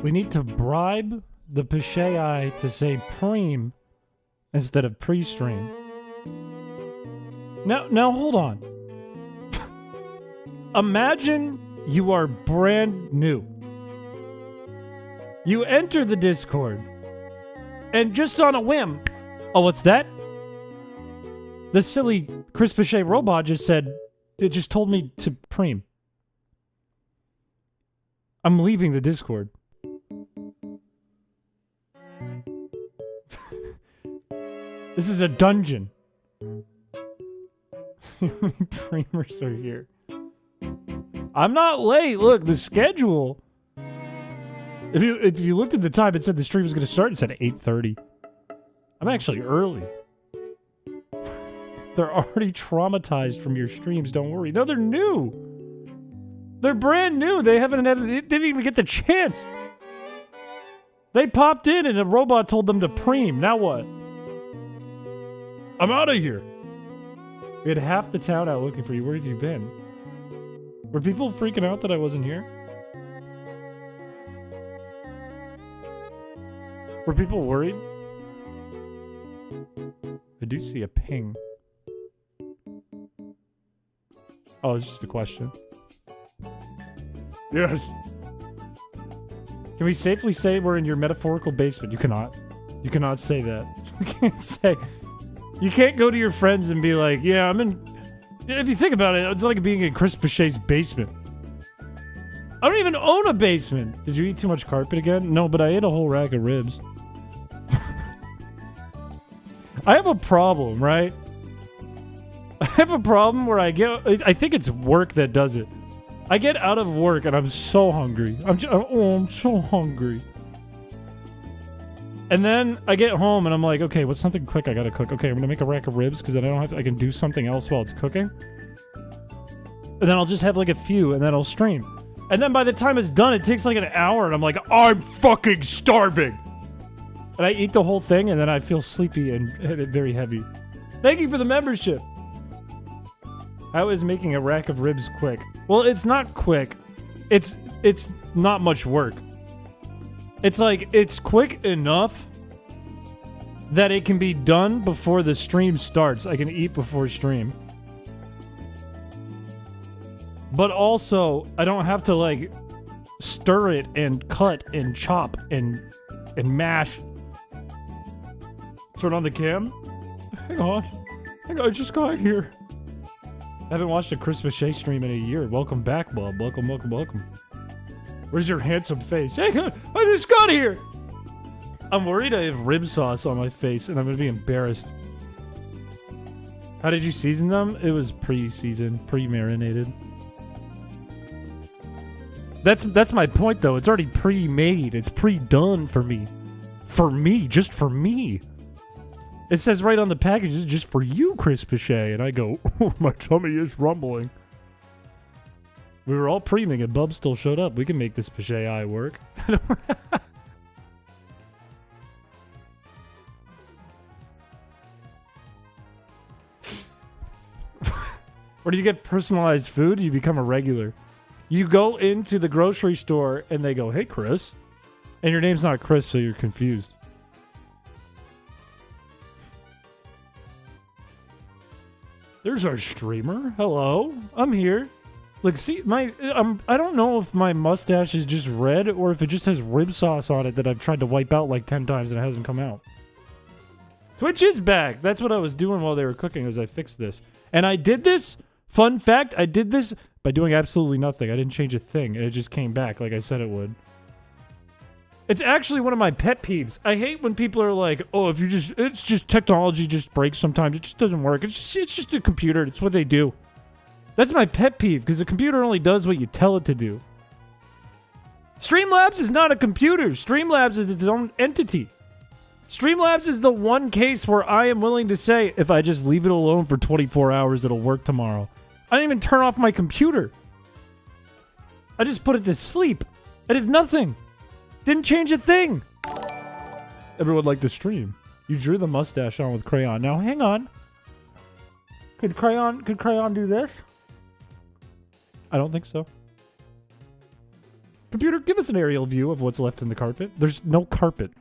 We need to bribe the Piché to say preem instead of pre-stream. Now hold on. Imagine you are brand new. You enter the Discord, and just on a whim, oh, what's that? The silly chrispiche robot just said, it just told me to preem. I'm leaving the Discord. This is a dungeon. Preemers are here. I'm not late. Look, the schedule. If you looked at the time, it said the stream was going to start. It said 8:30. I'm actually early. They're already traumatized from your streams. Don't worry. No, they're new. They're brand new. They didn't even get the chance. They popped in and a robot told them to preem. Now what? I'm out of here. We had half the town out looking for you. Where have you been? Were people freaking out that I wasn't here? Were people worried? I do see a ping. Oh, it's just a question. Yes. Can we safely say we're in your metaphorical basement? You cannot. You cannot say that. You can't say. You can't go to your friends and be like, yeah, I'm in... If you think about it, it's like being in Chris Piché's basement. I don't even own a basement. Did you eat too much carpet again? No, but I ate a whole rack of ribs. I have a problem, right? I have a problem where I think it's work that does it. I get out of work and I'm so hungry. I'm so hungry. And then I get home and I'm like, okay, what's something quick I gotta cook? Okay, I'm gonna make a rack of ribs because then I can do something else while it's cooking. And then I'll just have like a few and then I'll stream. And then by the time it's done, it takes like an hour and I'm like, I'm fucking starving. And I eat the whole thing and then I feel sleepy and very heavy. Thank you for the membership. How is making a rack of ribs quick? Well, it's not quick. It's not much work. It's like, it's quick enough that it can be done before the stream starts. I can eat before stream. But also, I don't have to, like, stir it and cut and chop and mash. Turn on the cam. Hang on, I just got here. I haven't watched a Chris Piché stream in a year. Welcome back, Bob. Welcome. Where's your handsome face? Hey, I just got here! I'm worried I have rib sauce on my face and I'm gonna be embarrassed. How did you season them? It was pre-seasoned, pre-marinated. That's my point though. It's already pre-made. It's pre-done for me. For me, just for me. It says right on the package, this is just for you, Chris Piché. And I go, oh, my tummy is rumbling. We were all preeming and Bub still showed up. We can make this Piché work. Or do you get personalized food? You become a regular. You go into the grocery store and they go, hey, Chris. And your name's not Chris, so you're confused. There's our streamer. Hello. I'm here. Like, see, I don't know if my mustache is just red or if it just has rib sauce on it that I've tried to wipe out like 10 times and it hasn't come out. Twitch is back. That's what I was doing while they were cooking, as I fixed this. And I did this, fun fact, I did this by doing absolutely nothing. I didn't change a thing, and it just came back like I said it would. It's actually one of my pet peeves. I hate when people are like, oh, if you just, it's just technology just breaks sometimes. It just doesn't work. It's just a computer. It's what they do. That's my pet peeve, because the computer only does what you tell it to do. Streamlabs is not a computer. Streamlabs is its own entity. Streamlabs is the one case where I am willing to say, if I just leave it alone for 24 hours, it'll work tomorrow. I didn't even turn off my computer. I just put it to sleep. I did nothing. Didn't change a thing. Everyone liked the stream. You drew the mustache on with crayon. Now, hang on. Could crayon do this? I don't think so. Computer, give us an aerial view of what's left in the carpet. There's no carpet.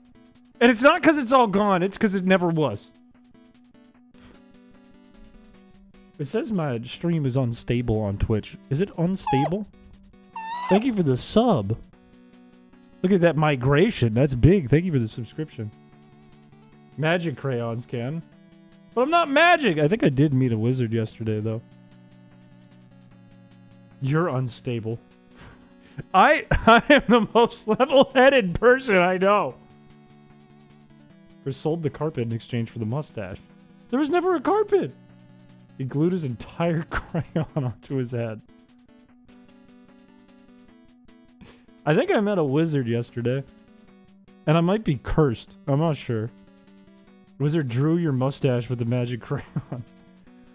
And it's not because it's all gone, it's because it never was. It says my stream is unstable on Twitch. Is it unstable? Thank you for the sub. Look at that migration. That's big. Thank you for the subscription. Magic crayons can. But I'm not magic. I think I did meet a wizard yesterday, though. You're unstable. I am the most level-headed person I know. Chris sold the carpet in exchange for the mustache. There was never a carpet. He glued his entire crayon onto his head. I think I met a wizard yesterday. And I might be cursed. I'm not sure. Wizard drew your mustache with the magic crayon.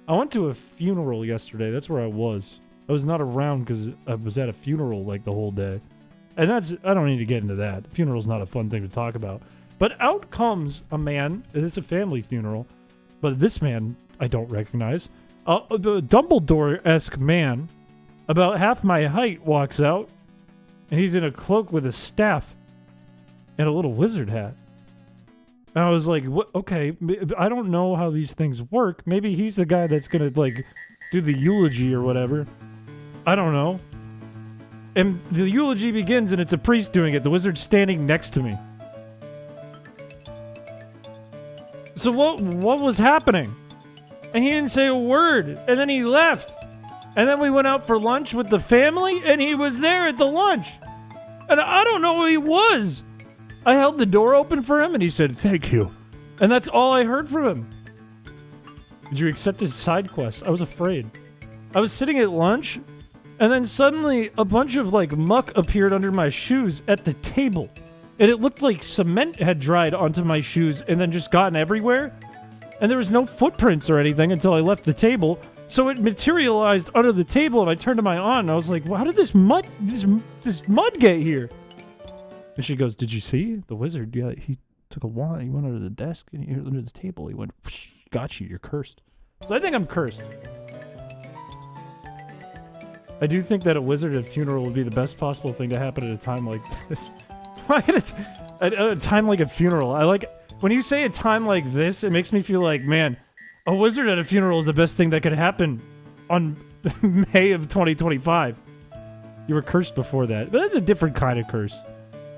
I went to a funeral yesterday. That's where I was. I was not around because I was at a funeral like the whole day. And I don't need to get into that. Funeral's not a fun thing to talk about. But out comes a man. It's a family funeral. But this man, I don't recognize. The Dumbledore-esque man, about half my height, walks out. And he's in a cloak with a staff. And a little wizard hat. And I was like, what? Okay, I don't know how these things work. Maybe he's the guy that's gonna, like, do the eulogy or whatever. I don't know. And the eulogy begins and it's a priest doing it. The wizard's standing next to me. So what was happening? And he didn't say a word. And then he left. And then we went out for lunch with the family and he was there at the lunch. And I don't know who he was. I held the door open for him and he said, "Thank you." And that's all I heard from him. Did you accept his side quest? I was afraid. I was sitting at lunch and then suddenly a bunch of like muck appeared under my shoes at the table. And it looked like cement had dried onto my shoes and then just gotten everywhere. And there was no footprints or anything until I left the table. So it materialized under the table and I turned to my aunt and I was like, well, how did this mud get here? And she goes, "Did you see? The wizard, yeah, he took a wand, he went under the desk, and under the table, he went, got you, you're cursed." So I think I'm cursed. I do think that a wizard at a funeral would be the best possible thing to happen at a time like this. At a time like a funeral. I like, when you say a time like this, it makes me feel like, man, a wizard at a funeral is the best thing that could happen on May of 2025. You were cursed before that. But that's a different kind of curse.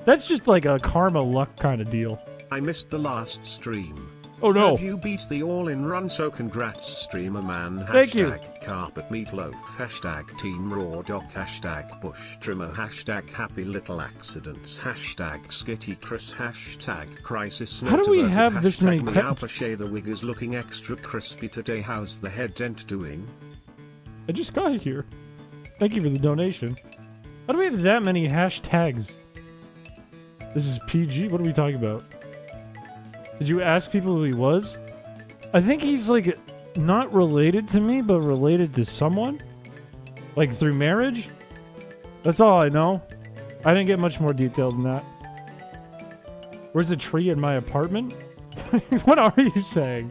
That's just like a karma luck kind of deal. I missed the last stream. Oh no. You beat the all-in run, so congrats streamer man. Thank you. Carpet meatloaf, hashtag team raw dog, hashtag bush trimmer, hashtag happy little accidents, hashtag skitty Chris, hashtag crisis. How do we have this many Piché, the wig is looking extra crispy today. How's the head dent doing? I just got here. Thank you for the donation. How do we have that many hashtags? This is PG? What are we talking about? Did you ask people who he was? I think he's, like, not related to me, but related to someone? Like, through marriage? That's all I know. I didn't get much more detail than that. Where's the tree in my apartment? What are you saying?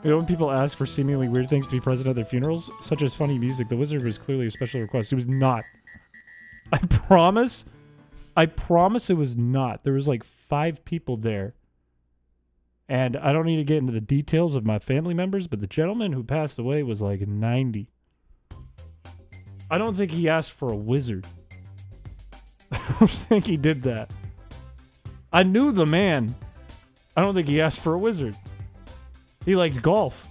You know, when people ask for seemingly weird things to be present at their funerals, such as funny music, the wizard was clearly a special request. He was not. I promise it was not. There was like 5 people there. And I don't need to get into the details of my family members, but the gentleman who passed away was like 90. I don't think he asked for a wizard. I don't think he did that. I knew the man. I don't think he asked for a wizard. He liked golf.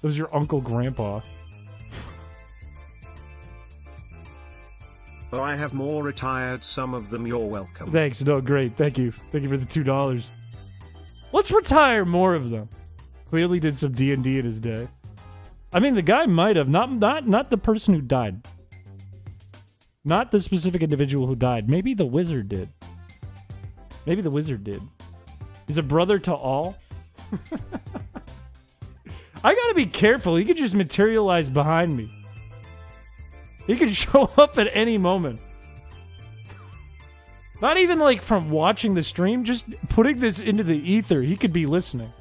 It was your Uncle Grandpa. Oh, I have more retired, some of them. You're welcome. Thanks. No, great. Thank you. Thank you for the $2. Let's retire more of them. Clearly did some D&D in his day. I mean, the guy might have. Not the person who died. Not the specific individual who died. Maybe the wizard did. Maybe the wizard did. He's a brother to all. I gotta be careful. He could just materialize behind me. He could show up at any moment. Not even like from watching the stream, just putting this into the ether. He could be listening.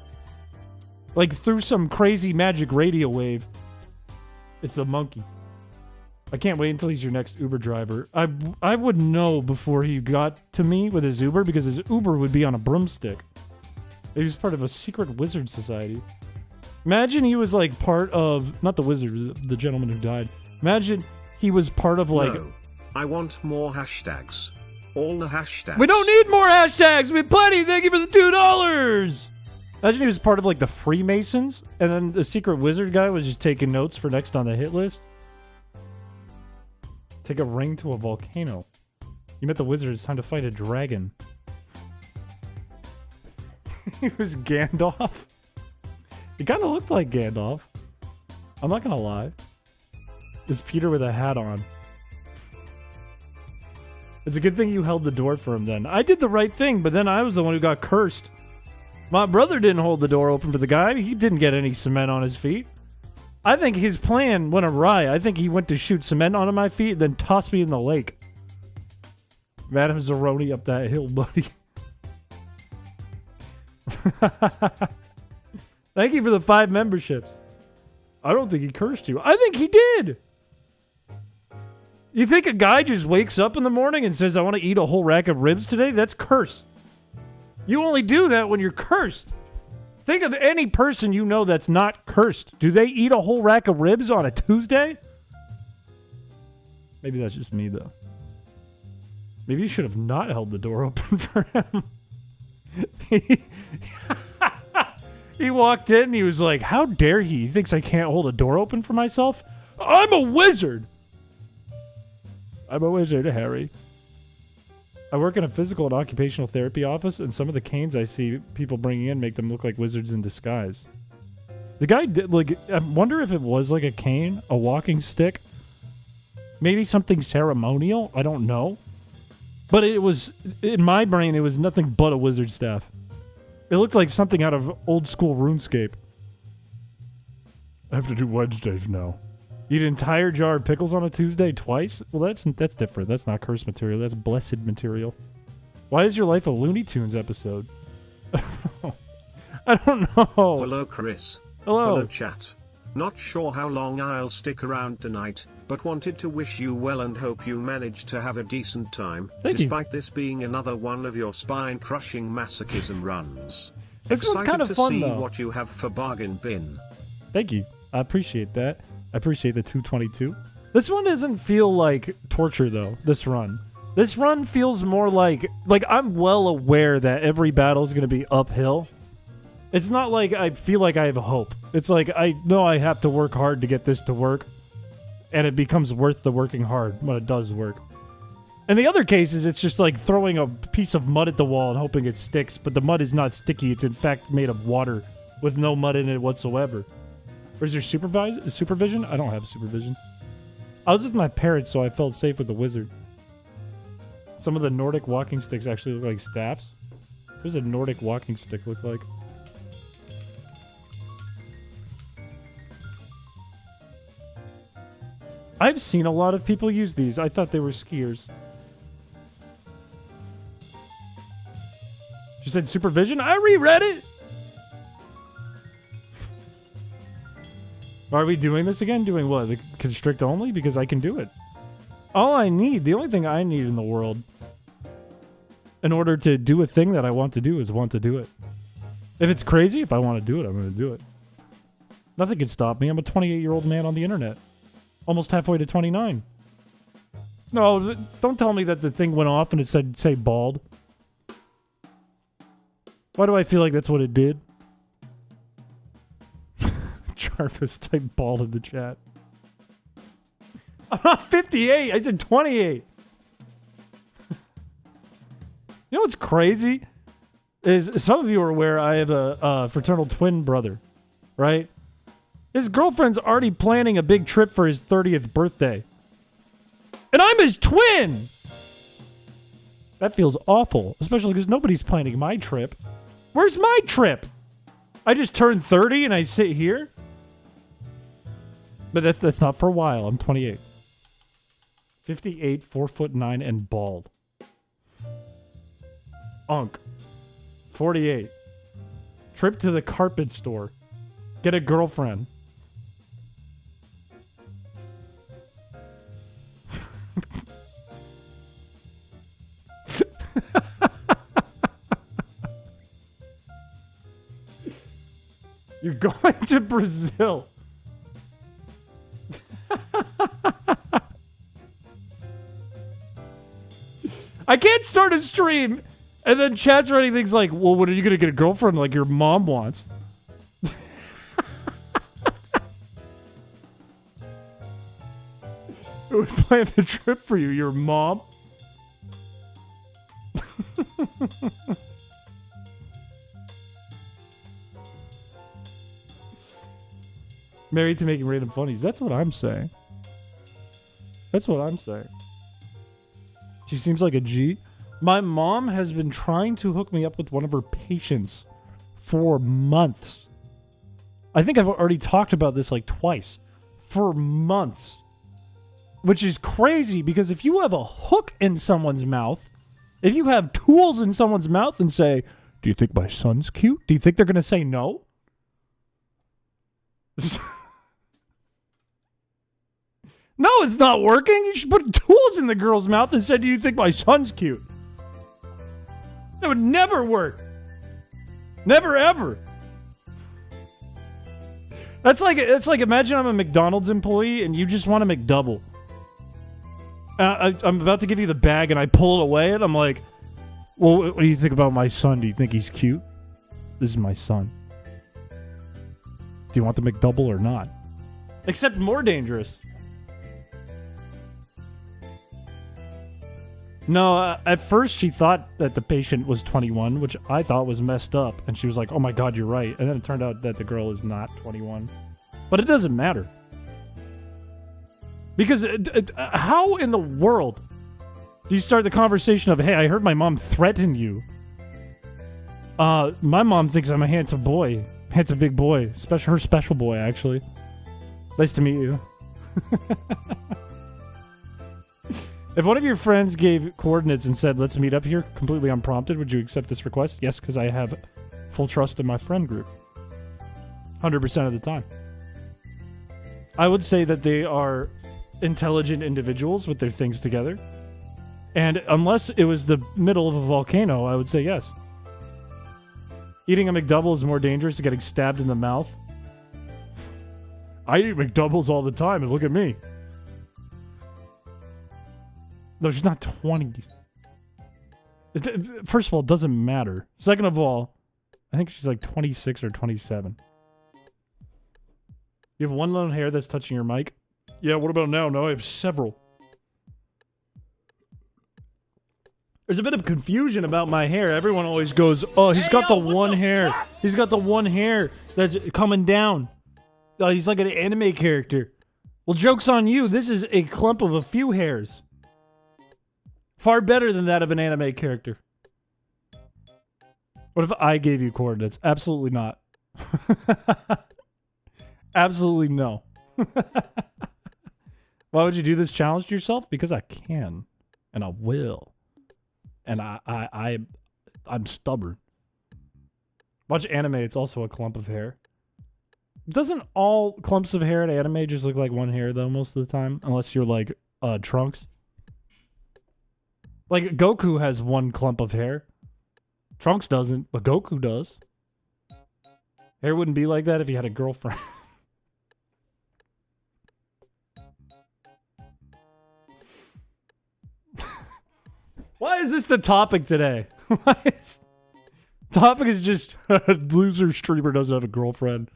Like through some crazy magic radio wave. It's a monkey. I can't wait until he's your next Uber driver. I would know before he got to me with his Uber because his Uber would be on a broomstick. He was part of a secret wizard society. Imagine he was like part of, not the wizard, the gentleman who died. Imagine he was part of like... No, I want more hashtags. All the hashtags. We don't need more hashtags! We have plenty! Thank you for the $2! Imagine he was part of like the Freemasons, and then the secret wizard guy was just taking notes for next on the hit list. Take a ring to a volcano. You met the wizard, it's time to fight a dragon. He was Gandalf. He kind of looked like Gandalf. I'm not gonna lie. It's Peter with a hat on. It's a good thing you held the door for him then. I did the right thing, but then I was the one who got cursed. My brother didn't hold the door open for the guy. He didn't get any cement on his feet. I think his plan went awry. I think he went to shoot cement onto my feet and then toss me in the lake. Madam Zeroni up that hill, buddy. Thank you for the 5 memberships. I don't think he cursed you. I think he did. You think a guy just wakes up in the morning and says, I want to eat a whole rack of ribs today? That's curse. You only do that when you're cursed. Think of any person you know that's not cursed. Do they eat a whole rack of ribs on a Tuesday? Maybe that's just me, though. Maybe you should have not held the door open for him. He walked in and he was like, how dare he? He thinks I can't hold a door open for myself? I'm a wizard! I'm a wizard, Harry. I work in a physical and occupational therapy office, and some of the canes I see people bringing in make them look like wizards in disguise. The guy did, like, I wonder if it was like a cane, a walking stick, maybe something ceremonial. I don't know. But it was, in my brain, it was nothing but a wizard staff. It looked like something out of old school RuneScape. I have to do Wednesdays now. Eat an entire jar of pickles on a Tuesday twice? Well, that's different. That's not curse material. That's blessed material. Why is your life a Looney Tunes episode? I don't know. Hello, Chris. Hello. Hello, chat. Not sure how long I'll stick around tonight, but wanted to wish you well and hope you manage to have a decent time, despite this being another one of your spine-crushing masochism runs. This one's kind of fun, though. Excited to see what you have for bargain bin. Thank you. I appreciate that. I appreciate the 222. This one doesn't feel like torture, though, this run. This run feels more like I'm well aware that every battle is going to be uphill. It's not like I feel like I have hope. It's like I know I have to work hard to get this to work, and it becomes worth the working hard when it does work. In the other cases, it's just like throwing a piece of mud at the wall and hoping it sticks, but the mud is not sticky. It's in fact made of water with no mud in it whatsoever. Or is there supervision? I don't have supervision. I was with my parents, so I felt safe with the wizard. Some of the Nordic walking sticks actually look like staffs. What does a Nordic walking stick look like? I've seen a lot of people use these. I thought they were skiers. She said supervision? I reread it! Are we doing this again? Doing what? The Constrict Only? Because I can do it. All I need, the only thing I need in the world in order to do a thing that I want to do is want to do it. If it's crazy, if I want to do it, I'm going to do it. Nothing can stop me. I'm a 28-year-old man on the internet. Almost halfway to 29. No, don't tell me that the thing went off and it said, say bald. Why do I feel like that's what it did? Jarvis typed bald in the chat. I'm not 58. I said 28. You know what's crazy? Is some of you are aware I have a fraternal twin brother, right? His girlfriend's already planning a big trip for his 30th birthday. And I'm his twin! That feels awful, especially because nobody's planning my trip. Where's my trip? I just turned 30 and I sit here? But that's not for a while. I'm 28. 58, 4'9", and bald. Unk. 48. Trip to the carpet store. Get a girlfriend. You're going to Brazil. I can't start a stream and then chat's writing things like, well, what are you going to get a girlfriend like your mom wants? Who would plan the trip for you? Your mom? Married to making random funnies. That's what I'm saying. That's what I'm saying. She seems like a G. My mom has been trying to hook me up with one of her patients for months. I think I've already talked about this like twice. For months. Which is crazy because if you have a hook in someone's mouth, if you have tools in someone's mouth and say, do you think my son's cute? Do you think they're going to say no? No, it's not working. You should put tools in the girl's mouth and say, do you think my son's cute? That would never work. Never, ever. It's like imagine I'm a McDonald's employee and you just want a McDouble. I'm about to give you the bag and I pull it away and I'm like, well, what do you think about my son? Do you think he's cute? This is my son. Do you want the McDouble or not? Except more dangerous. No, at first she thought that the patient was 21, which I thought was messed up. And she was like, oh my god, you're right. And then it turned out that the girl is not 21. But it doesn't matter. Because how in the world do you start the conversation of, hey, I heard my mom threaten you. My mom thinks I'm a handsome boy. Handsome big boy. Her special boy, actually. Nice to meet you. If one of your friends gave coordinates and said, let's meet up here, completely unprompted, would you accept this request? Yes, because I have full trust in my friend group. 100% of the time. I would say that they are intelligent individuals with their things together. And unless it was the middle of a volcano, I would say yes. Eating a McDouble is more dangerous than getting stabbed in the mouth. I eat McDoubles all the time, and look at me. No, she's not 20. First of all, it doesn't matter. Second of all, I think she's like 26 or 27. You have one lone hair that's touching your mic? Yeah, what about now? No, I have several. There's a bit of confusion about my hair. Everyone always goes, oh, he's got the one hair. He's got the one hair that's coming down. Oh, he's like an anime character. Well, joke's on you. This is a clump of a few hairs. Far better than that of an anime character. What if I gave you coordinates? Absolutely not. Absolutely no. Why would you do this challenge to yourself? Because I can. And I will. And I'm stubborn. Watch anime, it's also a clump of hair. Doesn't all clumps of hair in anime just look like one hair, though, most of the time? Unless you're like, Trunks. Like, Goku has one clump of hair. Trunks doesn't, but Goku does. Hair wouldn't be like that if he had a girlfriend. Why is this the topic today? Topic is just loser streamer doesn't have a girlfriend.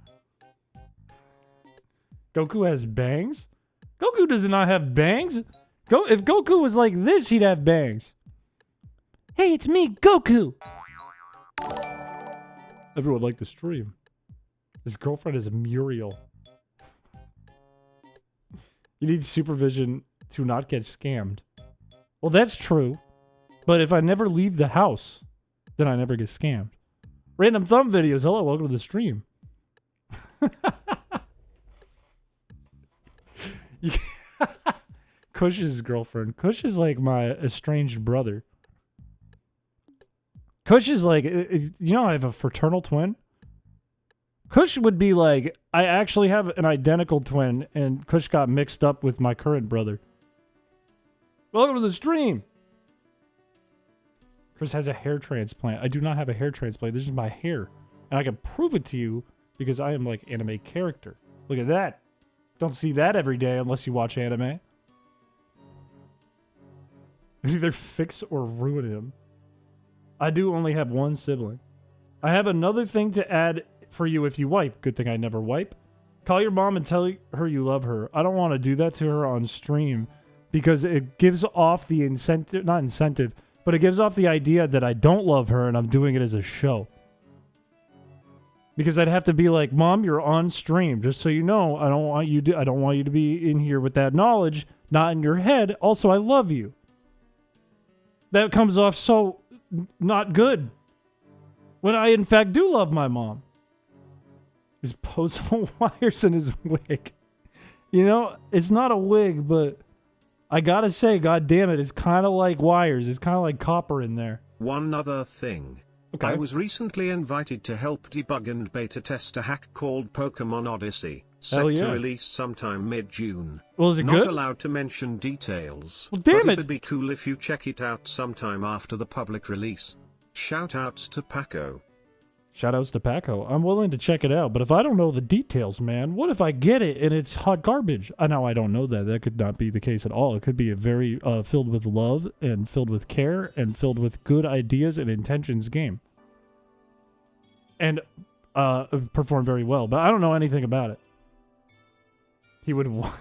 Goku has bangs? Goku does not have bangs. If Goku was like this, he'd have bangs. Hey, it's me, Goku. Everyone liked the stream. His girlfriend is Muriel. You need supervision to not get scammed. Well, that's true. But if I never leave the house, then I never get scammed. Random thumb videos. Hello, welcome to the stream. Kush's girlfriend. Kush is like my estranged brother. Kush is like, you know, I have a fraternal twin. Kush would be like, I actually have an identical twin, and Kush got mixed up with my current brother. Welcome to the stream. Chris has a hair transplant. I do not have a hair transplant. This is my hair. And I can prove it to you because I am like anime character. Look at that. Don't see that every day unless you watch anime. Either fix or ruin him. I do only have one sibling. I have another thing to add for you if you wipe. Good thing I never wipe. Call your mom and tell her you love her. I don't want to do that to her on stream because it gives off the incentive, not incentive, but it gives off the idea that I don't love her and I'm doing it as a show. Because I'd have to be like, Mom, you're on stream. Just so you know, I don't want you to be in here with that knowledge, not in your head. Also, I love you. That comes off so not good. When I, in fact, do love my mom. His posable wires in his wig. You know, it's not a wig, but I gotta say, god damn it, it's kind of like wires. It's kind of like copper in there. One other thing. Okay. I was recently invited to help debug and beta test a hack called Pokémon Odyssey, set to release sometime mid-June. Well, is it good? Not allowed to mention details. Well, damn but it. It'd be cool if you check it out sometime after the public release. Shoutouts to Paco. Shoutouts to Paco. I'm willing to check it out, but if I don't know the details, man, what if I get it and it's hot garbage? Now I don't know that. That could not be the case at all. It could be a very filled with love and filled with care and filled with good ideas and intentions game. And perform very well, but I don't know anything about it. He would wipe.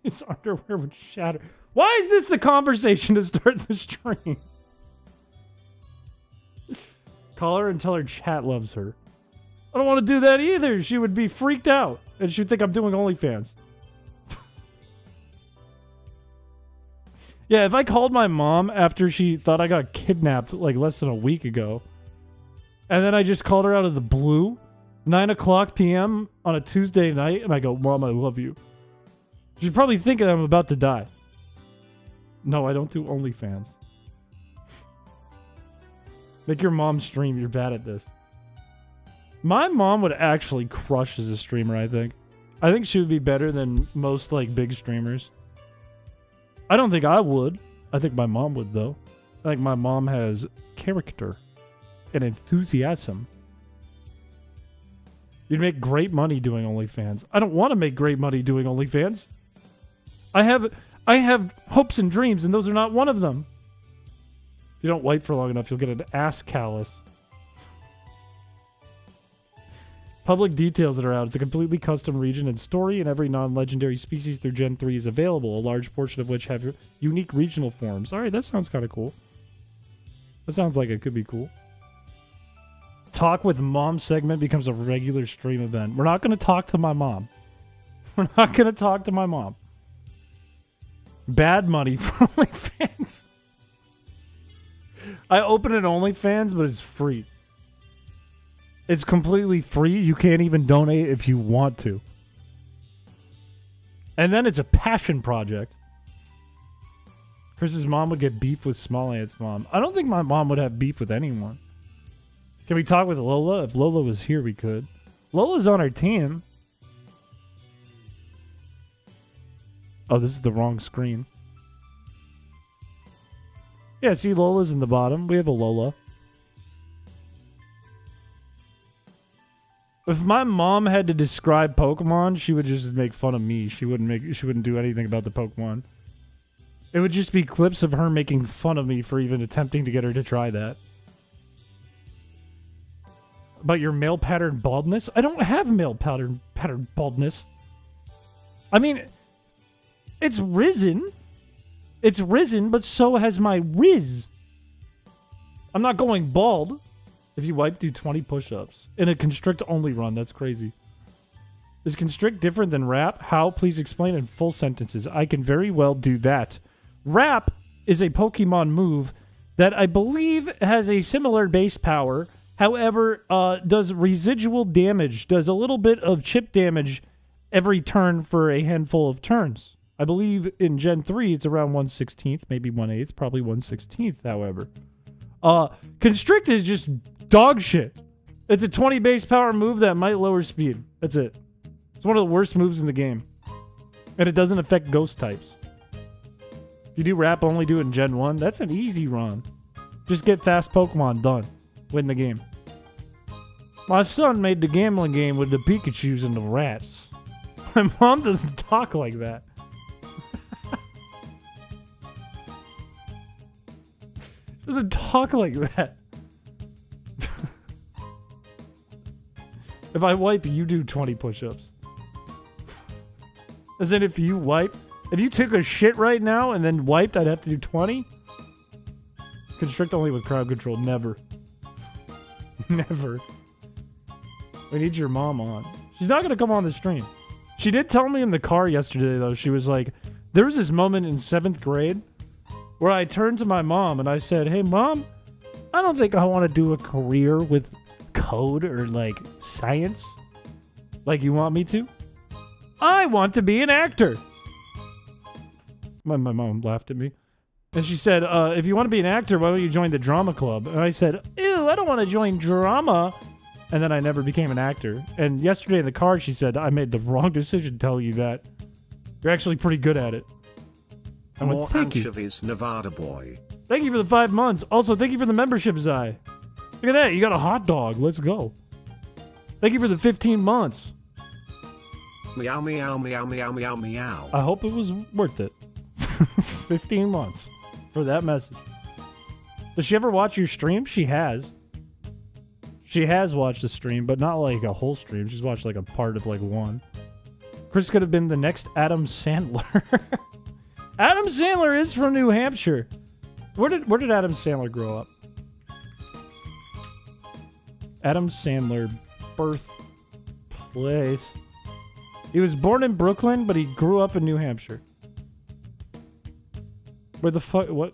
His underwear would shatter. Why is this the conversation to start the stream? Call her and tell her chat loves her. I don't want to do that either. She would be freaked out. And she would think I'm doing OnlyFans. Yeah, if I called my mom after she thought I got kidnapped like less than a week ago, and then I just called her out of the blue, 9 o'clock p.m. on a Tuesday night, and I go, Mom, I love you. She'd probably think I'm about to die. No, I don't do OnlyFans. Make your mom stream. You're bad at this. My mom would actually crush as a streamer, I think. I think she would be better than most, like, big streamers. I don't think I would. I think my mom would, though. I think my mom has character and enthusiasm. You'd make great money doing OnlyFans. I don't want to make great money doing OnlyFans. I have hopes and dreams, and those are not one of them. If you don't wipe for long enough, you'll get an ass callus. Public details that are out. It's a completely custom region and story, and every non-legendary species through Gen 3 is available, a large portion of which have unique regional forms. Alright, that sounds kind of cool. That sounds like it could be cool. Talk with Mom segment becomes a regular stream event. We're not going to talk to my mom. We're not going to talk to my mom. Bad money for OnlyFans. I open an OnlyFans, but it's free. It's completely free. You can't even donate if you want to. And then it's a passion project. Chris's mom would get beef with Small Ant's mom. I don't think my mom would have beef with anyone. Can we talk with Lola? If Lola was here, we could. Lola's on our team. Oh, this is the wrong screen. Yeah, see, Lola's in the bottom. We have a Lola. If my mom had to describe Pokemon, she would just make fun of me. She wouldn't do anything about the Pokemon. It would just be clips of her making fun of me for even attempting to get her to try that. About your male pattern baldness? I don't have male pattern baldness. I mean, it's risen. It's risen, but so has my riz. I'm not going bald. If you wipe, do 20 push-ups. In a Constrict Only run, that's crazy. Is Constrict different than Rap? How? Please explain in full sentences. I can very well do that. Rap is a Pokemon move that I believe has a similar base power. However, does residual damage, does a little bit of chip damage every turn for a handful of turns. I believe in Gen 3, it's around 1/16th, maybe 1/8th, probably 1/16th, however. Constrict is just dog shit. It's a 20 base power move that might lower speed. That's it. It's one of the worst moves in the game. And it doesn't affect ghost types. If you do Rap, only do it in Gen 1. That's an easy run. Just get fast Pokemon, done. Win the game. My son made the gambling game with the Pikachus and the rats. My mom doesn't talk like that. Doesn't talk like that. If I wipe, you do 20 push-ups. As in, if you took a shit right now and then wiped, I'd have to do 20? Constrict only with crowd control. Never. Never. We need your mom on. She's not going to come on the stream. She did tell me in the car yesterday, though. She was like, there was this moment in 7th grade where I turned to my mom and I said, hey, Mom, I don't think I want to do a career with code or, like, science like you want me to. I want to be an actor. My mom laughed at me. And she said, if you want to be an actor, why don't you join the drama club? And I said, ew, I don't want to join drama. And then I never became an actor. And yesterday in the car, she said, I made the wrong decision telling you that. You're actually pretty good at it. I went, More thank you. anchovies, Nevada boy. Thank you for the 5 months. Also, thank you for the membership, Zai. Look at that. You got a hot dog. Let's go. Thank you for the 15 months. Meow, meow, meow, meow, meow, meow. I hope it was worth it. 15 months for that message. Does she ever watch your stream? She has. She has watched the stream, but not like a whole stream. She's watched like a part of like one. Chris could have been the next Adam Sandler. Adam Sandler is from New Hampshire. Where did Adam Sandler grow up? Adam Sandler birthplace. He was born in Brooklyn, but he grew up in New Hampshire. Where the fuck? What?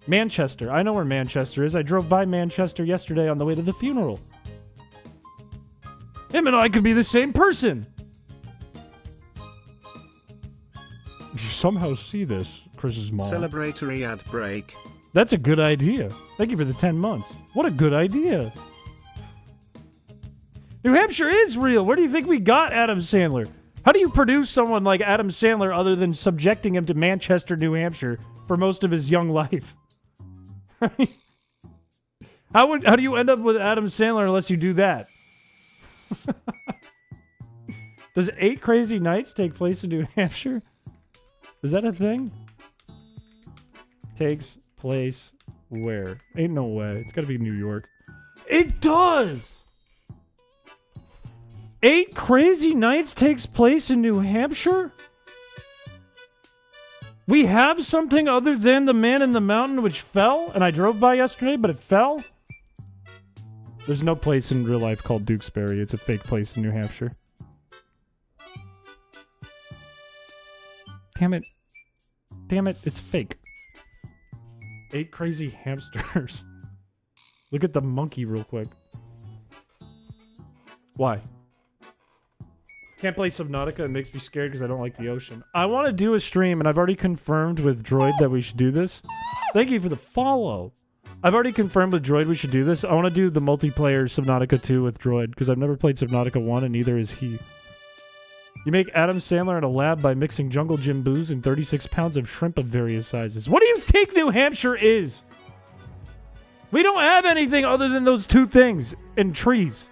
Manchester. I know where Manchester is. I drove by Manchester yesterday on the way to the funeral. Him and I could be the same person. You somehow see this, Chris's mom. Celebratory ad break. That's a good idea. Thank you for the 10 months. What a good idea. New Hampshire is real. Where do you think we got Adam Sandler? How do you produce someone like Adam Sandler other than subjecting him to Manchester, New Hampshire for most of his young life? How do you end up with Adam Sandler unless you do that? Does 8 Crazy Nights take place in New Hampshire? Is that a thing? Takes place where? Ain't no way. It's gotta be New York. It does! 8 Crazy Nights takes place in New Hampshire? We have something other than the Man in the Mountain which fell, and I drove by yesterday, but it fell? There's no place in real life called Dukesbury. It's a fake place in New Hampshire. Damn it. Damn it, it's fake. 8 crazy hamsters. Look at the monkey real quick. Why? Can't play Subnautica. It makes me scared because I don't like the ocean. I want to do a stream, and I've already confirmed with Droid that we should do this. Thank you for the follow. I've already confirmed with Droid we should do this. I want to do the multiplayer Subnautica 2 with Droid, because I've never played Subnautica 1, and neither is he. You make Adam Sandler in a lab by mixing Jungle Gym booze and 36 pounds of shrimp of various sizes. What do you think New Hampshire is? We don't have anything other than those 2 things and trees.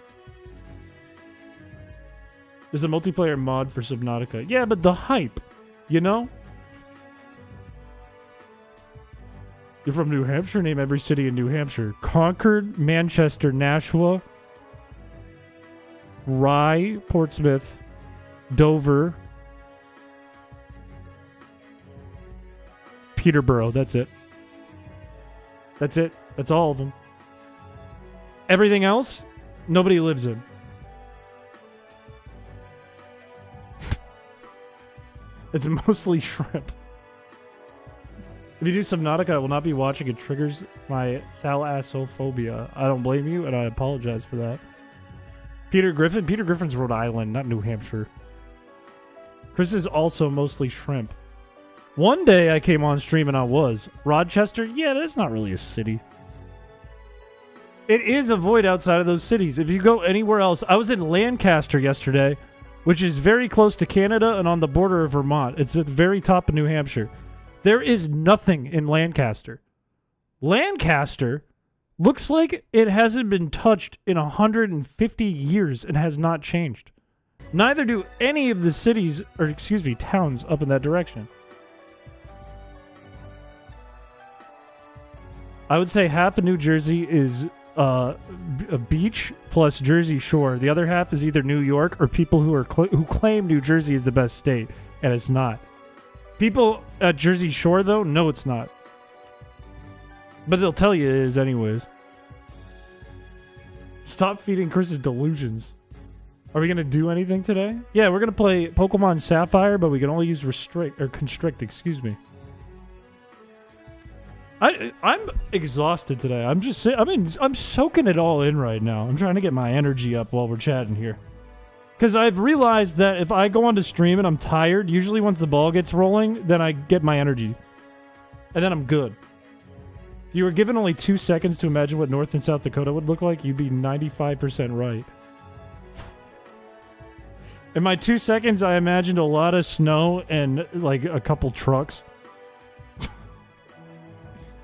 There's a multiplayer mod for Subnautica. Yeah, but the hype, you know? You're from New Hampshire? Name every city in New Hampshire. Concord, Manchester, Nashua, Rye, Portsmouth, Dover, Peterborough. That's it. That's it. That's all of them. Everything else, nobody lives in. It's mostly shrimp. If you do Subnautica, I will not be watching. It triggers my thalassophobia. I don't blame you, and I apologize for that. Peter Griffin? Peter Griffin's Rhode Island, not New Hampshire. Chris is also mostly shrimp. One day I came on stream and I was. Rochester? Yeah, that's not really a city. It is a void outside of those cities. If you go anywhere else... I was in Lancaster yesterday, which is very close to Canada and on the border of Vermont. It's at the very top of New Hampshire. There is nothing in Lancaster. Lancaster looks like it hasn't been touched in 150 years and has not changed. Neither do any of the cities, or excuse me, towns up in that direction. I would say half of New Jersey is a beach plus Jersey Shore. The other half is either New York or people who claim New Jersey is the best state, and it's not. People at Jersey Shore, though, no, it's not. But they'll tell you it is anyways. Stop feeding Chris's delusions. Are we going to do anything today? Yeah, we're going to play Pokemon Sapphire, but we can only use Constrict, excuse me. I'm exhausted today. I'm soaking it all in right now. I'm trying to get my energy up while we're chatting here. Because I've realized that if I go on to stream and I'm tired, usually once the ball gets rolling, then I get my energy. And then I'm good. If you were given only 2 seconds to imagine what North and South Dakota would look like, you'd be 95% right. In my 2 seconds, I imagined a lot of snow and like a couple trucks.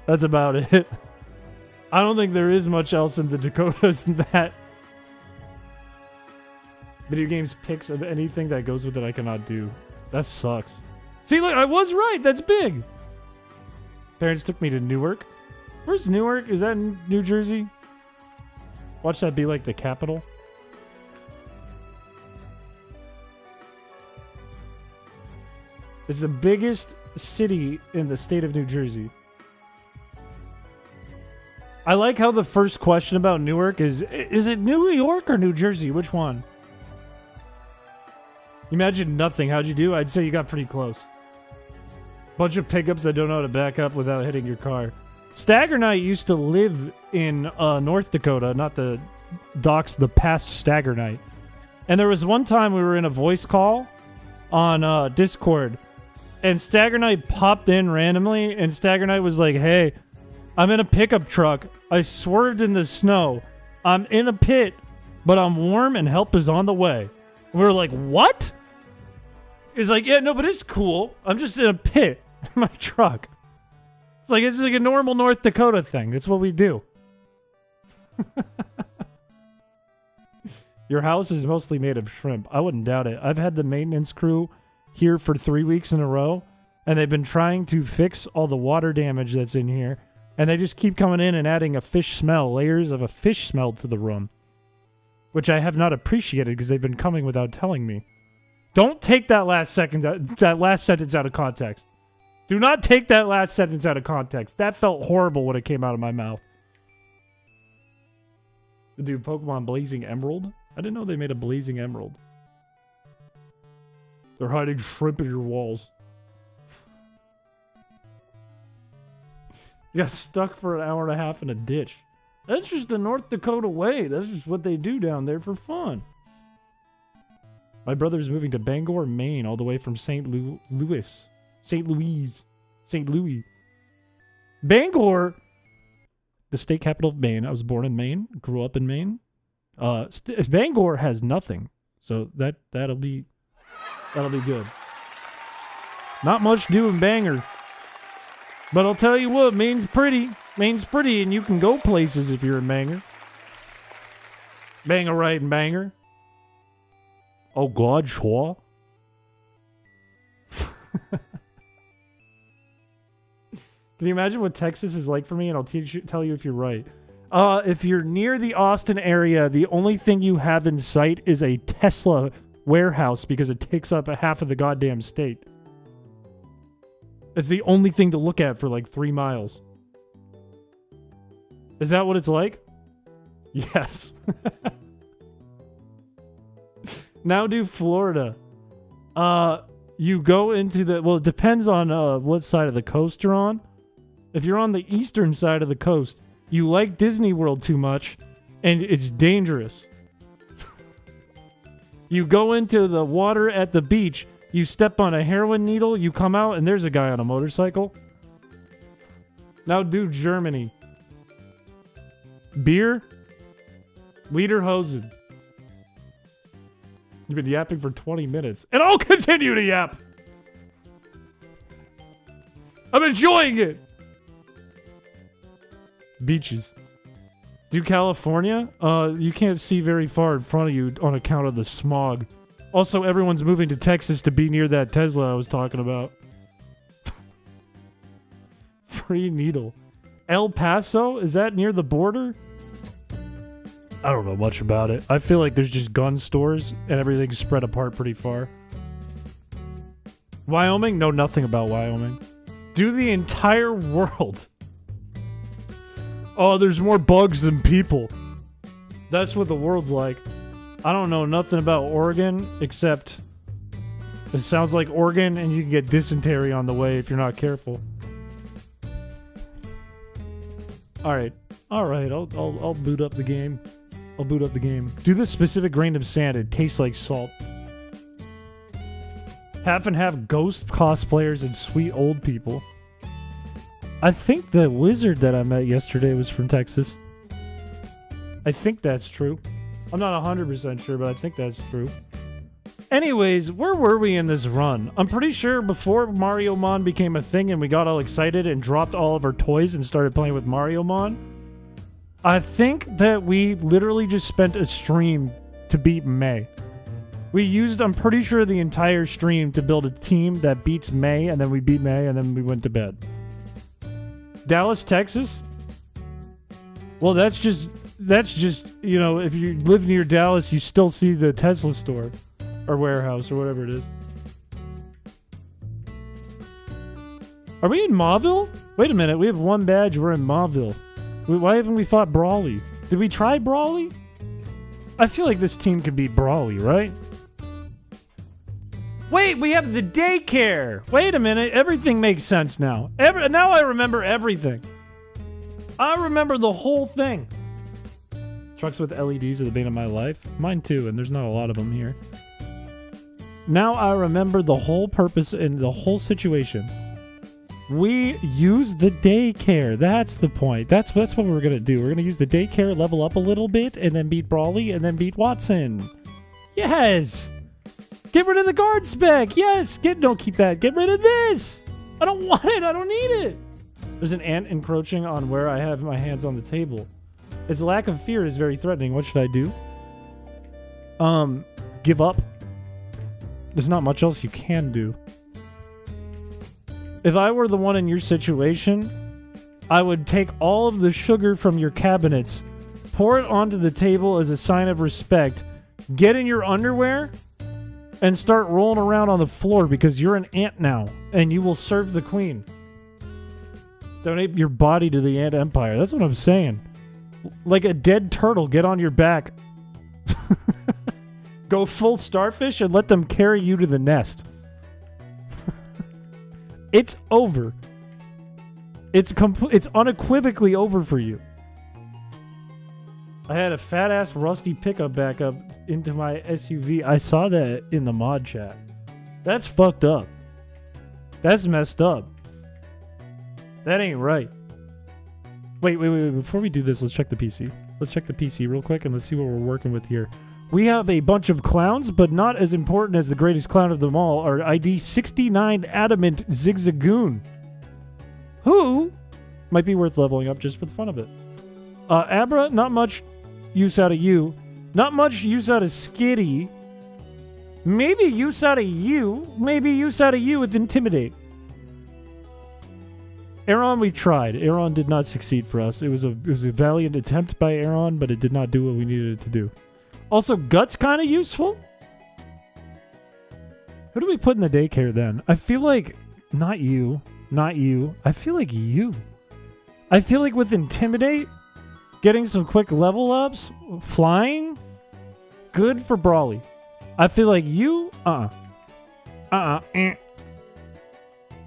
That's about it. I don't think there is much else in the Dakotas than that. Video games picks of anything that goes with it I cannot do. That sucks. See, look, I was right. That's big. Parents took me to Newark. Where's Newark? Is that in New Jersey? Watch that be like the capital. It's the biggest city in the state of New Jersey. I like how the first question about Newark is it New York or New Jersey? Which one? Imagine nothing. How'd you do? I'd say you got pretty close. Bunch of pickups that don't know how to back up without hitting your car. Stagger Knight used to live in North Dakota, not the docs, the past Stagger Knight. And there was one time we were in a voice call on Discord, and Stagger Knight popped in randomly, and Stagger Knight was like, hey, I'm in a pickup truck. I swerved in the snow. I'm in a pit, but I'm warm and help is on the way. And we were like, what? He's like, yeah, no, but it's cool. I'm just in a pit in my truck. It's like a normal North Dakota thing. That's what we do. Your house is mostly made of shrimp. I wouldn't doubt it. I've had the maintenance crew here for 3 weeks in a row, and they've been trying to fix all the water damage that's in here, and they just keep coming in and adding a fish smell, layers of a fish smell to the room, which I have not appreciated because they've been coming without telling me. Don't take that last sentence out of context. Do not take that last sentence out of context. That felt horrible when it came out of my mouth. Dude, Pokemon Blazing Emerald? I didn't know they made a Blazing Emerald. They're hiding shrimp in your walls. You got stuck for an hour and a half in a ditch. That's just the North Dakota way. That's just what they do down there for fun. My brother's moving to Bangor, Maine, all the way from St. Louis. Bangor, the state capital of Maine. I was born in Maine, grew up in Maine. Bangor has nothing, so that'll be good. Not much doing Bangor, but I'll tell you what, Maine's pretty. Maine's pretty, and you can go places if you're in Bangor. Bangor right and Bangor. Oh God, sure. Can you imagine what Texas is like for me? And I'll tell you if you're right. If you're near the Austin area, the only thing you have in sight is a Tesla warehouse because it takes up a half of the goddamn state. It's the only thing to look at for like 3 miles. Is that what it's like? Yes. Now do Florida. You go into the... Well, it depends on what side of the coast you're on. If you're on the eastern side of the coast, you like Disney World too much, and it's dangerous. You go into the water at the beach, you step on a heroin needle, you come out, and there's a guy on a motorcycle. Now do Germany. Beer, Lederhosen. You've been yapping for 20 minutes, and I'll continue to yap. I'm enjoying it. Beaches. Do California? You can't see very far in front of you on account of the smog. Also, everyone's moving to Texas to be near that Tesla I was talking about. Free needle. El Paso? Is that near the border? I don't know much about it. I feel like there's just gun stores and everything's spread apart pretty far. Wyoming? Know nothing about Wyoming. Do the entire world. Oh, there's more bugs than people. That's what the world's like. I don't know nothing about Oregon, except it sounds like Oregon and you can get dysentery on the way if you're not careful. Alright, I'll boot up the game. I'll boot up the game. Do this specific grain of sand, it tastes like salt. Half and half ghost cosplayers and sweet old people. I think the wizard that I met yesterday was from Texas. I think that's true. I'm not 100% sure, but I think that's true. Anyways, where were we in this run? I'm pretty sure before Mario Mon became a thing and we got all excited and dropped all of our toys and started playing with Mario Mon, I think that we literally just spent a stream to beat May. We used, I'm pretty sure, the entire stream to build a team that beats May, and then we beat May, and then we went to bed. Dallas, Texas? Well, that's just, you know, if you live near Dallas, you still see the Tesla store. Or warehouse, or whatever it is. Are we in Mauville? Wait a minute, we have one badge, we're in Mauville. Why haven't we fought Brawley? Did we try Brawley? I feel like this team could beat Brawley, right? Wait, we have the Daycare! Wait a minute, everything makes sense now. Now I remember everything. I remember the whole thing. Trucks with LEDs are the bane of my life. Mine too, and there's not a lot of them here. Now I remember the whole purpose and the whole situation. We use the Daycare. That's the point. That's what we're going to do. We're going to use the Daycare, level up a little bit, and then beat Brawley, and then beat Watson. Yes! Get rid of the guard spec! Yes! Don't keep that. Get rid of this! I don't want it! I don't need it! There's an ant encroaching on where I have my hands on the table. Its lack of fear is very threatening. What should I do? Give up. There's not much else you can do. If I were the one in your situation, I would take all of the sugar from your cabinets, pour it onto the table as a sign of respect, get in your underwear, and start rolling around on the floor because you're an ant now, and you will serve the queen. Donate your body to the ant empire. That's what I'm saying. Like a dead turtle, get on your back. Go full starfish and let them carry you to the nest. It's over. It's unequivocally over for you. I had a fat-ass rusty pickup back up into my SUV. I saw that in the mod chat. That's fucked up. That's messed up. That ain't right. Wait. Before we do this, let's check the PC. Let's check the PC real quick and let's see what we're working with here. We have a bunch of clowns, but not as important as the greatest clown of them all, our ID 69 Adamant Zigzagoon, who might be worth leveling up just for the fun of it. Abra, not much use out of you. Not much use out of Skitty. Maybe use out of you. Maybe use out of you with Intimidate. Aaron, we tried. Aaron did not succeed for us. It was a valiant attempt by Aaron, but it did not do what we needed it to do. Also, Gut's kind of useful. Who do we put in the Daycare then? I feel like not you. I feel like you. I feel like with Intimidate, getting some quick level ups, flying, good for Brawley. I feel like you, Have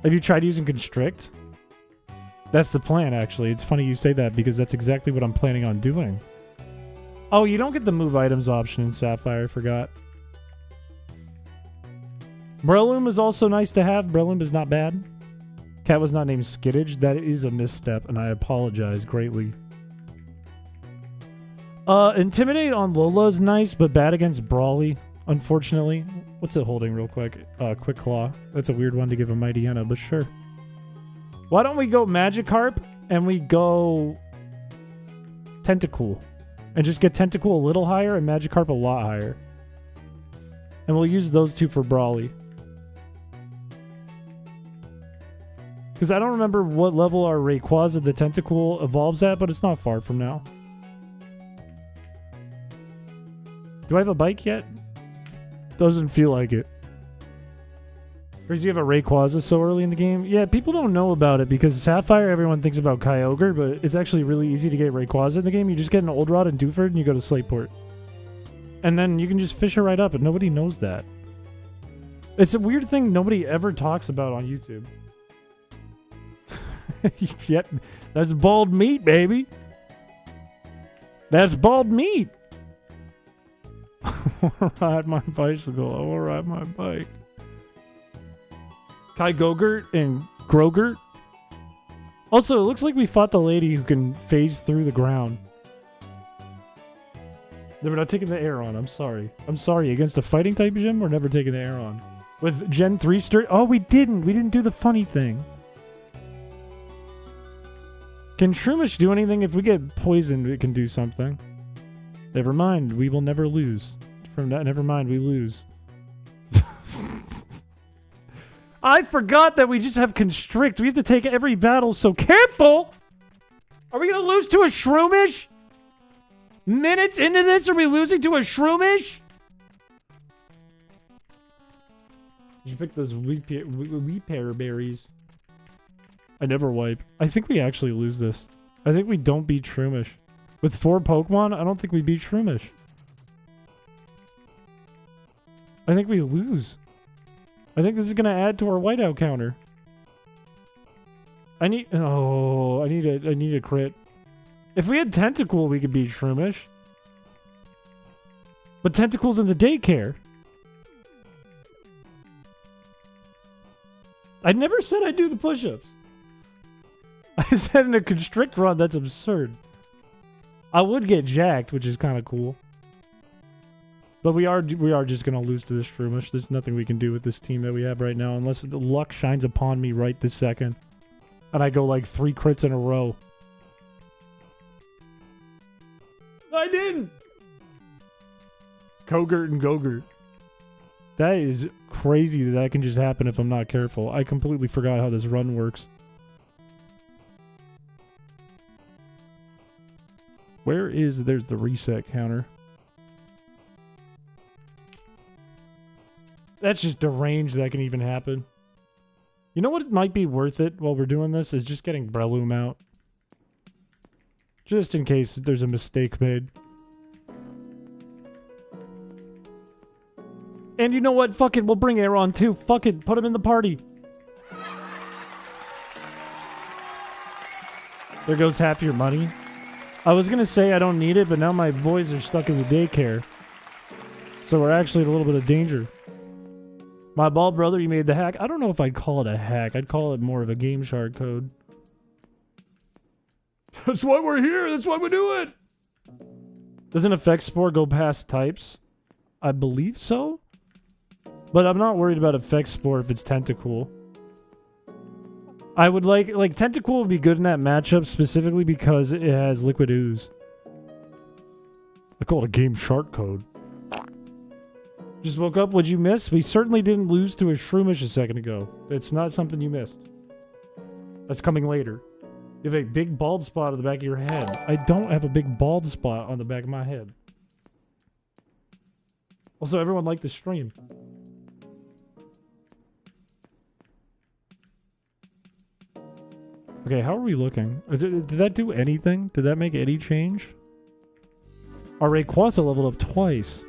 you tried using Constrict? That's the plan, actually. It's funny you say that because that's exactly what I'm planning on doing. Oh, you don't get the move items option in Sapphire, I forgot. Breloom is also nice to have. Breloom is not bad. Cat was not named Skittage. That is a misstep, and I apologize greatly. Intimidate on Lola is nice, but bad against Brawley, unfortunately. What's it holding real quick? Quick Claw. That's a weird one to give a Mightyena, but sure. Why don't we go Magikarp, and we go Tentacool. And just get Tentacool a little higher and Magikarp a lot higher. And we'll use those two for Brawley. Because I don't remember what level our Rayquaza the Tentacool evolves at, but it's not far from now. Do I have a bike yet? Doesn't feel like it. Crazy you have a Rayquaza so early in the game? Yeah, people don't know about it because Sapphire, everyone thinks about Kyogre, but it's actually really easy to get Rayquaza in the game. You just get an Old Rod and Dewford and you go to Slateport. And then you can just fish it right up, and nobody knows that. It's a weird thing nobody ever talks about on YouTube. Yep, that's bald meat, baby. That's bald meat. I want to ride my bicycle. I want to ride my bike. Kyogre and Grogurt. Also, it looks like we fought the lady who can phase through the ground. We're not taking the air on. I'm sorry. I'm sorry. Against a fighting type gym, we're never taking the air on. With Gen 3 Oh, we didn't. We didn't do the funny thing. Can Shroomish do anything? If we get poisoned, it can do something. Never mind. We will never lose. From that, never mind. We lose. I forgot that we just have Constrict. We have to take every battle so careful. Are we going to lose to a Shroomish? Minutes into this, are we losing to a Shroomish? Did you pick those Weeper berries? I never wipe. I think we actually lose this. I think we don't beat Shroomish. With 4 Pokemon, I don't think we beat Shroomish. I think we lose. I think this is going to add to our whiteout counter. I need a crit. If we had Tentacool, we could beat Shroomish. But Tentacool's in the Daycare. I never said I'd do the push-ups. I said in a Constrict run, that's absurd. I would get jacked, which is kind of cool. But we are just going to lose to this Shroomish. There's nothing we can do with this team that we have right now unless the luck shines upon me right this second. And I go like 3 crits in a row. I didn't! Kogurt and Gogurt. That is crazy that can just happen if I'm not careful. I completely forgot how this run works. There's the reset counter. That's just deranged that can even happen. You know what might be worth it while we're doing this is just getting Breloom out. Just in case there's a mistake made. And you know what? Fuck it, we'll bring Aeron too. Fuck it, put him in the party. There goes half your money. I was gonna say I don't need it, but now my boys are stuck in the daycare. So we're actually in a little bit of danger. My bald brother, you made the hack. I don't know if I'd call it a hack. I'd call it more of a game shard code. That's why we're here. That's why we do it. Doesn't Effect Spore go past types? I believe so. But I'm not worried about Effect Spore if it's Tentacool. I would like Tentacool would be good in that matchup specifically because it has Liquid Ooze. I call it a game shark code. Just woke up. What'd you miss? We certainly didn't lose to a Shroomish a second ago. It's not something you missed. That's coming later. You have a big bald spot on the back of your head. I don't have a big bald spot on the back of my head. Also, everyone liked the stream. Okay, how are we looking? Did that do anything? Did that make any change? Our Rayquaza leveled up twice.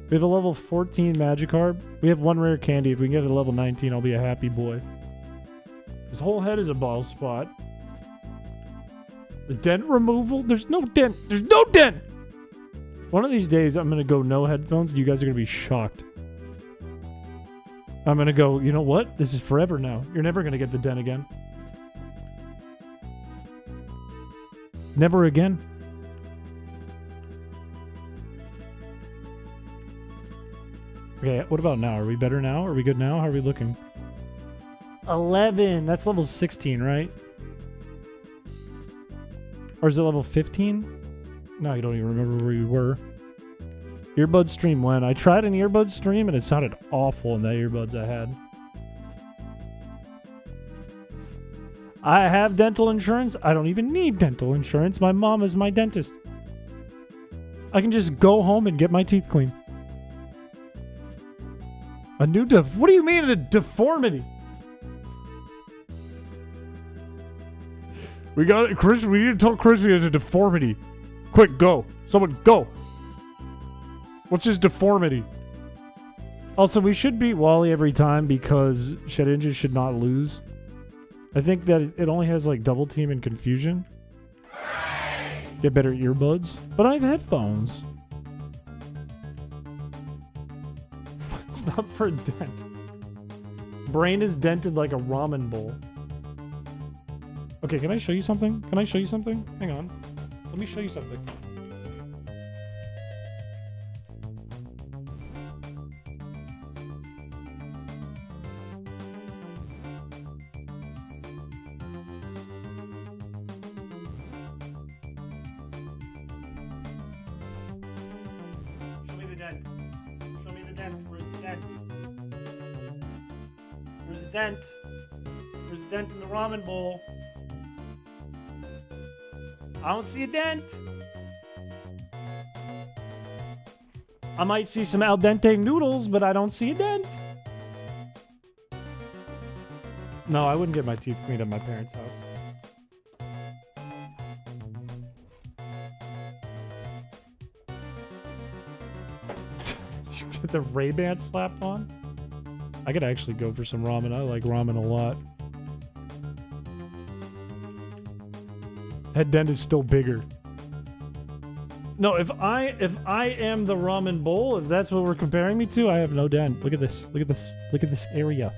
We have a level 14 Magikarp. We have 1 rare candy. If we can get it to level 19, I'll be a happy boy. His whole head is a bald spot. The dent removal? There's no dent. There's no dent! One of these days, I'm going to go no headphones, and you guys are going to be shocked. I'm going to go, you know what? This is forever now. You're never going to get the dent again. Never again. Okay, what about now? Are we better now? Are we good now? How are we looking? 11. That's level 16, right? Or is it level 15? Now you don't even remember where you were. Earbud stream when? I tried an earbud stream and it sounded awful in the earbuds I had. I have dental insurance. I don't even need dental insurance. My mom is my dentist. I can just go home and get my teeth clean. A new what do you mean a deformity? We got it, Chris. We need to tell Chris he has a deformity. Quick, go. Someone, go. What's his deformity? Also, we should beat Wally every time because Shedinja should not lose. I think that it only has like double team and confusion. Get better earbuds. But I have headphones. It's not for a dent. Brain is dented like a ramen bowl. Okay, can I show you something? Can I show you something? Hang on. Let me show you something. Show me the dent. Show me the dent. Where's the dent? Where's the dent? Where's the dent in the ramen bowl? I don't see a dent. I might see some al dente noodles, but I don't see a dent. No, I wouldn't get my teeth cleaned at my parents' house. Did you get the Ray-Ban slapped on? I could actually go for some ramen. I like ramen a lot. Head dent is still bigger. No, if I am the ramen bowl, if that's what we're comparing me to, I have no dent. Look at this. Look at this. Look at this area.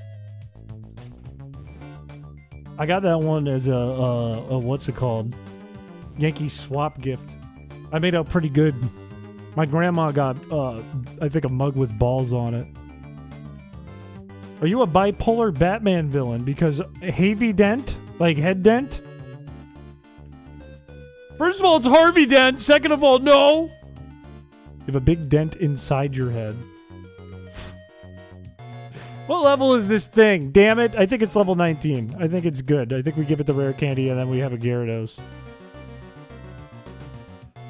I got that one as a what's it called? Yankee swap gift. I made out pretty good. My grandma got I think a mug with balls on it. Are you a bipolar Batman villain? Because heavy dent? Like head dent? First of all, it's Harvey Dent. Second of all, no. You have a big dent inside your head. What level is this thing? Damn it. I think it's level 19. I think it's good. I think we give it the rare candy and then we have a Gyarados.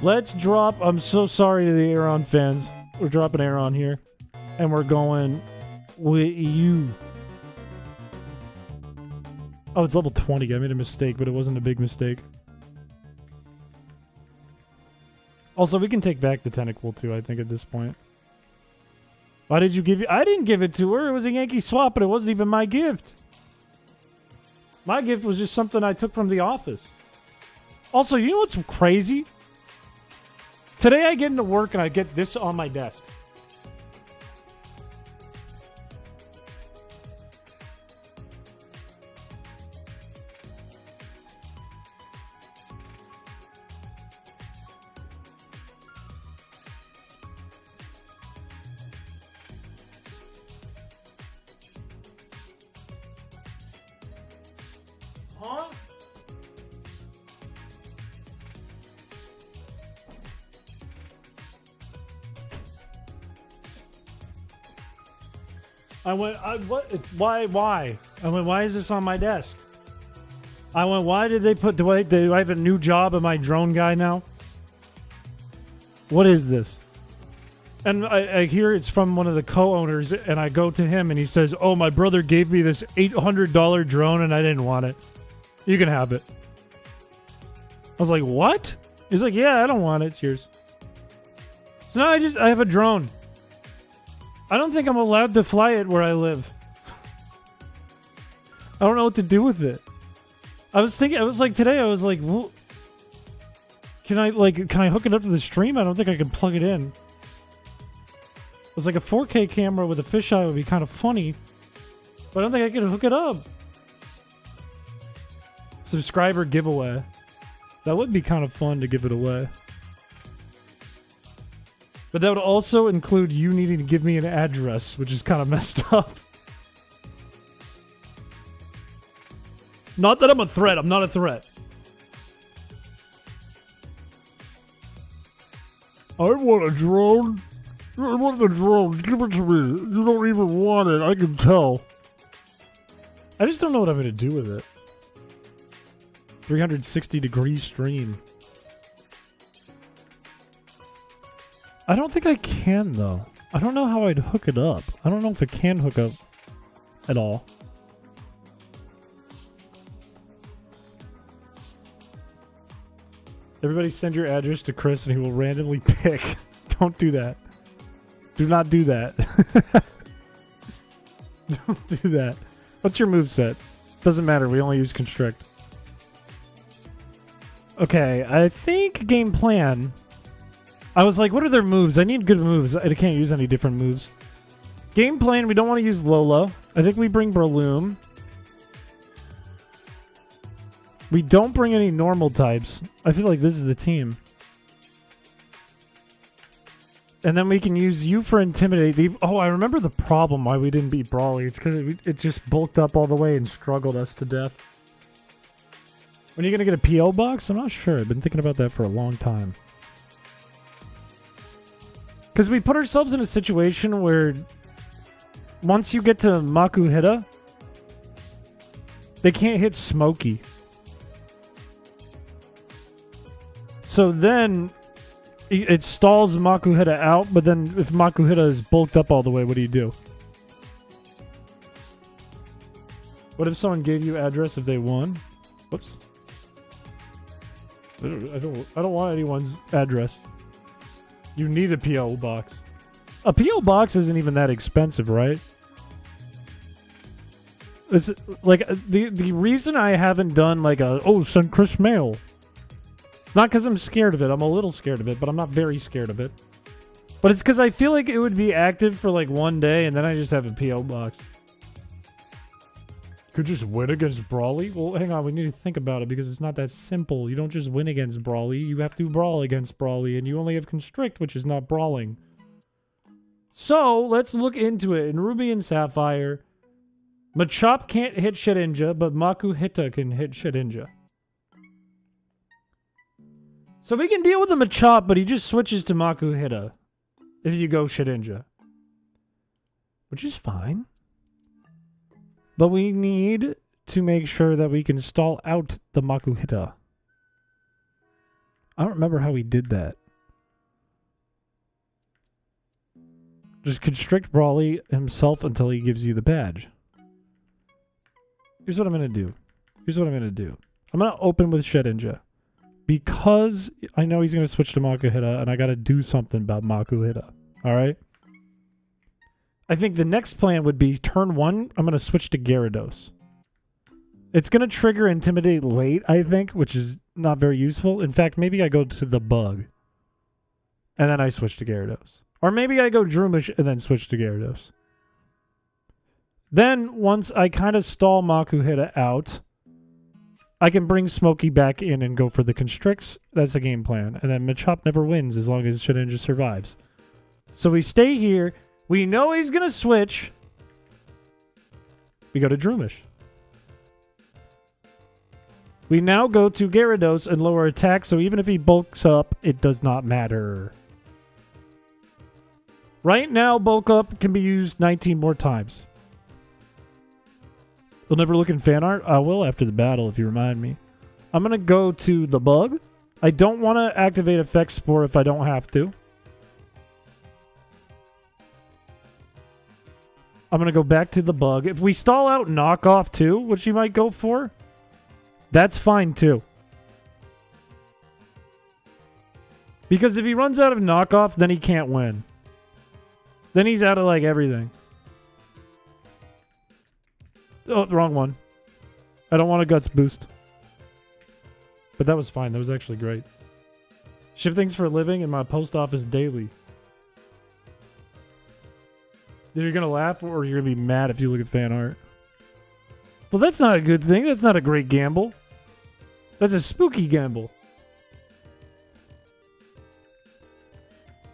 Let's drop... I'm so sorry to the Aeron fans. We're dropping Aeron here. And we're going with you. Oh, it's level 20. I made a mistake, but it wasn't a big mistake. Also, we can take back the tentacle too, I think, at this point. Why did you give it? I didn't give it to her. It was a Yankee swap, but it wasn't even my gift. My gift was just something I took from the office. Also, you know what's crazy? Today I get into work and I get this on my desk. Huh? I went, what? Why? I went, why is this on my desk? I went, why did they put, do I have a new job? Am I drone guy now? What is this? And I hear it's from one of the co-owners, and I go to him, and he says, oh, my brother gave me this $800 drone, and I didn't want it. You can have it. I was like, what? He's like, yeah, I don't want it. It's yours. So now I have a drone. I don't think I'm allowed to fly it where I live. I don't know what to do with it. I was like, today, I was like, well, can I hook it up to the stream? I don't think I can plug it in. It was like a 4K camera with a fisheye would be kind of funny, but I don't think I can hook it up. Subscriber giveaway. That would be kind of fun to give it away. But that would also include you needing to give me an address, which is kind of messed up. Not that I'm a threat. I'm not a threat. I want a drone. I want the drone. Give it to me. You don't even want it. I can tell. I just don't know what I'm going to do with it. 360-degree stream. I don't think I can, though. I don't know how I'd hook it up. I don't know if it can hook up at all. Everybody send your address to Chris and he will randomly pick. Don't do that. Do not do that. Don't do that. What's your moveset? Doesn't matter. We only use Constrict. Okay, I think game plan. I was like, what are their moves? I need good moves. I can't use any different moves. Game plan, we don't want to use Lola. I think we bring Breloom. We don't bring any normal types. I feel like this is the team. And then we can use you for Intimidate. Oh, I remember the problem why we didn't beat Brawley. It's because it just bulked up all the way and struggled us to death. When are you going to get a P.O. box? I'm not sure. I've been thinking about that for a long time. Because we put ourselves in a situation where once you get to Makuhita, they can't hit Smokey. So then it stalls Makuhita out, but then if Makuhita is bulked up all the way, what do you do? What if someone gave you address if they won? Whoops. I don't want anyone's address. You need a P.O. box. A P.O. box isn't even that expensive, right? It's like the reason I haven't done like send Chris mail. It's not because I'm scared of it. I'm a little scared of it, but I'm not very scared of it. But it's because I feel like it would be active for like one day, and then I just have a P.O. box. Could just win against Brawley? Well, hang on. We need to think about it because it's not that simple. You don't just win against Brawley. You have to brawl against Brawley, and you only have Constrict, which is not brawling. So, let's look into it. In Ruby and Sapphire, Machop can't hit Shedinja, but Makuhita can hit Shedinja. So we can deal with the Machop, but he just switches to Makuhita if you go Shedinja. Which is fine. But we need to make sure that we can stall out the Makuhita. I don't remember how we did that. Just constrict Brawley himself until he gives you the badge. Here's what I'm going to do. I'm going to open with Shedinja. Because I know he's going to switch to Makuhita, and I got to do something about Makuhita. Alright? I think the next plan would be turn 1, I'm going to switch to Gyarados. It's going to trigger Intimidate late, I think, which is not very useful. In fact, maybe I go to the Bug. And then I switch to Gyarados. Or maybe I go Droomish and then switch to Gyarados. Then, once I kind of stall Makuhita out, I can bring Smokey back in and go for the Constricts. That's the game plan. And then Machop never wins as long as Shedinja survives. So we stay here. We know he's going to switch. We go to Droomish. We now go to Gyarados and lower attack, so even if he bulks up, it does not matter. Right now, bulk up can be used 19 more times. You'll never look in fan art? I will after the battle if you remind me. I'm going to go to the Bug. I don't want to activate Effect Spore if I don't have to. I'm going to go back to the Bug. If we stall out Knockoff too, which you might go for, that's fine too. Because if he runs out of Knockoff, then he can't win. Then he's out of like everything. Oh, wrong one. I don't want a Guts boost. But that was fine. That was actually great. Ship things for a living in my post office daily. You're going to laugh or you're going to be mad if you look at fan art. Well, that's not a good thing. That's not a great gamble. That's a spooky gamble.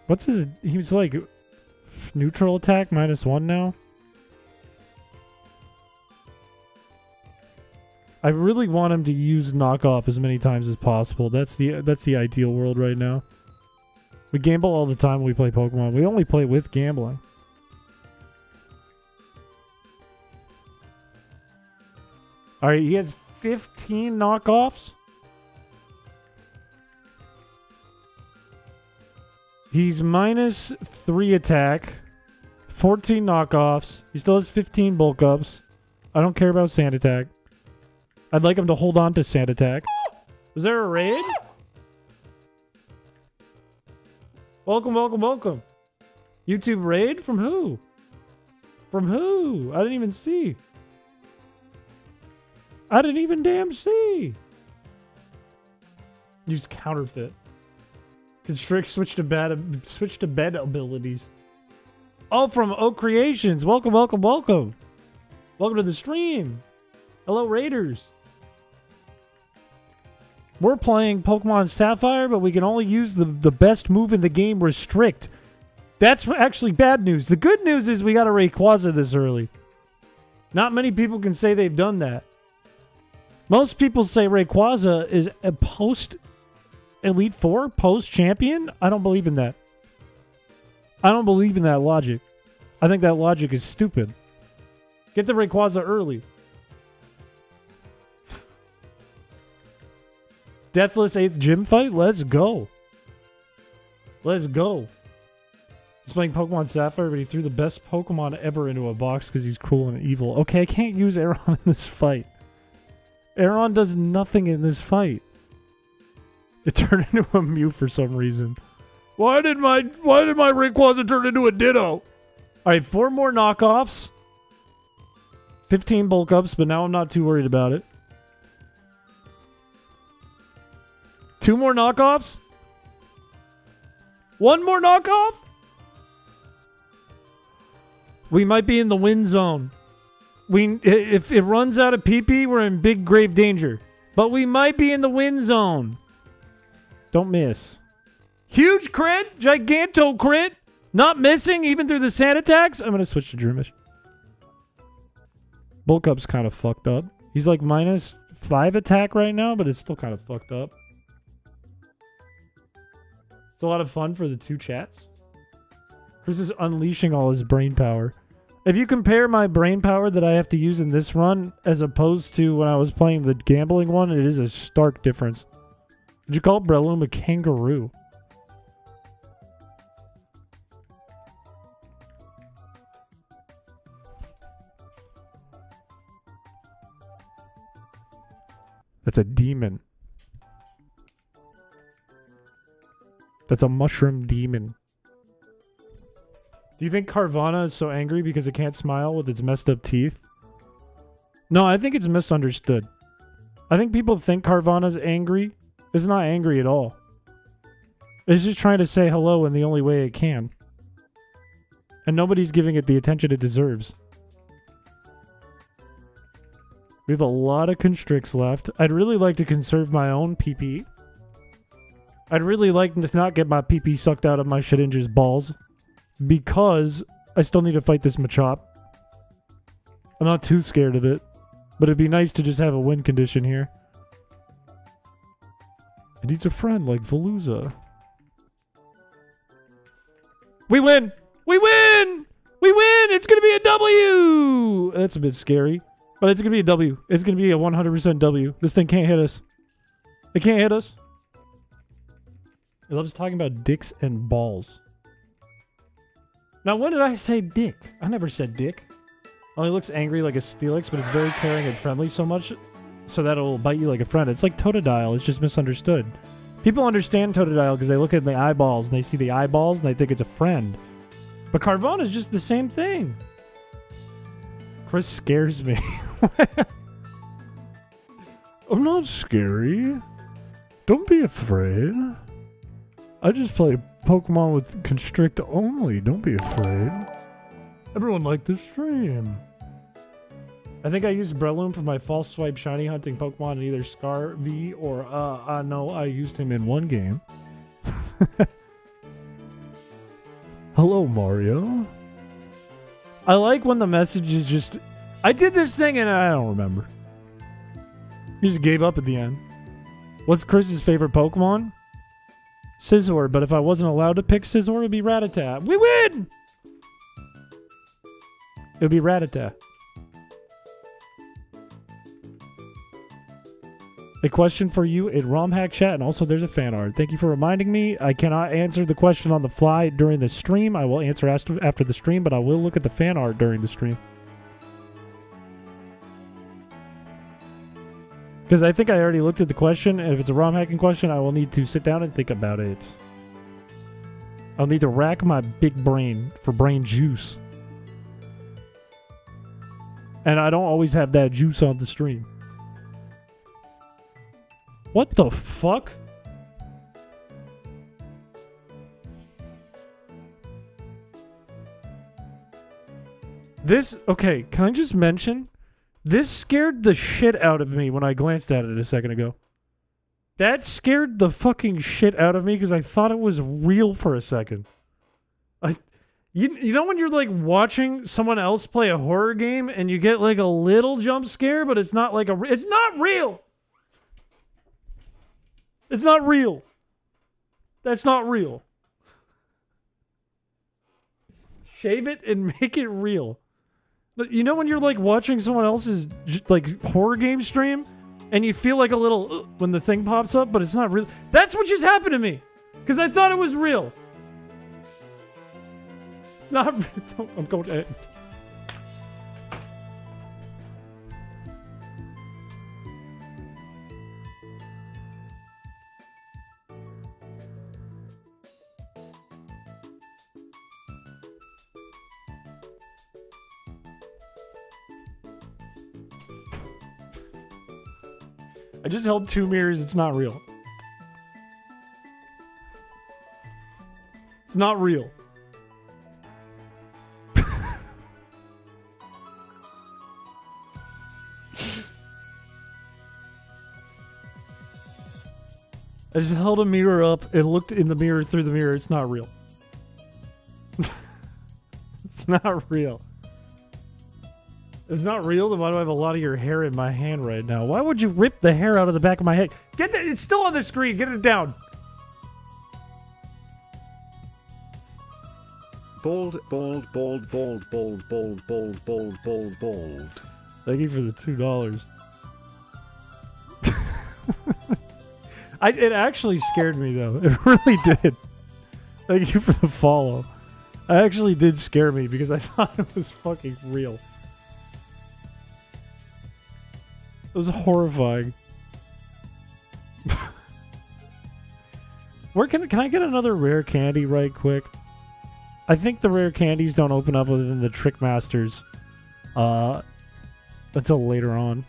What's his... He's like... Neutral attack -1 now? I really want him to use Knockoff as many times as possible. That's the ideal world right now. We gamble all the time when we play Pokemon. We only play with gambling. Alright, he has 15 knockoffs. He's minus 3 attack. 14 knockoffs. He still has 15 bulk ups. I don't care about Sand Attack. I'd like him to hold on to Sand Attack. Was there a raid? Welcome, welcome, welcome. YouTube raid? From who? From who? I didn't even see. I didn't even damn see. Use counterfeit. Constrict switch to bed abilities. Oh, from Oak Creations. Welcome, welcome, welcome. Welcome to the stream. Hello, Raiders. We're playing Pokemon Sapphire, but we can only use the best move in the game, Restrict. That's actually bad news. The good news is we got a Rayquaza this early. Not many people can say they've done that. Most people say Rayquaza is a post-Elite Four, post-champion. I don't believe in that. I don't believe in that logic. I think that logic is stupid. Get the Rayquaza early. Deathless 8th gym fight? Let's go. Let's go. He's playing Pokemon Sapphire, but he threw the best Pokemon ever into a box because he's cool and evil. Okay, I can't use Aeron in this fight. Aeron does nothing in this fight. It turned into a Mew for some reason. Why did my Rayquaza turn into a Ditto? Alright, 4 more knockoffs. 15 bulk ups, but now I'm not too worried about it. 2 more knockoffs? 1 more knockoff? We might be in the win zone. If it runs out of PP, we're in big grave danger. But we might be in the win zone. Don't miss. Huge crit! Giganto crit! Not missing even through the sand attacks? I'm going to switch to Droomish. Bulk up's kind of fucked up. He's like minus 5 attack right now, but it's still kind of fucked up. It's a lot of fun for the 2 chats. Chris is unleashing all his brain power. If you compare my brain power that I have to use in this run as opposed to when I was playing the gambling one, it is a stark difference. Did you call Breloom a kangaroo? That's a demon. That's a mushroom demon. Do you think Carvana is so angry because it can't smile with its messed up teeth? No, I think it's misunderstood. I think people think Carvana's angry. It's not angry at all. It's just trying to say hello in the only way it can. And nobody's giving it the attention it deserves. We have a lot of constricts left. I'd really like to conserve my own PP. I'd really like to not get my PP sucked out of my Shedinja's balls. Because I still need to fight this Machop. I'm not too scared of it. But it'd be nice to just have a win condition here. It needs a friend like Veluza. We win! We win! We win! It's gonna be a W! That's a bit scary. But it's gonna be a W. It's gonna be a 100% W. This thing can't hit us. It can't hit us. It loves talking about dicks and balls. Now, when did I say dick? I never said dick. Only looks angry like a Steelix, but it's very caring and friendly so much so that it'll bite you like a friend. It's like Totodile. It's just misunderstood. People understand Totodile because they look at the eyeballs and they see the eyeballs and they think it's a friend. But Carvana is just the same thing. Chris scares me. I'm not scary. Don't be afraid. I just play Pokemon with Constrict Only. Don't be afraid. Everyone liked the stream. I think I used Breloom for my false swipe shiny hunting Pokemon in either Scar V or no, I used him in one game. Hello, Mario. I like when the message is just, I did this thing and I don't remember. He just gave up at the end. What's Chris's favorite Pokemon? Scizor, but if I wasn't allowed to pick Scizor, it'd be Rattata. We win! It would be Rattata. A question for you in ROM Hack Chat, and also there's a fan art. Thank you for reminding me. I cannot answer the question on the fly during the stream. I will answer after the stream, but I will look at the fan art during the stream. Because I think I already looked at the question, and if it's a ROM hacking question, I will need to sit down and think about it. I'll need to rack my big brain for brain juice. And I don't always have that juice on the stream. What the fuck? This, okay, can I just mention? This scared the shit out of me when I glanced at it a second ago. That scared the fucking shit out of me because I thought it was real for a second. You know when you're like watching someone else play a horror game and you get like a little jump scare, but it's not like it's not real. It's not real. That's not real. Shave it and make it real. But you know when you're like watching someone else's like horror game stream and you feel like a little when the thing pops up, but it's not real. That's what just happened to me because I thought it was real. It's not. I'm going to. I just held 2 mirrors. It's not real. It's not real. I just held a mirror up and looked in the mirror through the mirror. It's not real. It's not real. It's not real, then why do I have a lot of your hair in my hand right now? Why would you rip the hair out of the back of my head? Get that! It's still on the screen. Get it down. Bald, bald, bald, bald, bald, bald, bald, bald, bald, bald. Thank you for the $2. It actually scared me, though. It really did. Thank you for the follow. It actually did scare me because I thought it was fucking real. It was horrifying. Where can I get another rare candy right quick? I think the rare candies don't open up other than the Trick Masters until later on.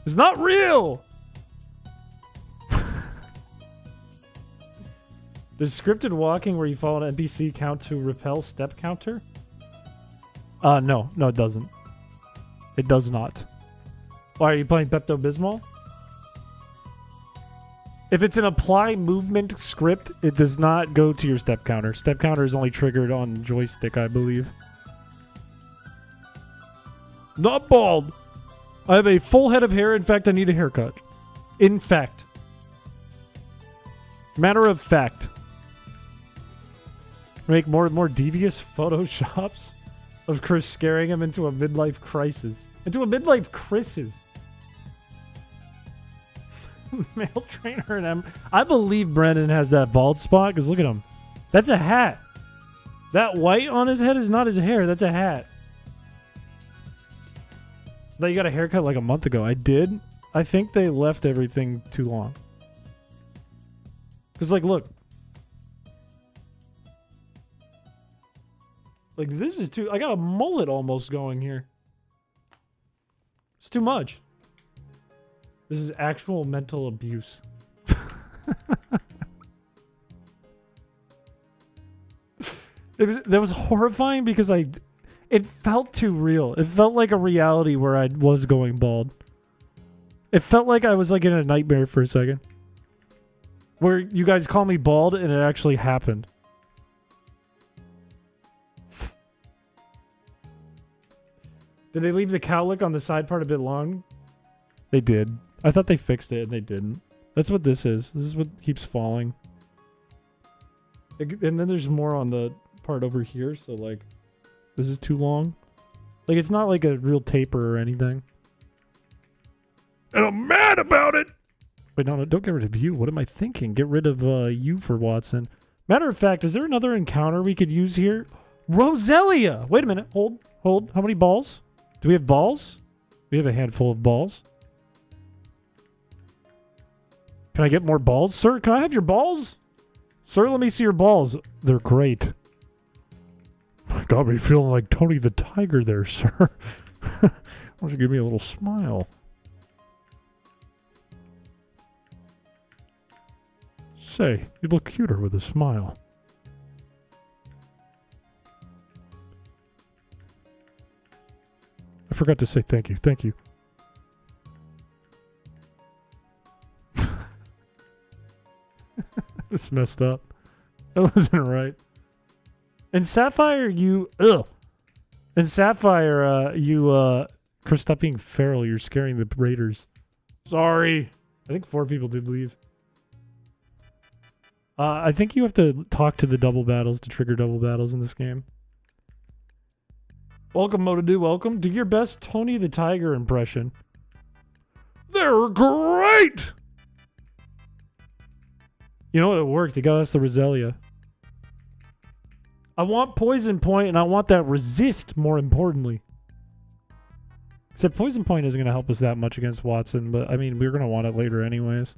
It's not real! Does scripted walking where you follow an NPC count to repel step counter? No, it doesn't. It does not. Why, are you playing Pepto-Bismol? If it's an apply movement script, it does not go to your step counter. Step counter is only triggered on joystick, I believe. Not bald! I have a full head of hair. In fact, I need a haircut. In fact. Matter of fact. Make more and more devious photoshops of Chris scaring him into a midlife crisis. Into a midlife crisis. Male trainer and I believe Brendan has that bald spot because look at him. That's a hat. That white on his head is not his hair. That's a hat. But you got a haircut like a month ago. I did. I think they left everything too long. Because, like, look. Like, this is too... I got a mullet almost going here. It's too much. This is actual mental abuse. That was horrifying because it felt too real. It felt like a reality where I was going bald. It felt like I was like in a nightmare for a second. Where you guys call me bald and it actually happened. Did they leave the cowlick on the side part a bit long? They did. I thought they fixed it and they didn't. That's what this is. This is what keeps falling. And then there's more on the part over here, so like, this is too long. Like, it's not like a real taper or anything. And I'm mad about it! Wait, no, don't get rid of you. What am I thinking? Get rid of you for Watson. Matter of fact, is there another encounter we could use here? Roselia! Wait a minute. Hold. How many balls? Do we have balls? We have a handful of balls. Can I get more balls? Sir, can I have your balls? Sir, let me see your balls. They're great. Got me feeling like Tony the Tiger there, sir. Why don't you give me a little smile? Say, you look cuter with a smile. I forgot to say thank you. Thank you. This messed up. That wasn't right. And Sapphire, you... Ugh. And Sapphire, Chris, stop being feral. You're scaring the raiders. Sorry. I think 4 people did leave. I think you have to talk to the double battles to trigger double battles in this game. Welcome, Motadu. Welcome. Do your best Tony the Tiger impression. They're great! You know what? It worked. It got us the Roselia. I want Poison Point, and I want that resist, more importantly. Except Poison Point isn't going to help us that much against Watson, but, I mean, we're going to want it later anyways.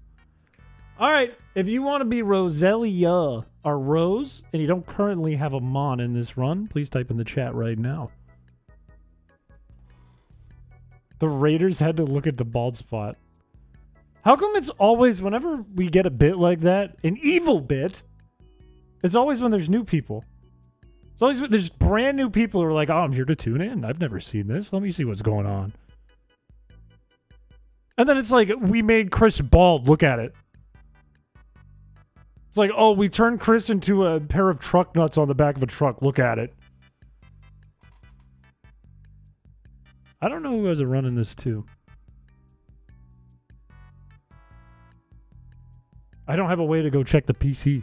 Alright, if you want to be Roselia, or Rose, and you don't currently have a Mon in this run, please type in the chat right now. The Raiders had to look at the bald spot. How come it's always, whenever we get a bit like that, an evil bit, it's always when there's new people. It's always when there's brand new people who are like, oh, I'm here to tune in. I've never seen this. Let me see what's going on. And then it's like, we made Chris bald. Look at it. It's like, oh, we turned Chris into a pair of truck nuts on the back of a truck. Look at it. I don't know who has a run in this too. I don't have a way to go check the PC.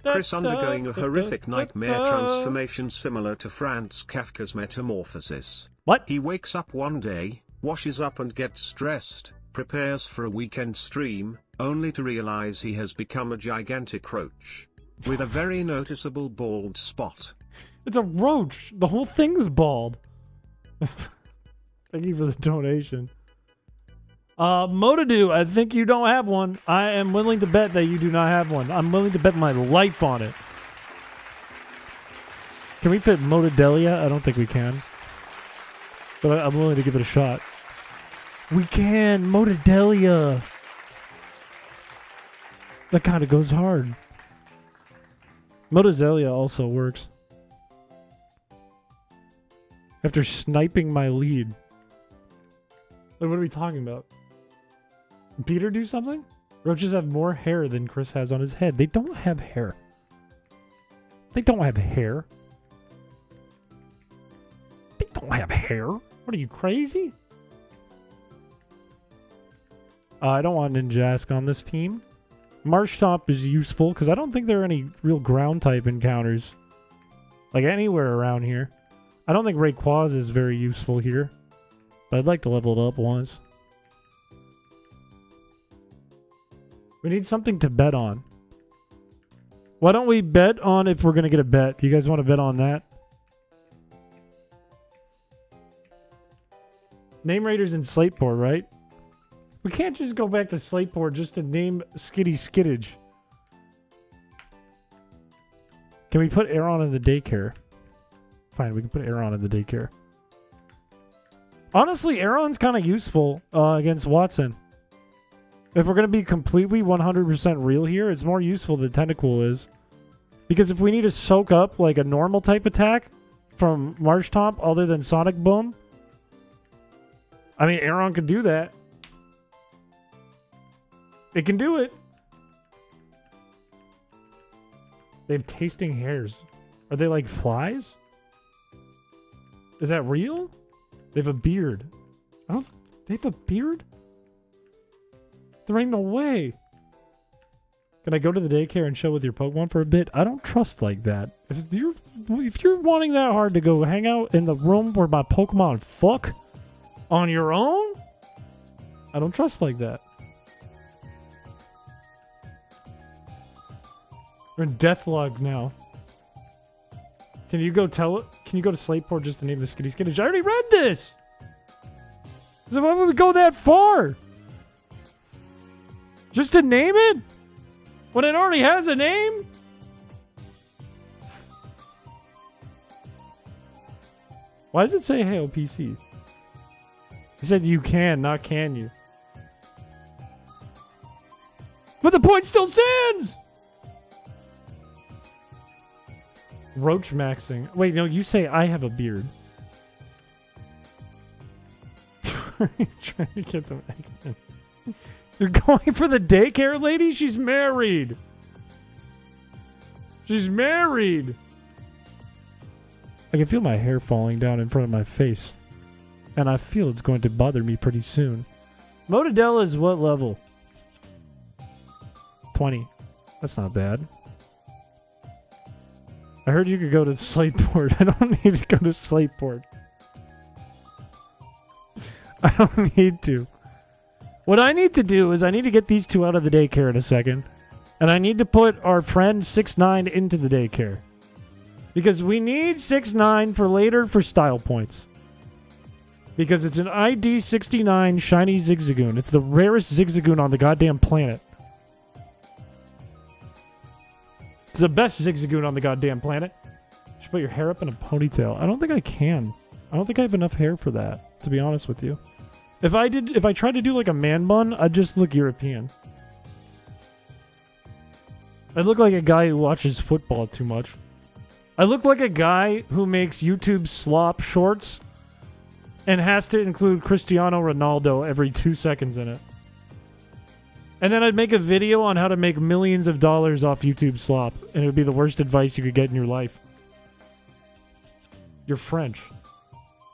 Chris undergoing a horrific nightmare transformation similar to Franz Kafka's Metamorphosis. What? He wakes up one day, washes up and gets stressed, prepares for a weekend stream, only to realize he has become a gigantic roach. With a very noticeable bald spot. It's a roach. The whole thing's bald. Thank you for the donation. Motadu, I think you don't have one. I am willing to bet that you do not have one. I'm willing to bet my life on it. Can we fit Motadelia? I don't think we can. But I'm willing to give it a shot. We can! Motadelia! That kind of goes hard. Motazelia also works. After sniping my lead. Like, what are we talking about? Peter do something? Roaches have more hair than Chris has on his head. They don't have hair. They don't have hair. They don't have hair. What are you, crazy? I don't want Ninjask on this team. Marshtomp is useful because I don't think there are any real ground type encounters. Like anywhere around here. I don't think Rayquaza is very useful here. But I'd like to level it up once. We need something to bet on. Why don't we bet on if we're going to get a bet? You guys want to bet on that? Name Raiders in Slateport, right? We can't just go back to Slateport just to name Skitty Skiddage. Can we put Aeron in the Daycare? Fine, we can put Aeron in the Daycare. Honestly, Aeron's kind of useful against Watson. If we're going to be completely 100% real here, it's more useful than Tentacool is. Because if we need to soak up like a normal type attack from Marshtomp other than Sonic Boom, I mean, Aeron could do that. It can do it. They have tasting hairs. Are they like flies? Is that real? They have a beard. They have a beard? There ain't no way. Can I go to the daycare and chill with your Pokemon for a bit? I don't trust like that. If you're wanting that hard to go hang out in the room where my Pokemon fuck on your own, I don't trust like that. We're in Deathlog now. Can you go tell it? Can you go to Slateport just to name the Skitty Skitty? I already read this! So why would we go that far? Just to name it? When it already has a name? Why does it say Hail PC? He said you can, not can you. But the point still stands! Roach maxing. Wait, no, you say I have a beard. Trying to get them. You're going for the daycare lady? She's married. She's married. I can feel my hair falling down in front of my face. And I feel it's going to bother me pretty soon. Motadella is what level? 20. That's not bad. I heard you could go to Slateport. I don't need to go to Slateport. I don't need to. What I need to do is I need to get these two out of the daycare in a second. And I need to put our friend 6ix9ine into the daycare. Because we need 6ix9ine for later for style points. Because it's an ID 69 shiny Zigzagoon. It's the rarest Zigzagoon on the goddamn planet. It's the best Zigzagoon on the goddamn planet. You should put your hair up in a ponytail. I don't think I can. I don't think I have enough hair for that, to be honest with you. If I tried to do like a man bun, I'd just look European. I'd look like a guy who watches football too much. I look like a guy who makes YouTube slop shorts and has to include Cristiano Ronaldo every 2 seconds in it. And then I'd make a video on how to make millions of dollars off YouTube slop, and it would be the worst advice you could get in your life. You're French.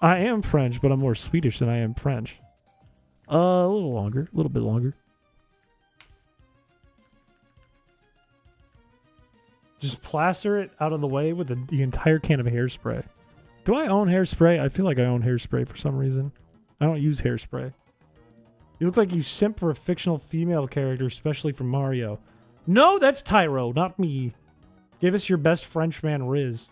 I am French, but I'm more Swedish than I am French. A little longer. A little bit longer. Just plaster it out of the way with the entire can of hairspray. Do I own hairspray? I feel like I own hairspray for some reason. I don't use hairspray. You look like you simp for a fictional female character, especially from Mario. No, that's Tyro, not me. Give us your best Frenchman Riz.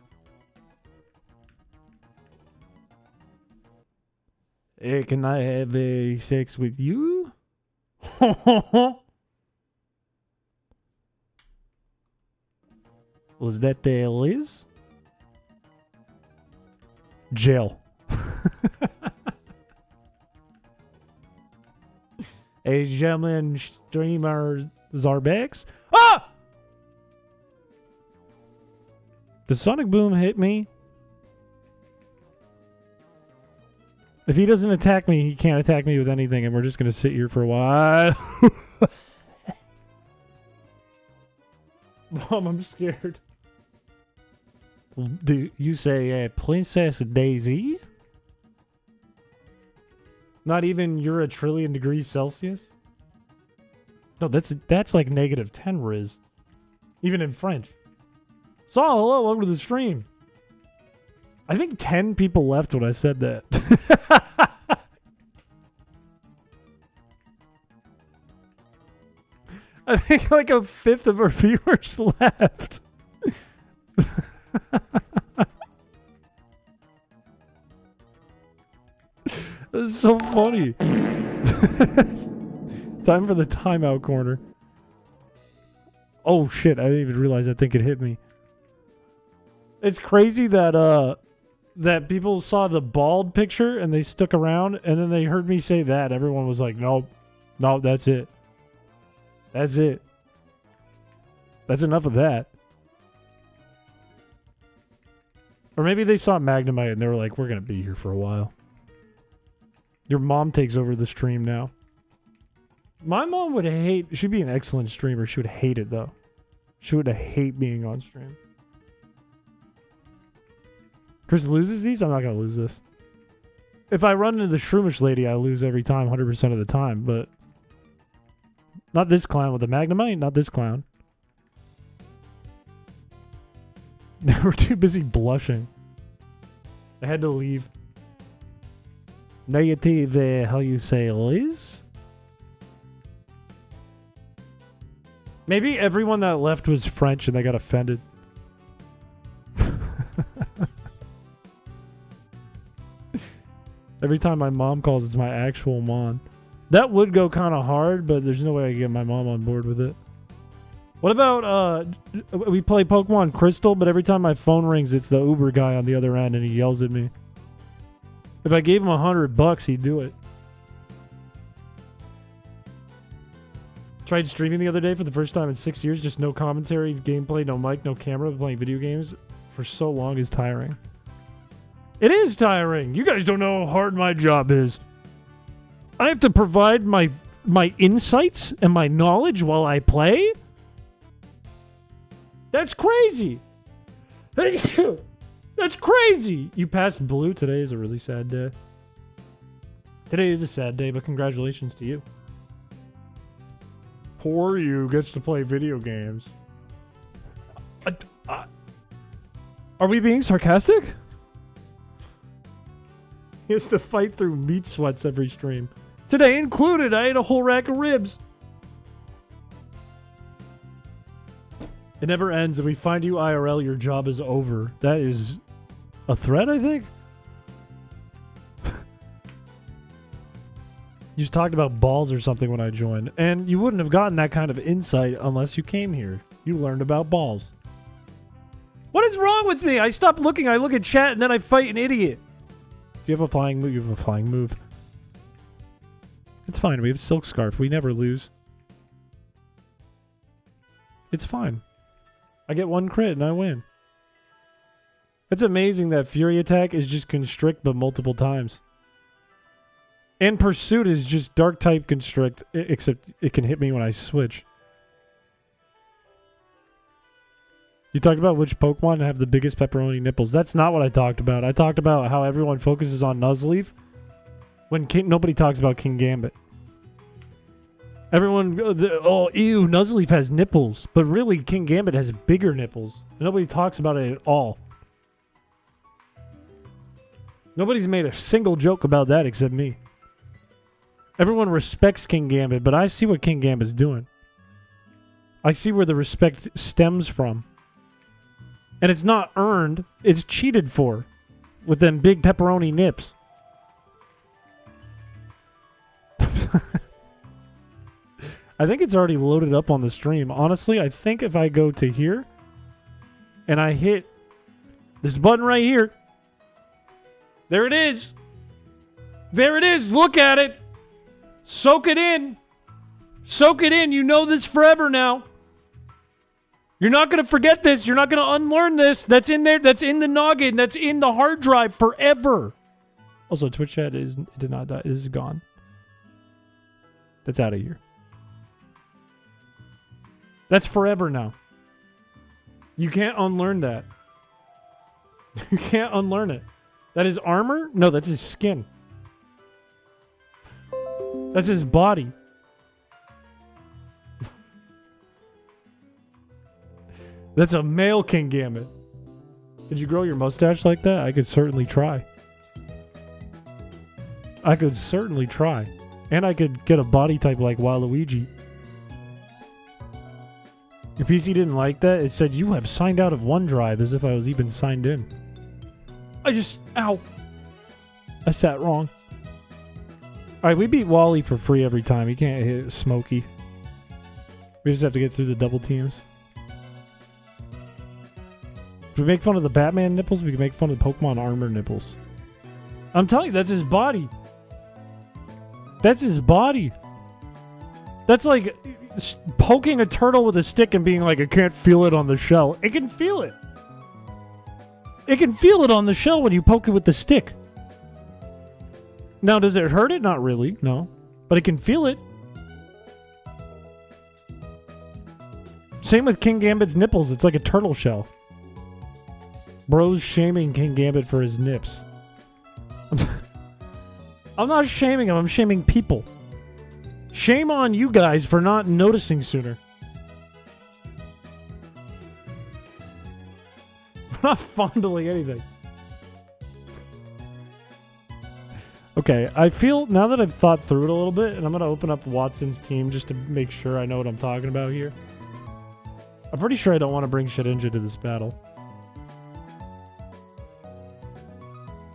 Hey, can I have a sex with you? Was that Liz? Jail. A gentleman streamer Zarbex. Ah! Did Sonic Boom hit me? If he doesn't attack me, he can't attack me with anything, and we're just gonna sit here for a while. Mom, I'm scared. Do you say Princess Daisy? Not even you're a trillion degrees Celsius? No, that's like -10 Riz. Even in French. Saul, hello, welcome to the stream. I think 10 people left when I said that. I think like a fifth of our viewers left. This is so funny. Time for the timeout corner. Oh shit, I didn't even realize that thing could hit me. It's crazy that that people saw the bald picture and they stuck around, and then they heard me say that. Everyone was like, nope, no, that's it. That's it. That's enough of that. Or maybe they saw Magnemite and they were like, we're going to be here for a while. Your mom takes over the stream now. My mom would hate... She'd be an excellent streamer. She would hate it, though. She would hate being on stream. Chris loses these? I'm not going to lose this. If I run into the shroomish lady, I lose every time, 100% of the time, but not this clown with the Magnemite, not this clown. They were too busy blushing. I had to leave. Negative, how you say, Liz? Maybe everyone that left was French and they got offended. Every time my mom calls, it's my actual mom. That would go kind of hard, but there's no way I can get my mom on board with it. What about, we play Pokemon Crystal, but every time my phone rings, it's the Uber guy on the other end, and he yells at me. If I gave him $100, he'd do it. Tried streaming the other day for the first time in 6 years. Just no commentary, gameplay, no mic, no camera. Playing video games for so long is tiring. It is tiring. You guys don't know how hard my job is. I have to provide my insights and my knowledge while I play? That's crazy. That's crazy. You passed blue. Today is a really sad day. Today is a sad day, but congratulations to you. Poor you gets to play video games. Are we being sarcastic? He has to fight through meat sweats every stream. Today included, I ate a whole rack of ribs. It never ends. If we find you IRL, your job is over. That is a threat, I think? You just talked about balls or something when I joined. And you wouldn't have gotten that kind of insight unless you came here. You learned about balls. What is wrong with me? I stop looking. I look at chat and then I fight an idiot. Do you have a flying move? You have a flying move. It's fine. We have Silk Scarf. We never lose. It's fine. I get one crit and I win. It's amazing that Fury Attack is just Constrict but multiple times. And Pursuit is just Dark type Constrict, except it can hit me when I switch. You talked about which Pokemon have the biggest pepperoni nipples. That's not what I talked about. I talked about how everyone focuses on Nuzleaf when nobody talks about King Gambit. Everyone, oh, ew, Nuzleaf has nipples. But really, King Gambit has bigger nipples. Nobody talks about it at all. Nobody's made a single joke about that except me. Everyone respects King Gambit, but I see what King Gambit's doing. I see where the respect stems from. And it's not earned, it's cheated for. With them big pepperoni nips. I think it's already loaded up on the stream. Honestly, I think if I go to here and I hit this button right here. There it is. There it is. Look at it. Soak it in. Soak it in. You know this forever now. You're not going to forget this. You're not going to unlearn this. That's in there. That's in the noggin. That's in the hard drive forever. Also, Twitch chat did not die. This is gone. That's out of here. That's forever now. You can't unlearn that. You can't unlearn it. That is armor? No, that's his skin. That's his body. That's a male King Gambit. Did you grow your mustache like that? I could certainly try. I could certainly try. And I could get a body type like Waluigi. Your PC didn't like that? It said, you have signed out of OneDrive, as if I was even signed in. Ow. I sat wrong. Alright, we beat Wally for free every time. He can't hit Smokey. We just have to get through the double teams. If we make fun of the Batman nipples, we can make fun of the Pokemon armor nipples. I'm telling you, that's his body. That's his body. That's like poking a turtle with a stick and being like, I can't feel it on the shell. It can feel it. It can feel it on the shell when you poke it with the stick. Now, does it hurt it? Not really, no. But it can feel it. Same with King Gambit's nipples. It's like a turtle shell. Bro's shaming King Gambit for his nips. I'm not shaming him. I'm shaming people. Shame on you guys for not noticing sooner. I'm not fondling anything. Okay, I feel, now that I've thought through it a little bit, and I'm going to open up Watson's team just to make sure I know what I'm talking about here. I'm pretty sure I don't want to bring Shedinja to this battle.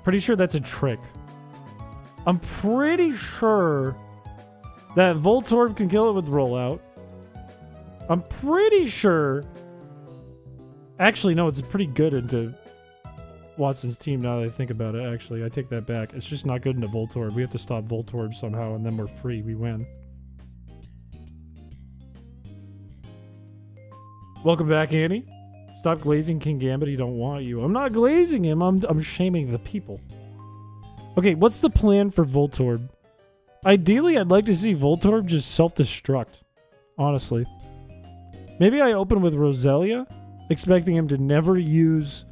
Pretty sure that's a trick. I'm pretty sure that Voltorb can kill it with Rollout. I'm pretty sure... Actually, no, it's pretty good into Watson's team now that I think about it, actually. I take that back. It's just not good into Voltorb. We have to stop Voltorb somehow, and then we're free. We win. Welcome back, Annie. Stop glazing King Gambit. He don't want you. I'm not glazing him. I'm shaming the people. Okay, what's the plan for Voltorb? Ideally, I'd like to see Voltorb just self-destruct. Honestly. Maybe I open with Roselia, expecting him to never use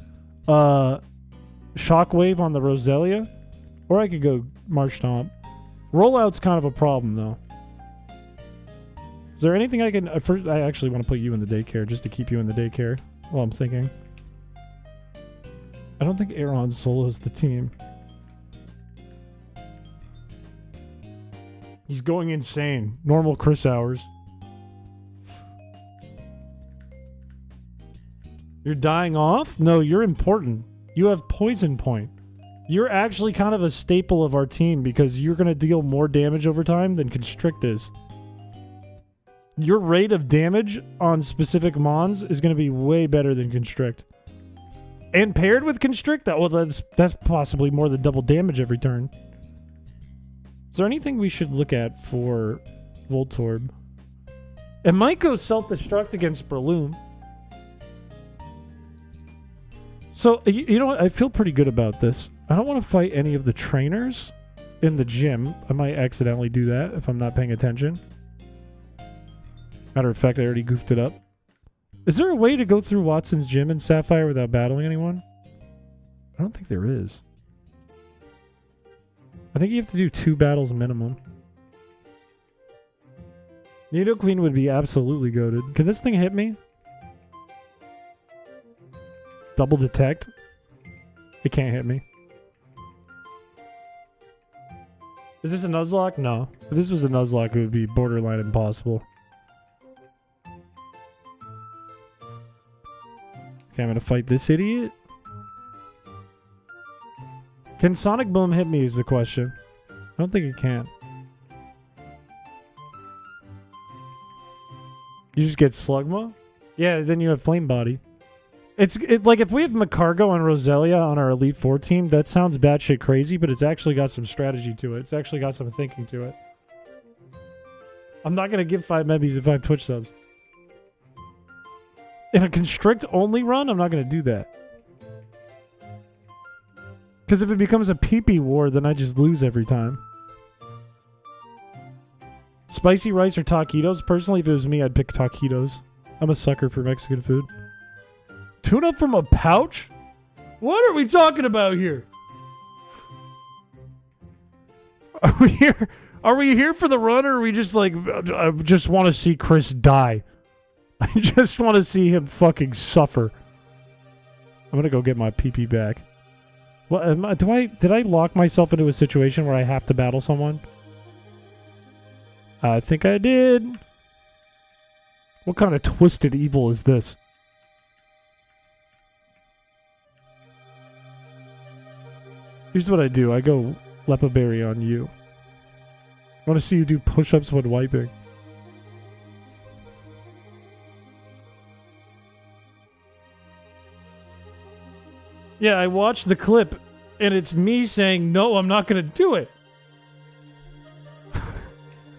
Shockwave on the Roselia. Or I could go Marsh Stomp. Rollout's kind of a problem, though. Is there anything I can... First, I actually want to put you in the daycare, just to keep you in the daycare while I'm thinking. I don't think Aaron solos the team. He's going insane. Normal Chris hours. You're dying off? No, you're important. You have Poison Point. You're actually kind of a staple of our team because you're going to deal more damage over time than Constrict is. Your rate of damage on specific mons is going to be way better than Constrict. And paired with Constrict, that's possibly more than double damage every turn. Is there anything we should look at for Voltorb? It might go self-destruct against Breloom. So, you know what? I feel pretty good about this. I don't want to fight any of the trainers in the gym. I might accidentally do that if I'm not paying attention. Matter of fact, I already goofed it up. Is there a way to go through Watson's gym in Sapphire without battling anyone? I don't think there is. I think you have to do 2 battles minimum. Nidoqueen would be absolutely goated. Can this thing hit me? Double detect? It can't hit me. Is this a Nuzlocke? No. If this was a Nuzlocke, it would be borderline impossible. Okay, I'm gonna fight this idiot. Can Sonic Boom hit me is the question. I don't think it can. You just get Slugma? Yeah, then you have Flame Body. It's like if we have Macargo and Roselia on our Elite Four team, that sounds batshit crazy, but it's actually got some strategy to it. It's actually got some thinking to it. I'm not gonna give 5 Mebbies if I have Twitch subs. In a Constrict Only run, I'm not gonna do that. Because if it becomes a pee-pee war, then I just lose every time. Spicy rice or taquitos? Personally, if it was me, I'd pick taquitos. I'm a sucker for Mexican food. Tuna from a pouch? What are we talking about here? Are we here for the run, or are we just like, I just want to see Chris die? I just want to see him fucking suffer. I'm gonna go get my PP back. What did I lock myself into a situation where I have to battle someone? I think I did. What kind of twisted evil is this? Here's what I do. I go Lepa Berry on you. I want to see you do push-ups when wiping. Yeah, I watched the clip, and it's me saying, no, I'm not going to do it.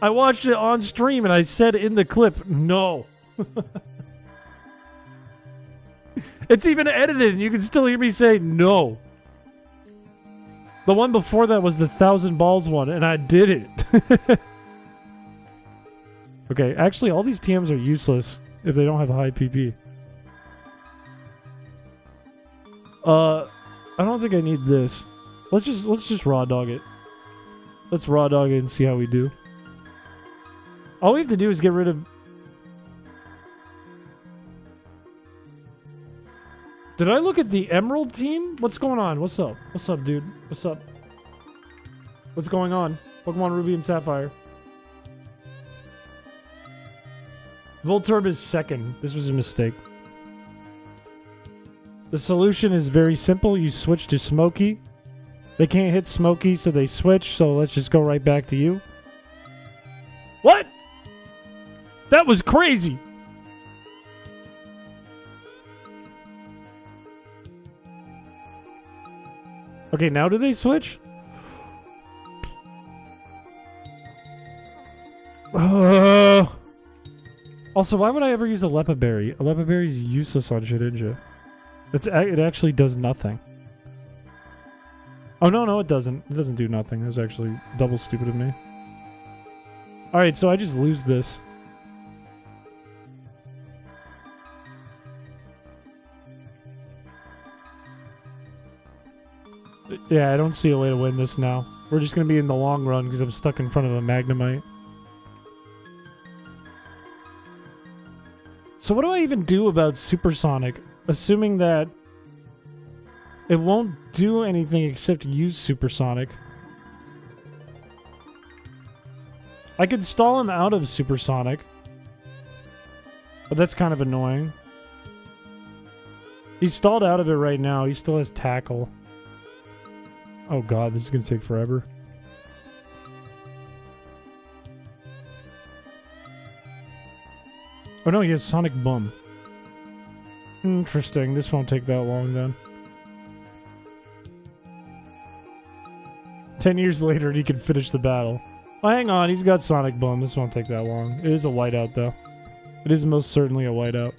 I watched it on stream, and I said in the clip, no. It's even edited, and you can still hear me say no. The one before that was the 1,000 balls one, and I did it. Okay, actually, all these TMs are useless if they don't have high PP. I don't think I need this. Let's just raw dog it. Let's raw dog it and see how we do. All we have to do is get rid of... Did I look at the Emerald team? What's going on? What's up? What's up, dude? What's up? What's going on? Pokemon Ruby and Sapphire. Voltorb is second. This was a mistake. The solution is very simple. You switch to Smokey. They can't hit Smokey, so they switch. So let's just go right back to you. What? That was crazy. Okay, now do they switch? Also, why would I ever use a Lepa Berry? A Lepa Berry is useless on Shedinja. It actually does nothing. Oh, no, it doesn't. It doesn't do nothing. It was actually double stupid of me. Alright, so I just lose this. Yeah, I don't see a way to win this now. We're just going to be in the long run because I'm stuck in front of a Magnemite. So what do I even do about Supersonic? Assuming that it won't do anything except use Supersonic. I could stall him out of Supersonic. But that's kind of annoying. He's stalled out of it right now. He still has Tackle. Oh god, this is going to take forever. Oh no, he has Sonic Boom. Interesting. This won't take that long then. 10 years later and he can finish the battle. Oh, hang on, he's got Sonic Boom. This won't take that long. It is a whiteout though. It is most certainly a whiteout.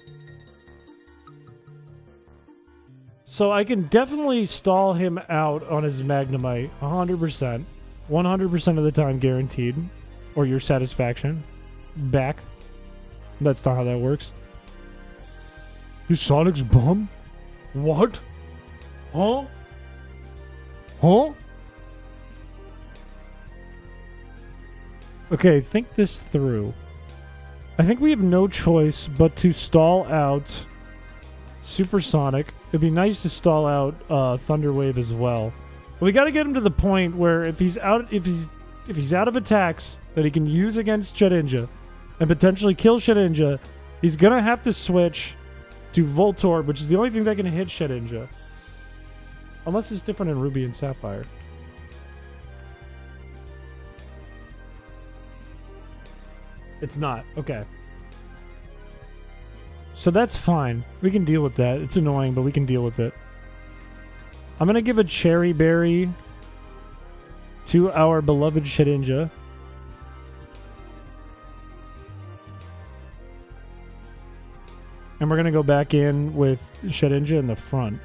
So I can definitely stall him out on his Magnemite. 100%. 100% of the time guaranteed. Or your satisfaction. Back. That's not how that works. His Sonic's bum? What? Huh? Huh? Okay, think this through. I think we have no choice but to stall out Supersonic. It'd be nice to stall out Thunder Wave as well. But we gotta get him to the point where if he's out of attacks that he can use against Shedinja and potentially kill Shedinja, he's gonna have to switch to Voltorb, which is the only thing that can hit Shedinja. Unless it's different in Ruby and Sapphire. It's not. Okay. So that's fine. We can deal with that. It's annoying, but we can deal with it. I'm gonna give a Cherry Berry to our beloved Shedinja. And we're going to go back in with Shedinja in the front.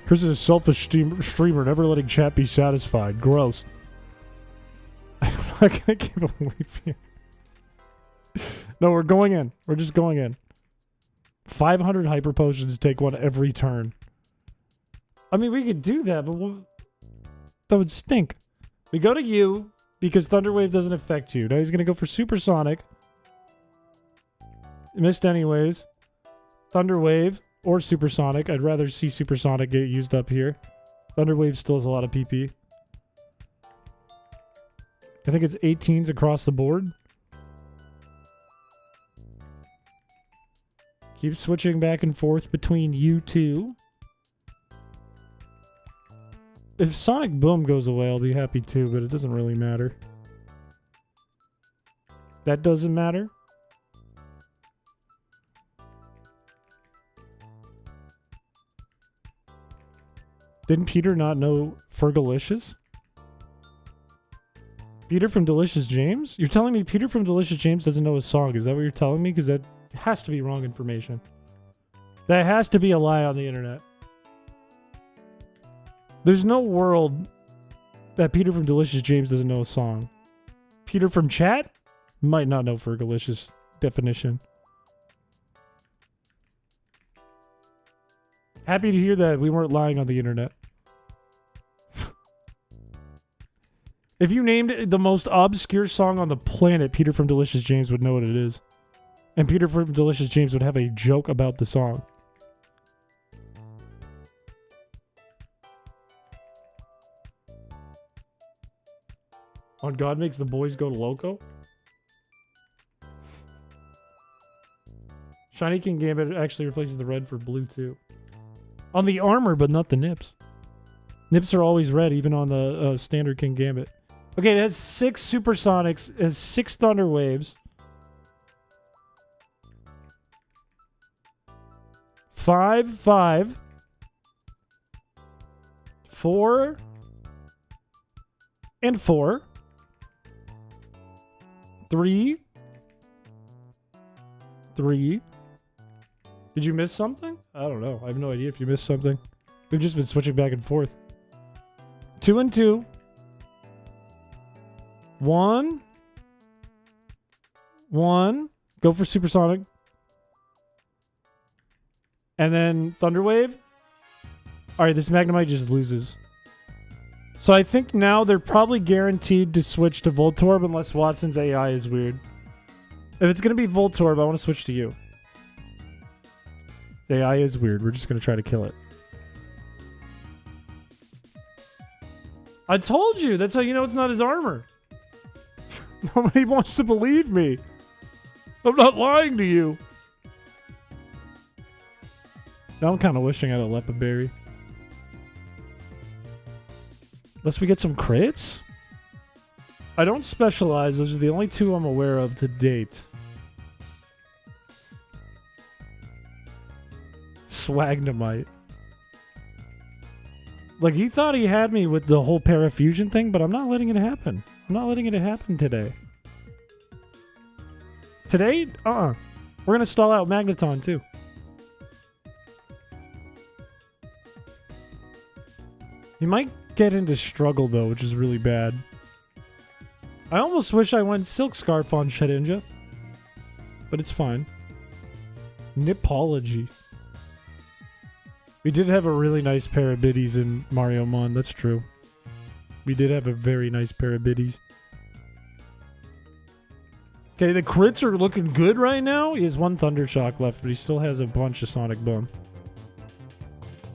Chris is a selfish streamer, never letting chat be satisfied. Gross. I'm not going to give him Weeping. No, we're going in. We're just going in. 500 Hyper Potions, take one every turn. I mean, we could do that, but that would stink. We go to you. Because Thunder Wave doesn't affect you. Now he's going to go for Supersonic. Missed anyways. Thunder Wave or Supersonic. I'd rather see Supersonic get used up here. Thunder Wave still has a lot of PP. I think it's 18s across the board. Keep switching back and forth between you two. If Sonic Boom goes away, I'll be happy too, but it doesn't really matter. That doesn't matter. Didn't Peter not know Fergalicious? Peter from Delicious James? You're telling me Peter from Delicious James doesn't know his song? Is that what you're telling me? Because that has to be wrong information. That has to be a lie on the internet. There's no world that Peter from Delicious James doesn't know a song. Peter from chat might not know Fergalicious definition. Happy to hear that we weren't lying on the internet. If you named the most obscure song on the planet, Peter from Delicious James would know what it is. And Peter from Delicious James would have a joke about the song. On God Makes the Boys Go Loco? Shiny King Gambit actually replaces the red for blue too. On the armor, but not the nips. Nips are always red, even on the standard King Gambit. Okay, it has 6 supersonics, it has 6 thunder waves. 5, 5. 4. And 4. 3. 3. Did you miss something? I don't know. I have no idea if you missed something. We've just been switching back and forth. 2 and 2. 1. 1. Go for supersonic. And then Thunderwave. Alright, this Magnemite just loses. So I think now they're probably guaranteed to switch to Voltorb unless Watson's AI is weird. If it's going to be Voltorb, I want to switch to you. The AI is weird. We're just going to try to kill it. I told you! That's how you know it's not his armor. Nobody wants to believe me. I'm not lying to you. Now I'm kind of wishing I had a Lepa Berry. Unless we get some crits? I don't specialize. Those are the only 2 I'm aware of to date. Swagnemite. Like, he thought he had me with the whole Parafusion thing, but I'm not letting it happen. I'm not letting it happen today. Today? We're gonna stall out Magneton, too. He might get into struggle, though, which is really bad. I almost wish I went Silk Scarf on Shedinja. But it's fine. Nipology. We did have a really nice pair of biddies in Mario Mon, that's true. We did have a very nice pair of biddies. Okay, the crits are looking good right now. He has 1 Thunder Shock left, but he still has a bunch of Sonic Boom.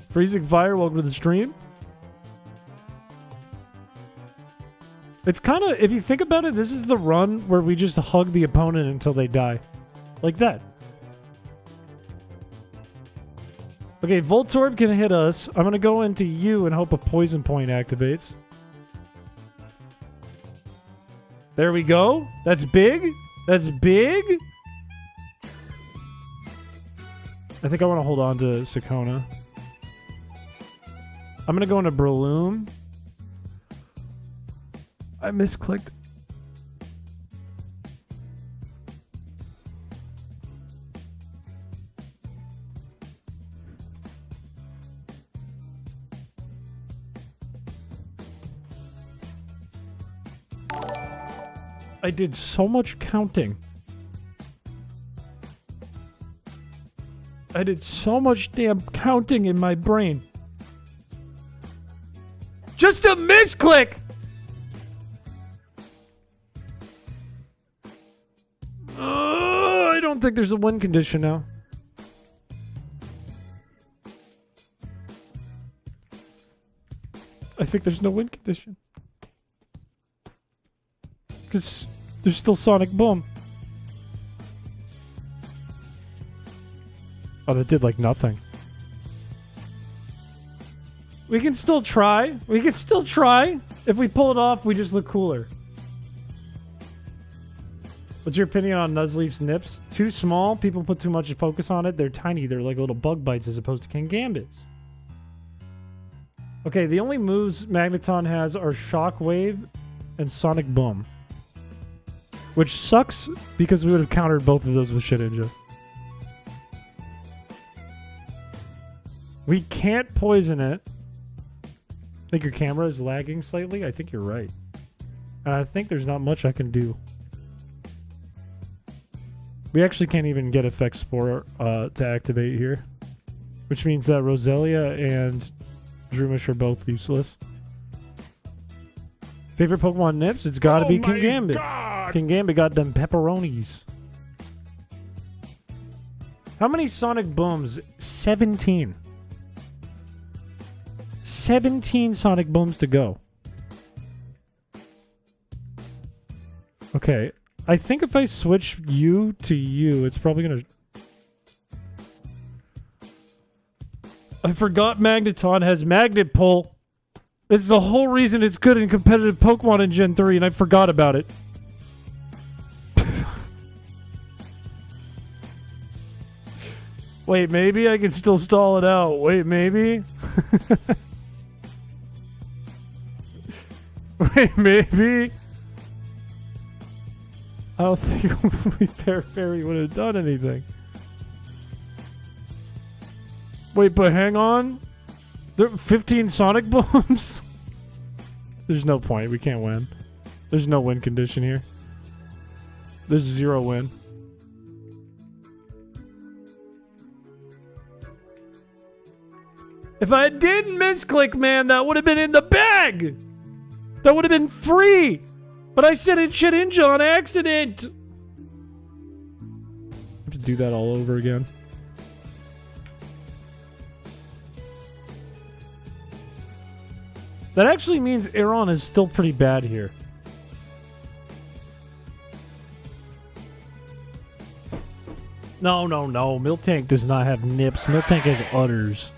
Freezing Fire, welcome to the stream. It's kind of, if you think about it, this is the run where we just hug the opponent until they die. Like that. Okay, Voltorb can hit us. I'm going to go into you and hope a Poison Point activates. There we go. That's big. That's big. I think I want to hold on to Sakona. I'm going to go into Breloom. I misclicked. I did so much counting. I did so much damn counting in my brain. Just a misclick! I don't think there's a win condition now. I think there's no win condition. Because there's still Sonic Boom. Oh, that did like nothing. We can still try. We can still try. If we pull it off, we just look cooler. What's your opinion on Nuzleaf's nips? Too small. People put too much focus on it. They're tiny. They're like little bug bites as opposed to King Gambits. Okay, the only moves Magneton has are Shockwave and Sonic Boom. Which sucks because we would have countered both of those with Shedinja. We can't poison it. I think your camera is lagging slightly. I think you're right. And I think there's not much I can do. We actually can't even get Effect Spore to activate here. Which means that Roselia and Droomish are both useless. Favorite Pokemon nips? It's gotta be Kingambit. God. Kingambit got them pepperonis. How many Sonic Booms? 17. 17 Sonic Booms to go. Okay. I think if I switch you to you, it's probably gonna... I forgot Magneton has Magnet Pull. This is the whole reason it's good in competitive Pokemon in Gen 3, and I forgot about it. Wait, maybe I can still stall it out. Wait, maybe? Wait, maybe? I don't think Fairy would have done anything. Wait, but hang on. There are 15 Sonic Booms? There's no point. We can't win. There's no win condition here. There's 0 win. If I didn't misclick, man, that would have been in the bag! That would have been free! But I said it Shedinja on accident! I have to do that all over again. That actually means Aeron is still pretty bad here. No. Miltank does not have nips. Miltank has udders.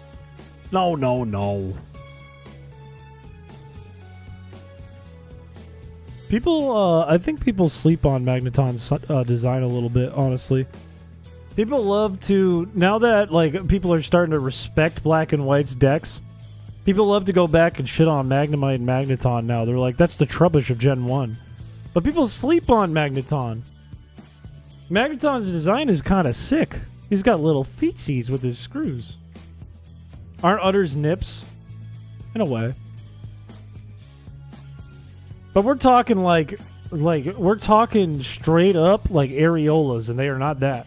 No. People, I think people sleep on Magneton's design a little bit, honestly. People love to, now that, like, people are starting to respect Black and White's decks, people love to go back and shit on Magnemite and Magneton now. They're like, that's the Trubbish of Gen 1. But people sleep on Magneton. Magneton's design is kind of sick. He's got little feetsies with his screws. Aren't udders nips? In a way. But we're talking like we're talking straight up like areolas, and they are not that.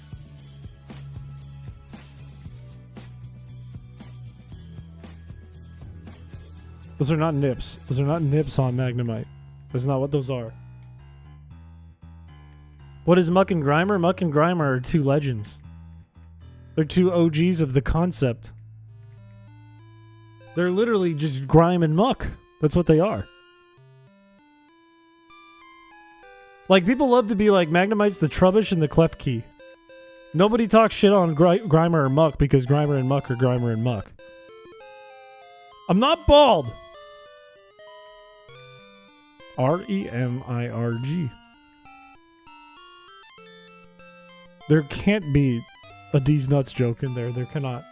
Those are not nips. Those are not nips on Magnemite. That's not what those are. What is Muck and Grimer? Muck and Grimer are two legends. They're two OGs of the concept. They're literally just Grime and Muck. That's what they are. Like, people love to be like, Magnemite's the Trubbish and the Klefki. Nobody talks shit on Grimer or Muck because Grimer and Muck are Grimer and Muck. I'm not bald! R-E-M-I-R-G. There can't be a D's Nuts joke in there. There cannot.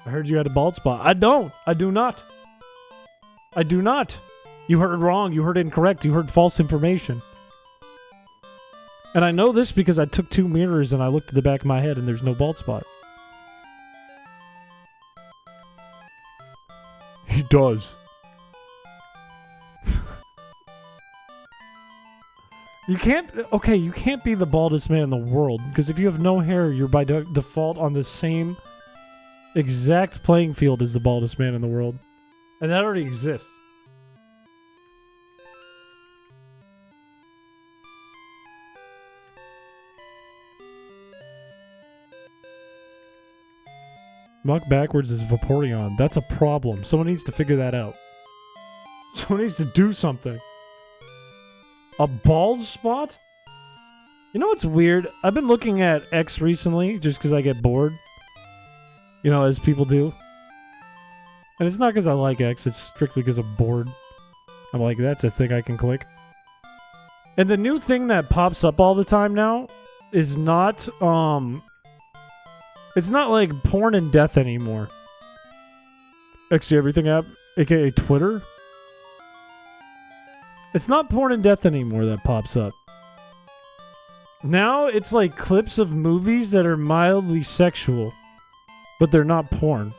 I heard you had a bald spot. I don't. I do not. I do not. You heard wrong. You heard incorrect. You heard false information. And I know this because I took 2 mirrors and I looked at the back of my head and there's no bald spot. He does. You can't... Okay, you can't be the baldest man in the world because if you have no hair, you're by default on the same exact playing field as the baldest man in the world. And that already exists. Muck backwards is Vaporeon. That's a problem. Someone needs to figure that out. Someone needs to do something. A bald spot? You know what's weird? I've been looking at X recently just because I get bored. You know, as people do. And it's not because I like X, it's strictly because I'm bored. I'm like, that's a thing I can click. And the new thing that pops up all the time now is not, it's not like porn and death anymore. XD Everything app, aka Twitter. It's not porn and death anymore that pops up. Now it's like clips of movies that are mildly sexual, but they're not porn.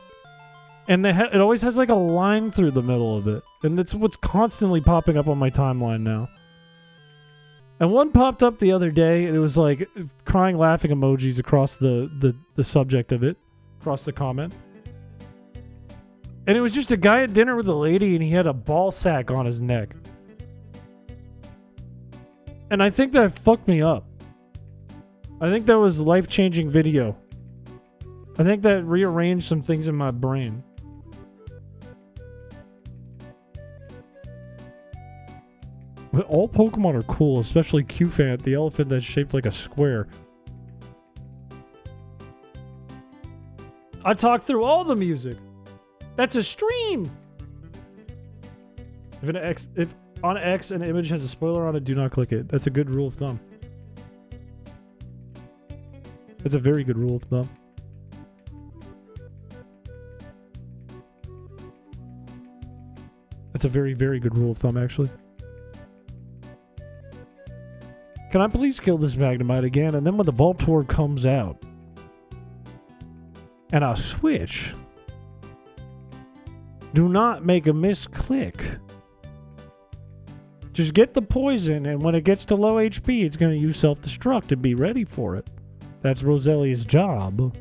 And it always has like a line through the middle of it. And that's what's constantly popping up on my timeline now. And one popped up the other day, and it was like crying, laughing emojis across the subject of it, across the comment. And it was just a guy at dinner with a lady, and he had a ball sack on his neck. And I think that fucked me up. I think that was life-changing video. I think that rearranged some things in my brain. But all Pokemon are cool, especially Q-Fant, the elephant that's shaped like a square. I talked through all the music. That's a stream! If on X an image has a spoiler on it, do not click it. That's a good rule of thumb. That's a very good rule of thumb. That's a very, very good rule of thumb, actually. Can I please kill this Magnemite again? And then when the Voltorb comes out, and I switch, do not make a misclick. Just get the poison, and when it gets to low HP, it's going to use self-destruct and be ready for it. That's Roselia's job.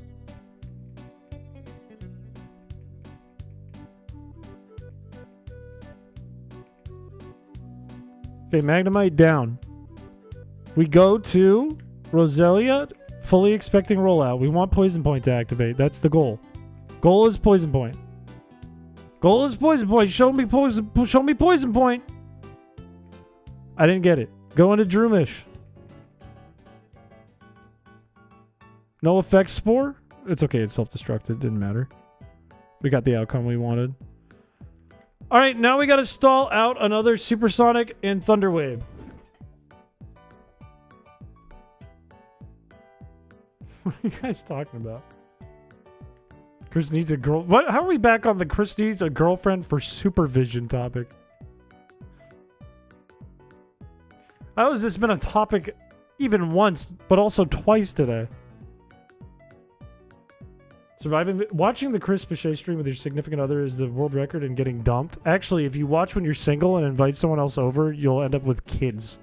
Okay, Magnemite down. We go to Roselia, fully expecting rollout. We want Poison Point to activate. That's the goal. Goal is Poison Point. Goal is Poison Point. Show me Poison Point. I didn't get it. Go into Droomish. No effect Spore? It's okay. It's self-destructed. Didn't matter. We got the outcome we wanted. All right, now we got to stall out another Supersonic and Thunder Wave. What are you guys talking about? Chris needs a girl. What? How are we back on the Chris needs a girlfriend for supervision topic? How has this been a topic even once, but also twice today? Watching the Chris Piché stream with your significant other is the world record in getting dumped. Actually, if you watch when you're single and invite someone else over, you'll end up with kids.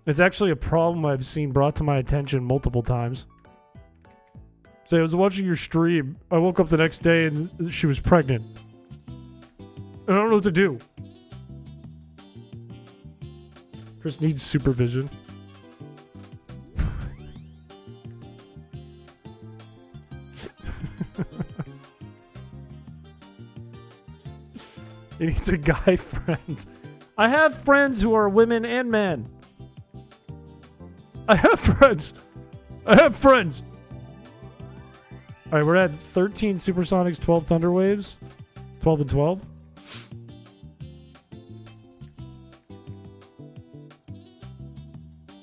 It's actually a problem I've seen brought to my attention multiple times. So I was watching your stream. I woke up the next day and she was pregnant. I don't know what to do. Chris needs supervision. He needs a guy friend. I have friends who are women and men. I have friends. I have friends. All right, we're at 13 Supersonics, 12 Thunder Waves. 12 and 12.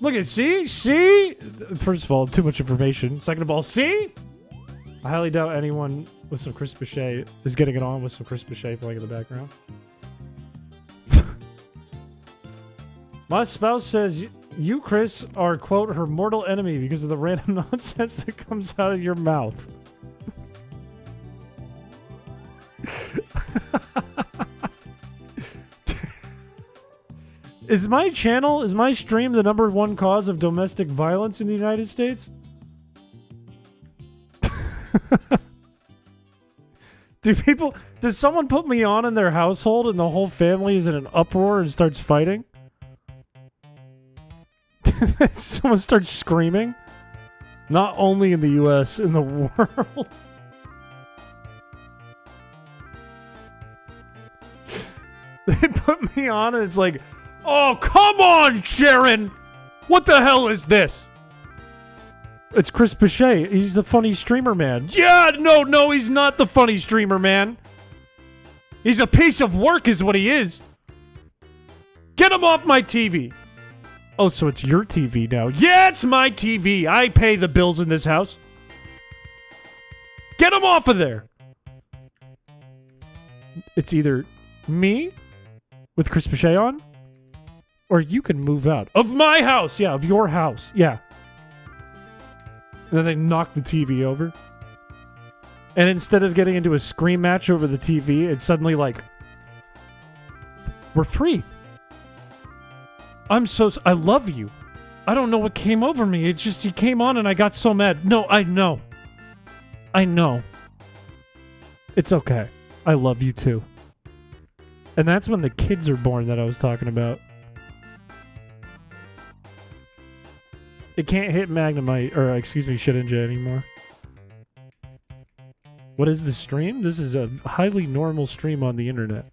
Look at, see? First of all, too much information. Second of all, see? I highly doubt anyone with some Chris Piché is getting it on with some Chris Piché playing in the background. My spouse says you, Chris, are, quote, her mortal enemy because of the random nonsense that comes out of your mouth. Is my stream the #1 cause of domestic violence in the United States? Does someone put me on in their household and the whole family is in an uproar and starts fighting? Someone starts screaming? Not only in the US, in the world. They put me on and it's like, oh, come on, Sharon! What the hell is this? It's Chris Piché. He's the funny streamer man. Yeah, no, he's not the funny streamer man. He's a piece of work is what he is. Get him off my TV. Oh, so it's your TV now. Yeah, it's my TV. I pay the bills in this house. Get him off of there. It's either me with Chris Piché on, or you can move out. Of my house. Yeah, of your house. Yeah. And then they knock the TV over. And instead of getting into a scream match over the TV, it's suddenly like, we're free. I love you. I don't know what came over me. It's just he came on and I got so mad. No, I know. I know. It's okay. I love you too. And that's when the kids are born that I was talking about. It can't hit Magnemite, or excuse me, Shedinja anymore. What is the stream? This is a highly normal stream on the internet.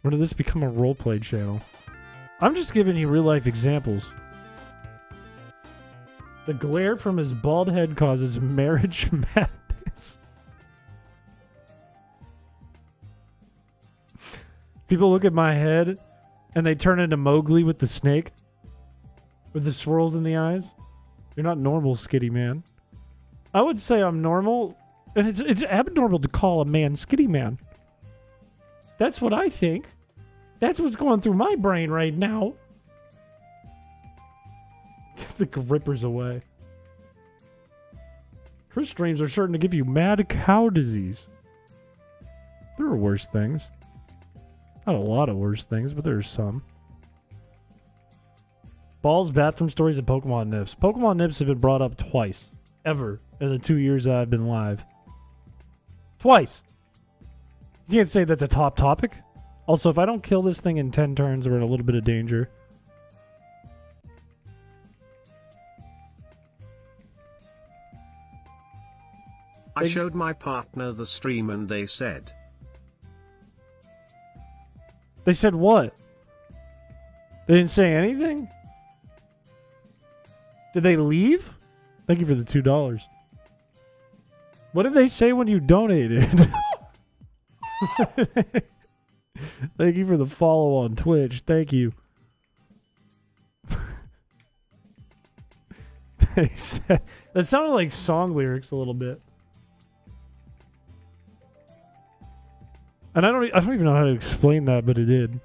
When did this become a roleplay channel? I'm just giving you real-life examples. The glare from his bald head causes marriage madness. People look at my head, and they turn into Mowgli with the snake. With the swirls in the eyes. You're not normal, Skitty Man. I would say I'm normal, and it's abnormal to call a man Skitty Man. That's what I think. That's what's going through my brain right now. Get the grippers away. Chris streams are starting to give you mad cow disease. There are worse things. Not a lot of worse things, but there are some. Balls, bathroom stories, and Pokemon nips. Pokemon nips have been brought up twice. Ever. In the 2 years that I've been live. Twice! You can't say that's a top topic. Also, if I don't kill this thing in 10 turns, we're in a little bit of danger. I showed my partner the stream and they said... They said what? They didn't say anything? Did they leave? Thank you for the $2. What did they say when you donated? Thank you for the follow on Twitch. Thank you. They said, that sounded like song lyrics a little bit. And I don't even know how to explain that, but it did.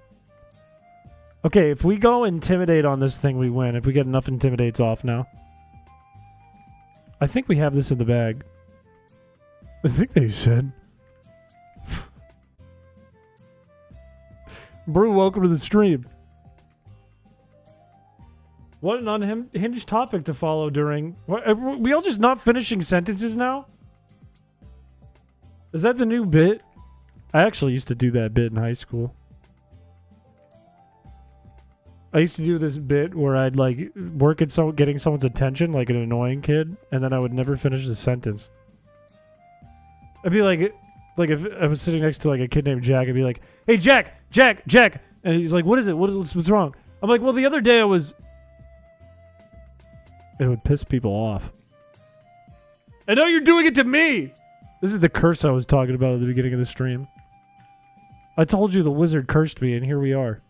Okay, if we go intimidate on this thing, we win. If we get enough intimidates off now. I think we have this in the bag. I think they said. Brew, welcome to the stream. What an unhinged topic to follow during... Are we all just not finishing sentences now? Is that the new bit? I actually used to do that bit in high school. I used to do this bit where I'd like work at getting someone's attention, like an annoying kid, and then I would never finish the sentence. I'd be like if I was sitting next to like a kid named Jack, I'd be like, "Hey Jack, and he's like, "What is it? What's wrong?" I'm like, "Well, the other day I was." It would piss people off. I know you're doing it to me. This is the curse I was talking about at the beginning of the stream. I told you the wizard cursed me, and here we are.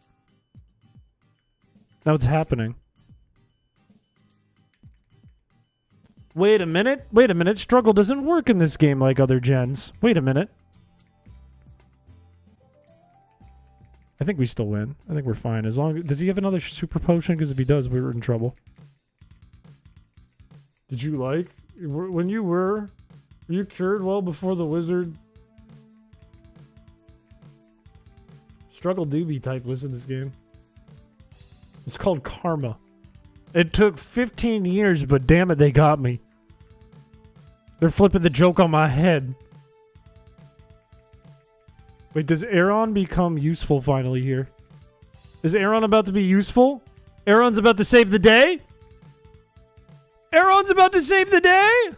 Now it's happening. Wait a minute. Struggle doesn't work in this game like other gens. Wait a minute. I think we still win. I think we're fine. As long as... Does he have another super potion? Because if he does, we're in trouble. Did you like... When you were you cured well before the wizard... Struggle doobie type list in this game. It's called karma. It took 15 years, but damn it, they got me. They're flipping the joke on my head. Wait, does Aaron become useful finally here? Is Aaron about to be useful? Aaron's about to save the day? Aaron's about to save the day?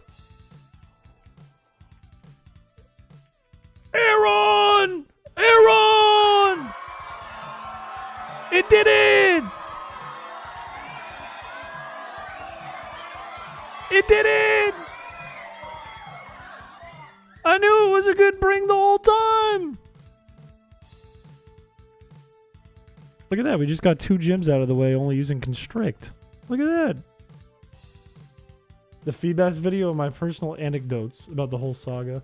Aaron! Aaron! It did it! It did it! I knew it was a good bring the whole time! Look at that, we just got 2 gyms out of the way only using Constrict. Look at that. The Feedbass video of my personal anecdotes about the whole saga.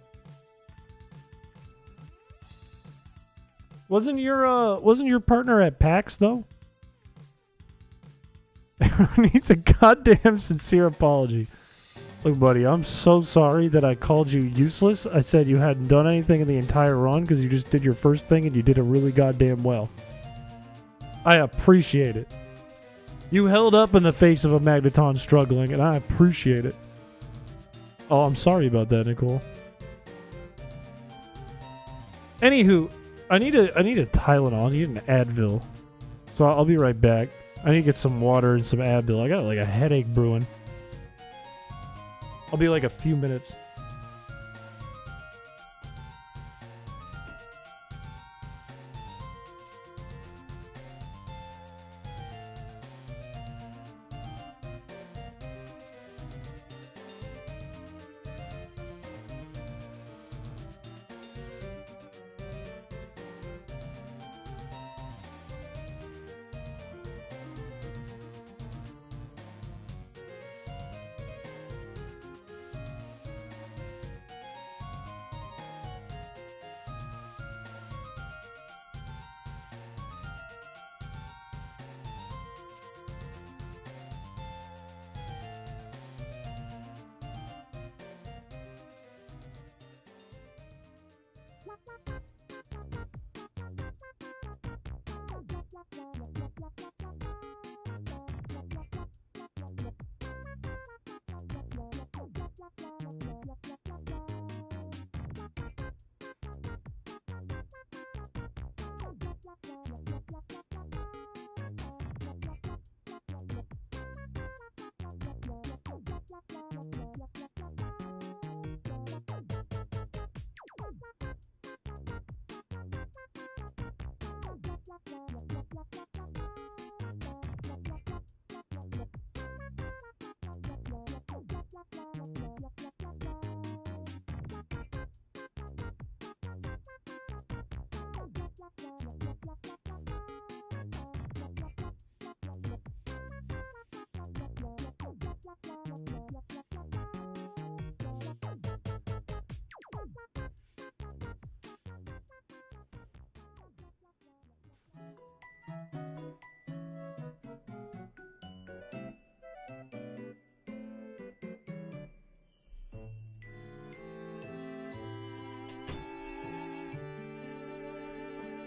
Wasn't your partner at PAX though? Everyone needs a goddamn sincere apology. Look, buddy, I'm so sorry that I called you useless. I said you hadn't done anything in the entire run because you just did your first thing and you did it really goddamn well. I appreciate it. You held up in the face of a magneton struggling, and I appreciate it. Oh, I'm sorry about that, Nicole. Anywho, I need a Tylenol. I need an Advil. So I'll be right back. I need to get some water and some Advil. I got like a headache brewing. I'll be like a few minutes.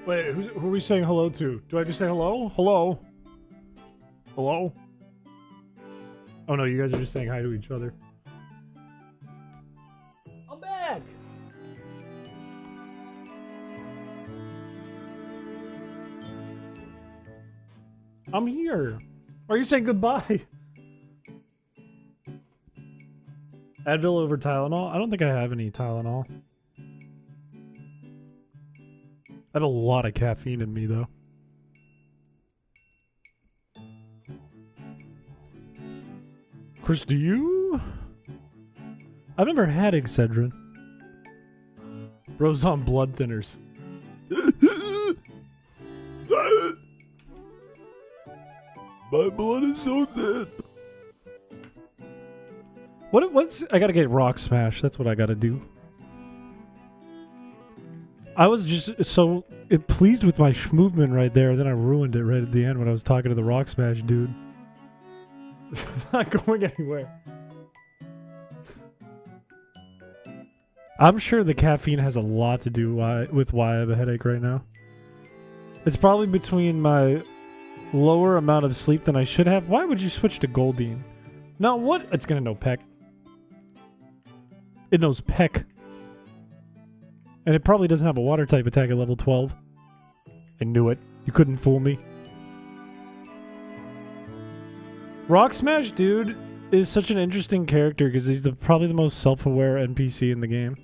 Wait, who are we saying hello to? Do I just say hello? Hello? Hello? Oh no, you guys are just saying hi to each other. I'm back! I'm here. Are you saying goodbye? Advil over Tylenol? I don't think I have any Tylenol. I have a lot of caffeine in me, though. Chris, do you? I've never had Excedrin. Bro's on blood thinners. My blood is so thin. What's... I gotta get rock smash. That's what I gotta do. I was just so pleased with my movement right there, and then I ruined it right at the end when I was talking to the rock smash dude. I'm not going anywhere. I'm sure the caffeine has a lot to do with why I have a headache right now. It's probably between my lower amount of sleep than I should have. Why would you switch to Goldine? No, what? It's gonna know Peck. It knows Peck. And it probably doesn't have a water type attack at level 12. I knew it. You couldn't fool me. Rock Smash Dude is such an interesting character because he's probably the most self-aware NPC in the game.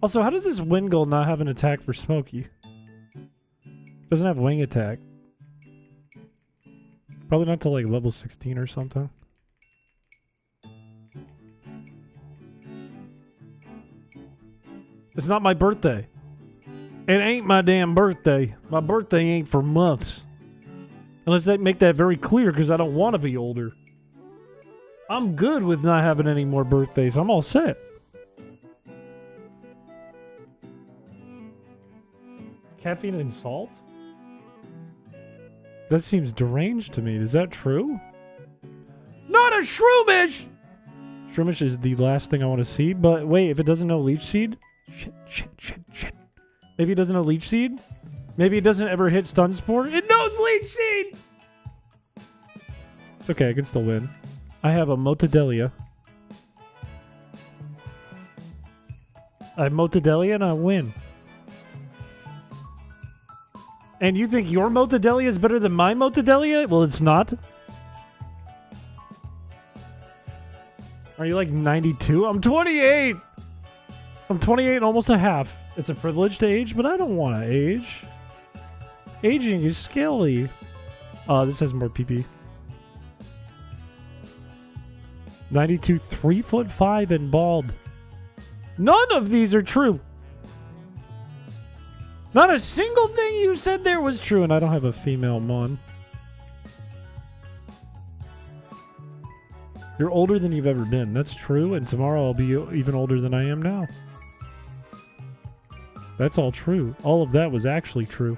Also, how does this Wingull not have an attack for Smokey? Doesn't have wing attack. Probably not till like level 16 or something. It's not my birthday. It ain't my damn birthday. My birthday ain't for months. And let's make that very clear because I don't want to be older. I'm good with not having any more birthdays. I'm all set. Caffeine and salt? That seems deranged to me. Is that true? Not a Shroomish! Shroomish is the last thing I want to see. But wait, if it doesn't know Leech Seed? Shit. Maybe it doesn't know Leech Seed? Maybe it doesn't ever hit stun spore. It knows leech seed! It's okay, I can still win. I have a Motadelia. I have Motadelia and I win. And you think your Motadelia is better than my Motadelia? Well, it's not. Are you like 92? I'm 28! I'm 28 and almost a half. It's a privilege to age, but I don't want to age. Aging is scaly. This has more PP. 92, 3'5" and bald. None of these are true. Not a single thing you said there was true, and I don't have a female mon. You're older than you've ever been. That's true, and tomorrow I'll be even older than I am now. That's all true. All of that was actually true.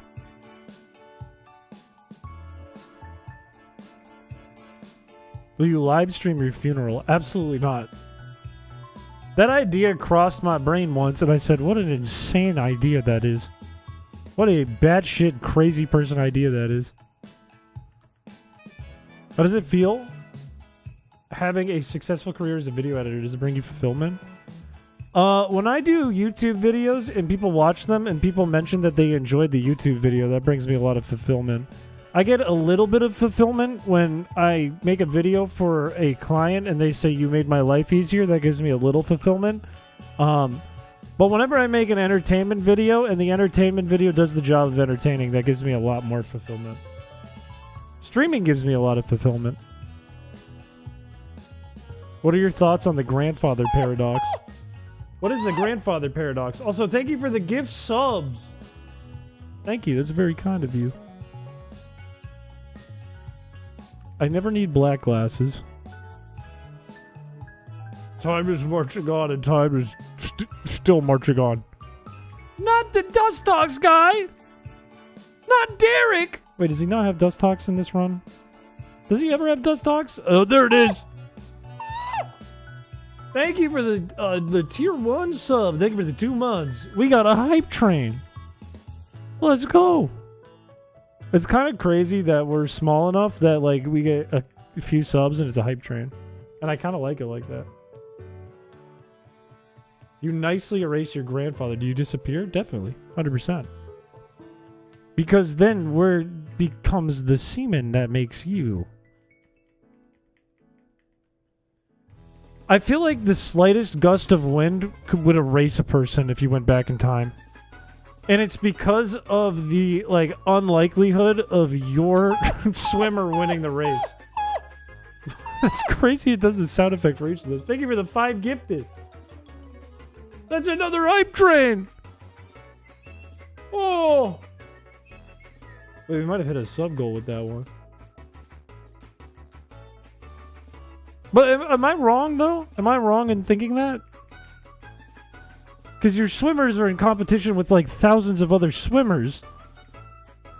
Will you live stream your funeral? Absolutely not. That idea crossed my brain once, and I said, what an insane idea that is. What a batshit crazy person idea that is. How does it feel? Having a successful career as a video editor, does it bring you fulfillment? When I do YouTube videos and people watch them and people mention that they enjoyed the YouTube video, that brings me a lot of fulfillment. I get a little bit of fulfillment when I make a video for a client and they say, you made my life easier. That gives me a little fulfillment. But whenever I make an entertainment video and the entertainment video does the job of entertaining, that gives me a lot more fulfillment. Streaming gives me a lot of fulfillment. What are your thoughts on the grandfather paradox? What is the grandfather paradox? Also, thank you for the gift subs. Thank you. That's very kind of you. I never need black glasses. Time is marching on and time is still marching on. Not the Dust Dogs guy! Not Derek! Wait, does he not have Dust Dogs in this run? Does he ever have Dust Dogs? Oh, there it is! Thank you for the tier 1 sub. Thank you for the 2 months. We got a hype train. Let's go. It's kind of crazy that we're small enough that like we get a few subs and it's a hype train. And I kind of like it like that. You nicely erase your grandfather. Do you disappear? Definitely. 100%. Because then where becomes the semen that makes you. I feel like the slightest gust of wind would erase a person if you went back in time. And it's because of the, like, unlikelihood of your swimmer winning the race. That's crazy. It does the sound effect for each of those. Thank you for the 5 gifted. That's another hype train. Oh. Wait, we might have hit a sub goal with that one. But am I wrong, though? Am I wrong in thinking that? Because your swimmers are in competition with, like, thousands of other swimmers.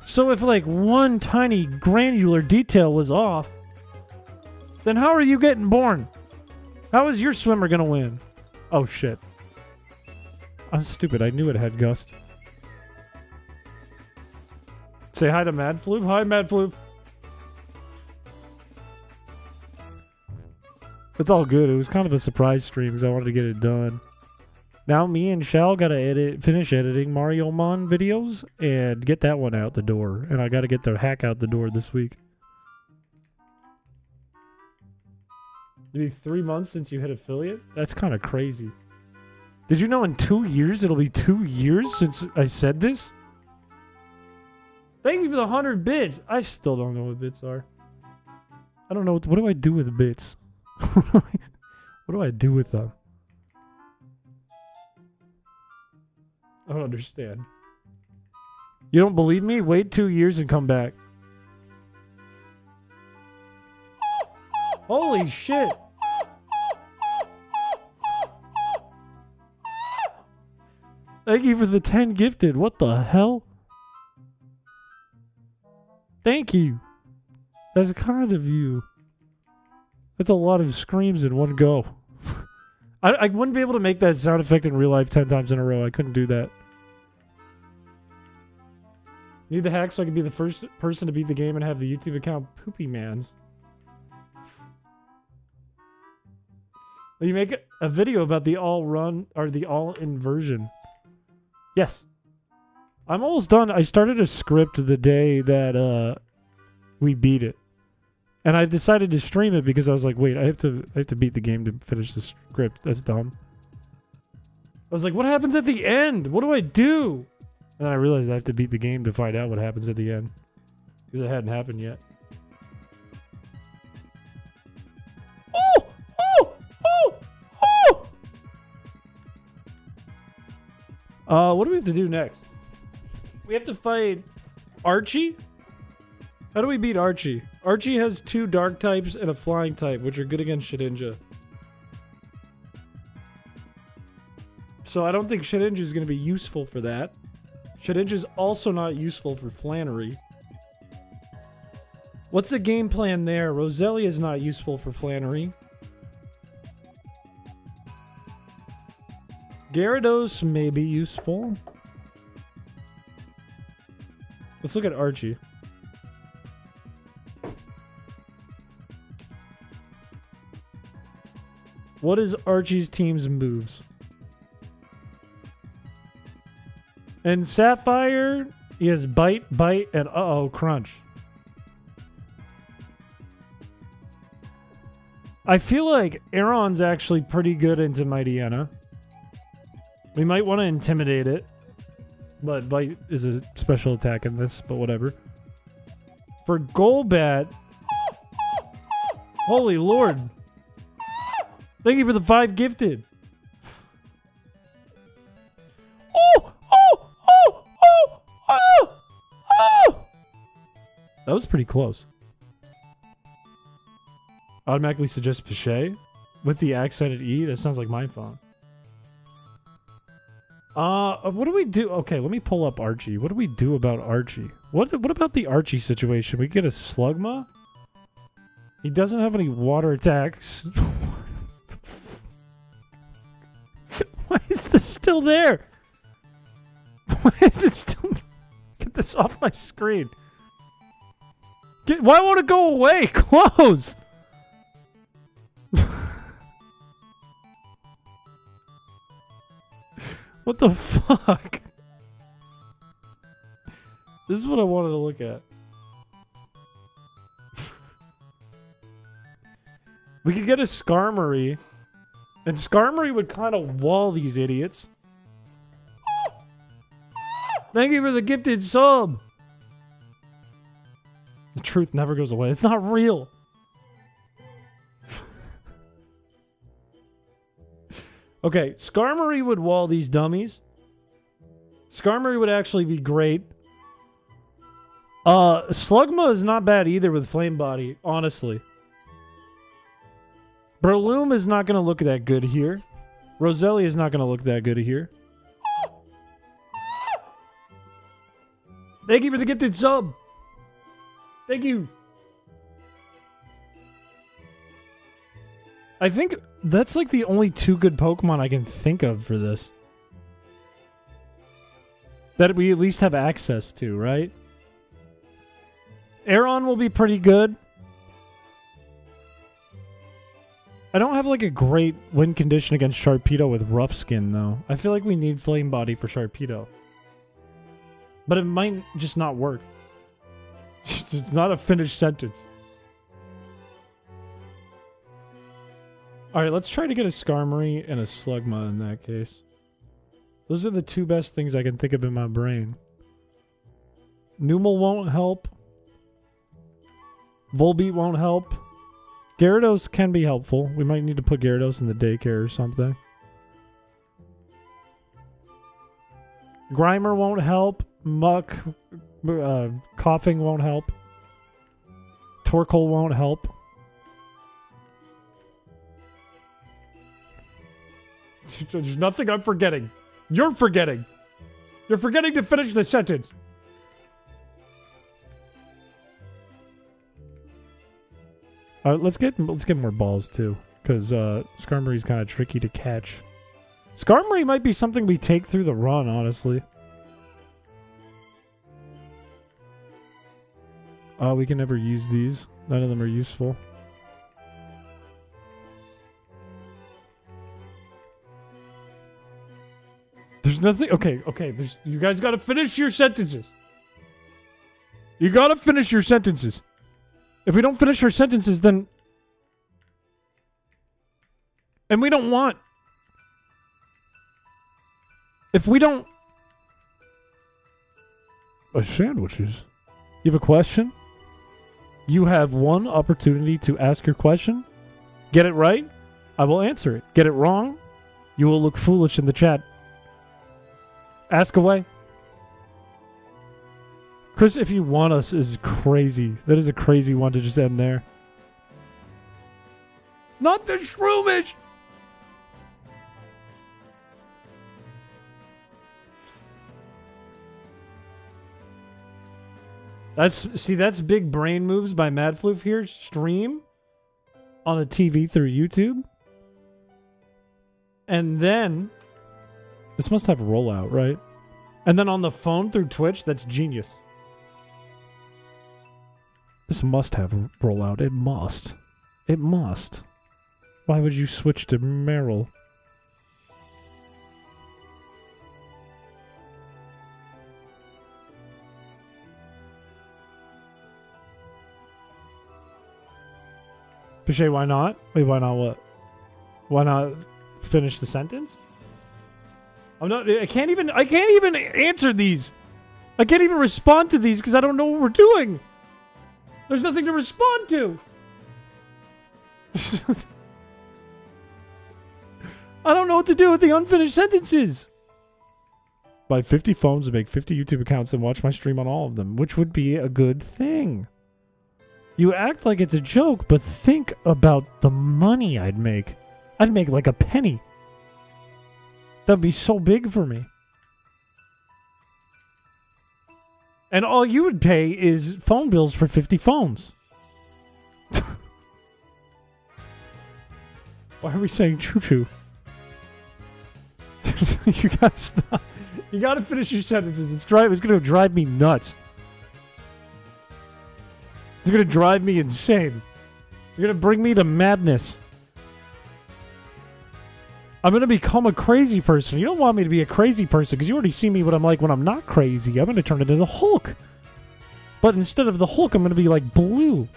So if, like, one tiny granular detail was off, then how are you getting born? How is your swimmer going to win? Oh, shit. I'm stupid. I knew it had gust. Say hi to Mad Floof. Hi, Mad Floof. It's all good. It was kind of a surprise stream because I wanted to get it done. Now me and Shell gotta finish editing Mario Mon videos and get that one out the door. And I gotta get the hack out the door this week. It'll be 3 months since you hit affiliate? That's kind of crazy. Did you know in 2 years it'll be 2 years since I said this? Thank you for the 100 bits. I still don't know what bits are. I don't know. What do I do with bits? What do I do with them? I don't understand. You don't believe me? Wait 2 years and come back. Holy shit. Thank you for the 10 gifted. What the hell? Thank you. That's kind of you. That's a lot of screams in one go. I wouldn't be able to make that sound effect in real life 10 times in a row. I couldn't do that. Need the hack so I can be the first person to beat the game and have the YouTube account Poopy Mans. You make a video about the all-run or the all-in version. Yes. I'm almost done. I started a script the day that we beat it. And I decided to stream it because I was like, wait, I have to beat the game to finish the script. That's dumb. I was like, what happens at the end? What do I do? And then I realized I have to beat the game to find out what happens at the end. Because it hadn't happened yet. Oh! Oh! Oh! Oh! What do we have to do next? We have to fight Archie? How do we beat Archie? Archie has 2 dark types and a flying type, which are good against Shedinja. So I don't think Shedinja is going to be useful for that. Shedinja is also not useful for Flannery. What's the game plan there? Roselia is not useful for Flannery. Gyarados may be useful. Let's look at Archie. What is Archie's team's moves? And Sapphire, he has Bite, Bite, and uh-oh, Crunch. I feel like Aeron's actually pretty good into Mightyena. We might want to intimidate it. But Bite is a special attack in this, but whatever. For Golbat... Holy Lord. Thank you for the 5 gifted. Oh! Oh! Oh! Oh! Oh! Oh! That was pretty close. Automatically suggest Piché with the accented E. That sounds like my phone. What do we do? Okay, let me pull up Archie. What do we do about Archie? What about the Archie situation? We get a Slugma? He doesn't have any water attacks. Why is this still there? Why is it still... Get this off my screen. Why won't it go away? Close! What the fuck? This is what I wanted to look at. We could get a Skarmory. And Skarmory would kind of wall these idiots. Thank you for the gifted sub. The truth never goes away. It's not real. Okay, Skarmory would wall these dummies. Skarmory would actually be great. Slugma is not bad either with Flame Body, honestly. Breloom is not going to look that good here. Roselia is not going to look that good here. Thank you for the gifted sub. Thank you. I think that's like the only 2 good Pokemon I can think of for this. That we at least have access to, right? Aeron will be pretty good. I don't have like a great win condition against Sharpedo with Rough Skin though. I feel like we need Flame Body for Sharpedo. But it might just not work. It's not a finished sentence. Alright, let's try to get a Skarmory and a Slugma in that case. Those are the 2 best things I can think of in my brain. Numel won't help. Volbeat won't help. Gyarados can be helpful. We might need to put Gyarados in the daycare or something. Grimer won't help. Muck. Coughing won't help. Torkoal won't help. There's nothing I'm forgetting. You're forgetting. You're forgetting to finish the sentence. Let's get more balls too, because Skarmory's kind of tricky to catch. Skarmory might be something we take through the run, honestly. We can never use these. None of them are useful. There's nothing. Okay. You guys gotta finish your sentences. You gotta finish your sentences. If we don't finish our sentences, then. And we don't want. If we don't. Sandwiches. You have a question? You have one opportunity to ask your question. Get it right? I will answer it. Get it wrong? You will look foolish in the chat. Ask away. Chris, if you want us, is crazy. That is a crazy one to just end there. Not the shroomish! That's big brain moves by Madfloof here. Stream on the TV through YouTube. And then this must have a rollout, right? And then on the phone through Twitch, that's genius. This must have a rollout. It must. It must. Why would you switch to Meryl? Piché, why not? Wait, why not what? Why not finish the sentence? I can't even answer these. I can't even respond to these because I don't know what we're doing. There's nothing to respond to. I don't know what to do with the unfinished sentences. Buy 50 phones and make 50 YouTube accounts and watch my stream on all of them, which would be a good thing. You act like it's a joke, but think about the money I'd make. I'd make like a penny. That'd be so big for me. And all you would pay is phone bills for 50 phones. Why are we saying choo-choo? You gotta stop. You gotta finish your sentences. It's gonna drive me nuts. It's gonna drive me insane. You're gonna bring me to madness. I'm gonna become a crazy person. You don't want me to be a crazy person because you already see me what I'm like when I'm not crazy. I'm gonna turn into the Hulk. But instead of the Hulk, I'm gonna be like blue.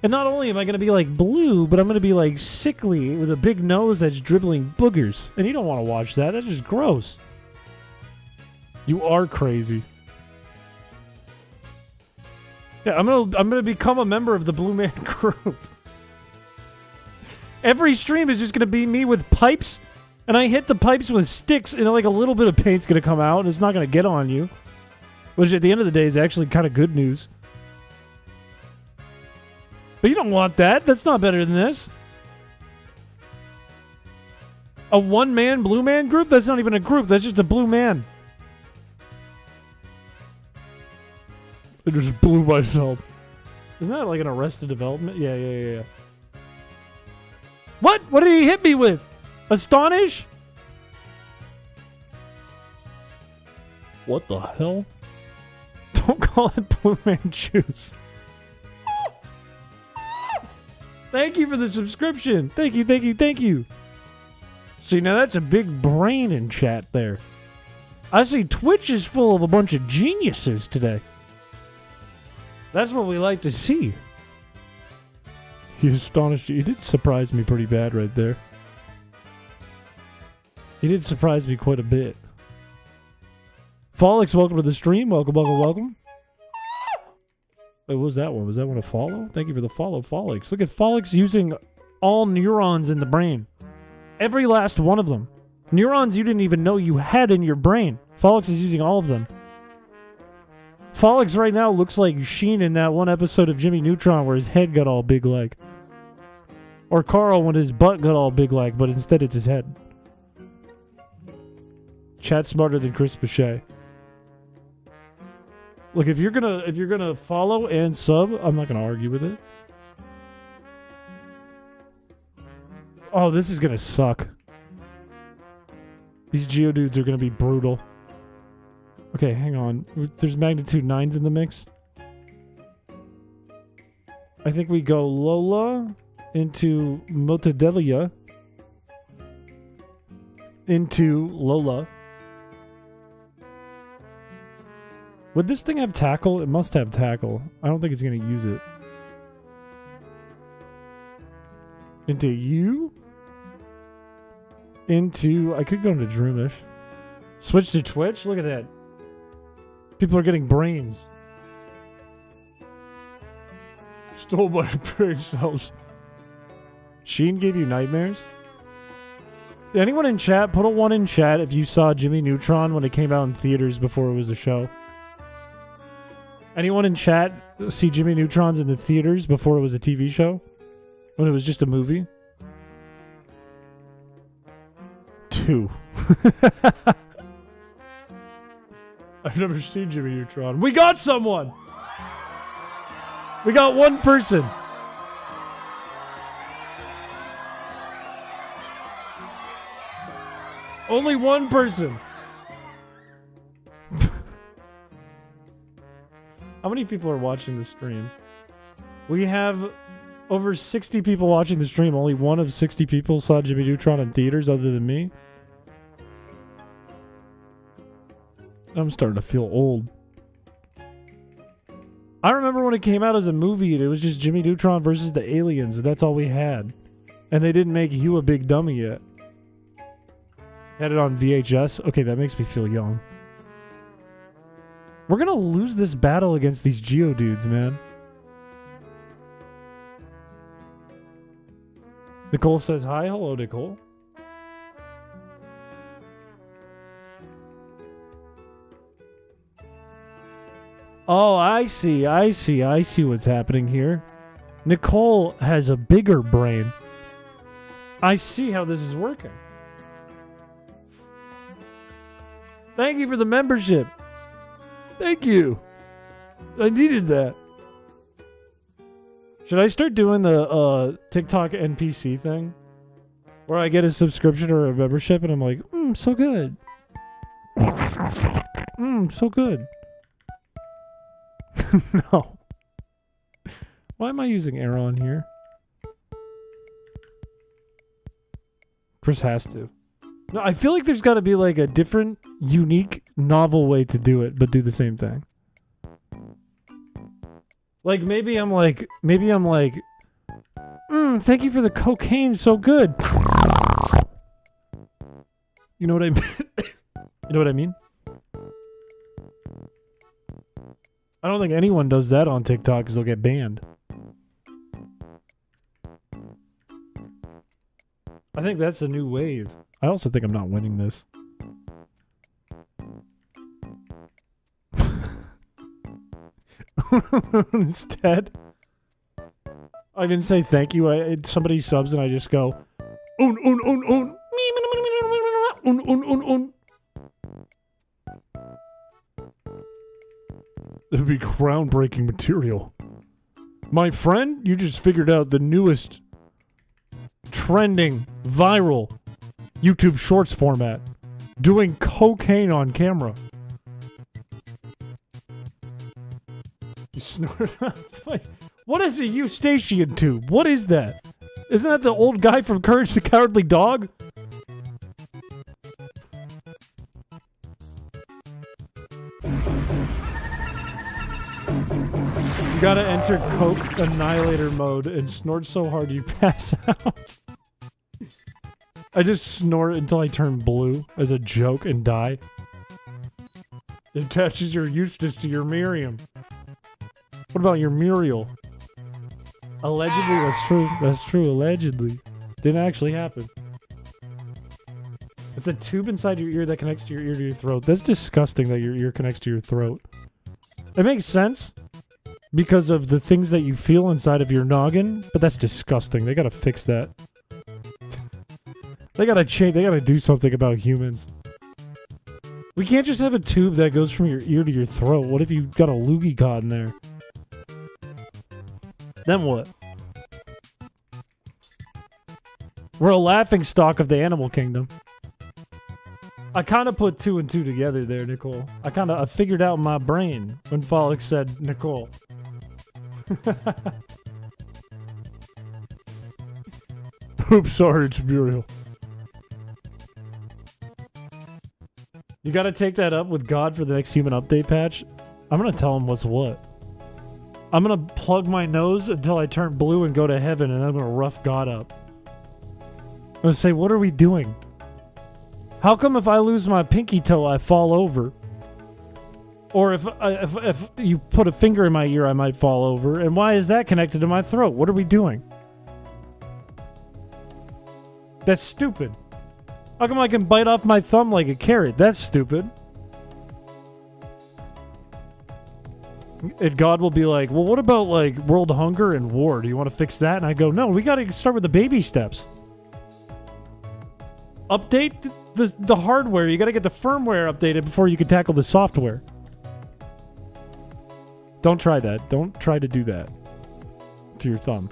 And not only am I gonna be like blue, but I'm gonna be like sickly with a big nose that's dribbling boogers. And you don't want to watch that. That's just gross. You are crazy. Yeah, I'm gonna become a member of the Blue Man Group. Every stream is just gonna be me with pipes, and I hit the pipes with sticks, and like a little bit of paint's gonna come out, and it's not gonna get on you. Which at the end of the day is actually kind of good news. But you don't want that. That's not better than this. A one-man Blue Man Group? That's not even a group. That's just a blue man. I just blew myself. Isn't that like an Arrested Development? Yeah. What? What did he hit me with? Astonish? What the hell? Don't call it Blue Man Juice. Thank you for the subscription. Thank you. See, now that's a big brain in chat there. I see Twitch is full of a bunch of geniuses today. That's what we like to see. He astonished you. He did surprise me pretty bad right there. He did surprise me quite a bit. Folix, welcome to the stream. Welcome. Wait, what was that one? Was that one a follow? Thank you for the follow, Folix. Look at Folix using all neurons in the brain. Every last one of them. Neurons you didn't even know you had in your brain. Folix is using all of them. Folix right now looks like Sheen in that one episode of Jimmy Neutron where his head got all big like. Or Carl when his butt got all big like, but instead it's his head. Chat smarter than Chris Piché. Look, if you're gonna follow and sub, I'm not gonna argue with it. Oh, this is gonna suck. These Geodudes are gonna be brutal. Okay, hang on. There's magnitude 9s in the mix. I think we go Lola into Motodelia into Lola. Would this thing have tackle? It must have tackle. I don't think it's going to use it. Into you? Into... I could go into Droomish. Switch to Twitch? Look at that. People are getting brains. Stole my brain cells. Sheen gave you nightmares? Anyone in chat, put a 1 in chat if you saw Jimmy Neutron when it came out in theaters before it was a show. Anyone in chat see Jimmy Neutrons in the theaters before it was a TV show? When it was just a movie? 2. I've never seen Jimmy Neutron. We got someone! We got one person. Only one person. How many people are watching the stream? We have over 60 people watching the stream. Only one of 60 people saw Jimmy Neutron in theaters other than me. I'm starting to feel old. I remember when it came out as a movie and it was just Jimmy Neutron versus the aliens, and that's all we had. And they didn't make Hugh a big dummy yet. Had it on VHS? Okay, that makes me feel young. We're gonna lose this battle against these Geodudes, man. Nicole says hi. Hello, Nicole. Oh, I see what's happening here. Nicole has a bigger brain. I see how this is working. Thank you for the membership. Thank you. I needed that. Should I start doing the TikTok NPC thing? Where I get a subscription or a membership and I'm like, so good. So good. No. Why am I using arrow on here? Chris has to. No, I feel like there's got to be like a different, unique, novel way to do it, but do the same thing. Like maybe I'm like, thank you for the cocaine, so good. You know what I mean? You know what I mean? I don't think anyone does that on TikTok because they'll get banned. I think that's a new wave. I also think I'm not winning this. Instead, I didn't say thank you. Somebody subs and I just go, un. It'd be groundbreaking material. My friend, you just figured out the newest trending viral YouTube Shorts format. Doing cocaine on camera. You snort. What is a eustachian tube? What is that? Isn't that the old guy from Courage the Cowardly Dog? You gotta enter Coke Annihilator mode and snort so hard you pass out. I just snort until I turn blue as a joke and die. It attaches your Eustace to your Miriam. What about your Muriel? Allegedly, that's true. That's true, allegedly. Didn't actually happen. It's a tube inside your ear that connects to your ear to your throat. That's disgusting that your ear connects to your throat. It makes sense because of the things that you feel inside of your noggin, but that's disgusting. They gotta fix that. They gotta change. They gotta do something about humans. We can't just have a tube that goes from your ear to your throat. What if you got a loogie cod in there? Then what? We're a laughing stock of the animal kingdom. I kind of put 2 and 2 together there, Nicole. I figured out in my brain when Folix said Nicole. Oops, sorry, it's Muriel. You gotta take that up with God for the next human update patch. I'm gonna tell him what's what. I'm gonna plug my nose until I turn blue and go to heaven, and I'm gonna rough God up. I'm gonna say, what are we doing? How come if I lose my pinky toe, I fall over? Or if you put a finger in my ear, I might fall over. And why is that connected to my throat? What are we doing? That's stupid. How come I can bite off my thumb like a carrot? That's stupid. And God will be like, well, what about like world hunger and war? Do you want to fix that? And I go, no, we got to start with the baby steps. Update the hardware. You got to get the firmware updated before you can tackle the software. Don't try that. Don't try to do that to your thumb.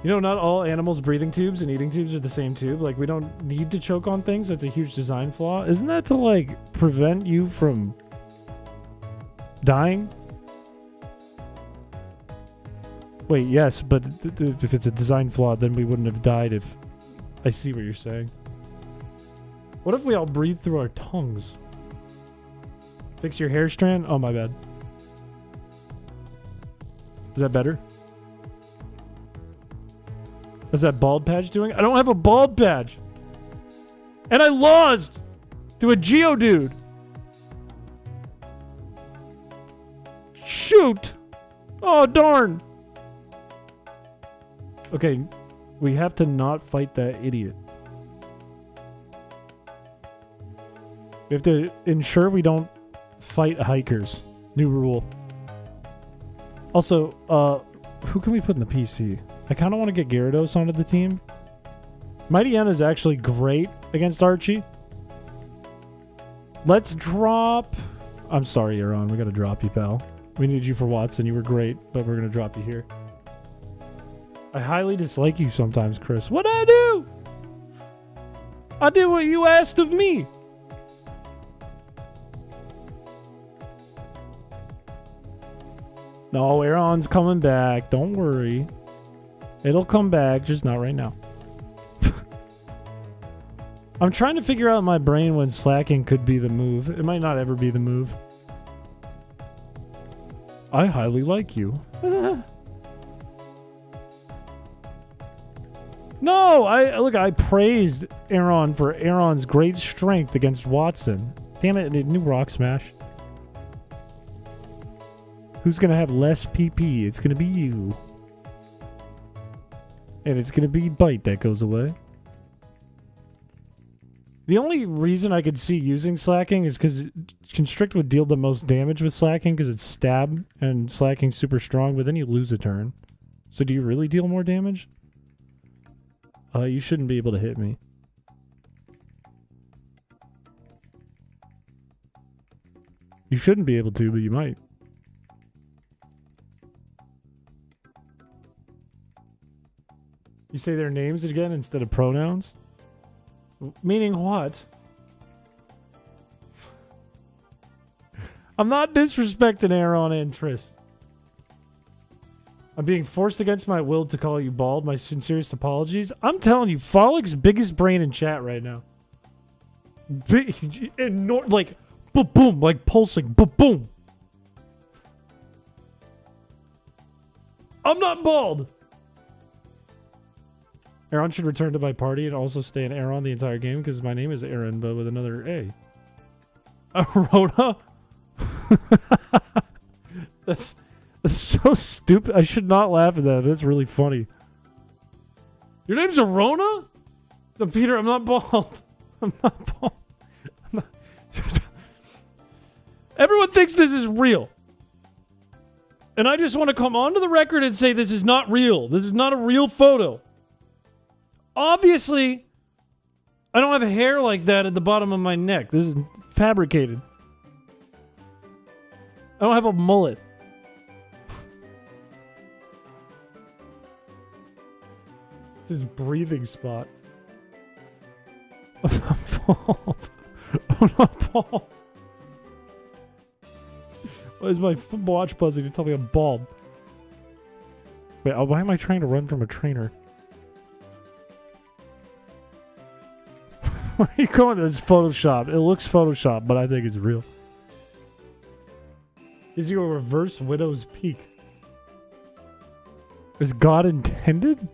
You know, not all animals' breathing tubes and eating tubes are the same tube. Like, we don't need to choke on things. That's a huge design flaw. Isn't that to, like, prevent you from dying? Wait, yes, but if it's a design flaw, then we wouldn't have died if... I see what you're saying. What if we all breathe through our tongues? Fix your hair strand? Oh, my bad. Is that better? What's that bald patch doing? I don't have a bald patch. And I lost to a Geodude. Shoot. Oh, darn. Okay, we have to not fight that idiot. We have to ensure we don't fight hikers. New rule. Also, who can we put in the PC? I kind of want to get Gyarados onto the team. Mightyena is actually great against Archie. Let's drop... I'm sorry, Aaron. We got to drop you, pal. We need you for Watson. You were great, but we're going to drop you here. I highly dislike you sometimes, Chris. What'd I do? I did what you asked of me. No, Aaron's coming back. Don't worry. It'll come back, just not right now. I'm trying to figure out in my brain when slacking could be the move. It might not ever be the move. I highly like you. No, I praised Aaron for Aaron's great strength against Watson. Damn it, a new Rock Smash. Who's gonna have less PP? It's gonna be you. And it's gonna be Bite that goes away. The only reason I could see using slacking is because Constrict would deal the most damage with slacking because it's stab and slacking's super strong, but then you lose a turn. So do you really deal more damage? You shouldn't be able to hit me. You shouldn't be able to, but you might. You say their names again instead of pronouns? Meaning what? I'm not disrespecting Aaron and Triss. I'm being forced against my will to call you bald. My sincerest apologies. I'm telling you, Follick's biggest brain in chat right now. Like, boom, like pulsing, boom. I'm not bald. Aaron should return to my party and also stay in Aaron the entire game because my name is Aaron, but with another A. Rhoda? That's so stupid. I should not laugh at that. That's really funny. Your name's Arona? No, Peter, I'm not bald. I'm not bald. Everyone thinks this is real. And I just want to come onto the record and say this is not real. This is not a real photo. Obviously, I don't have hair like that at the bottom of my neck. This is fabricated. I don't have a mullet. This is breathing spot. I'm not bald. I'm not bald. Why is my watch buzzing to tell me I'm bald? Wait, why am I trying to run from a trainer? Where are you going? It's Photoshop. It looks Photoshop, but I think it's real. Is you a reverse widow's peak? Is God intended?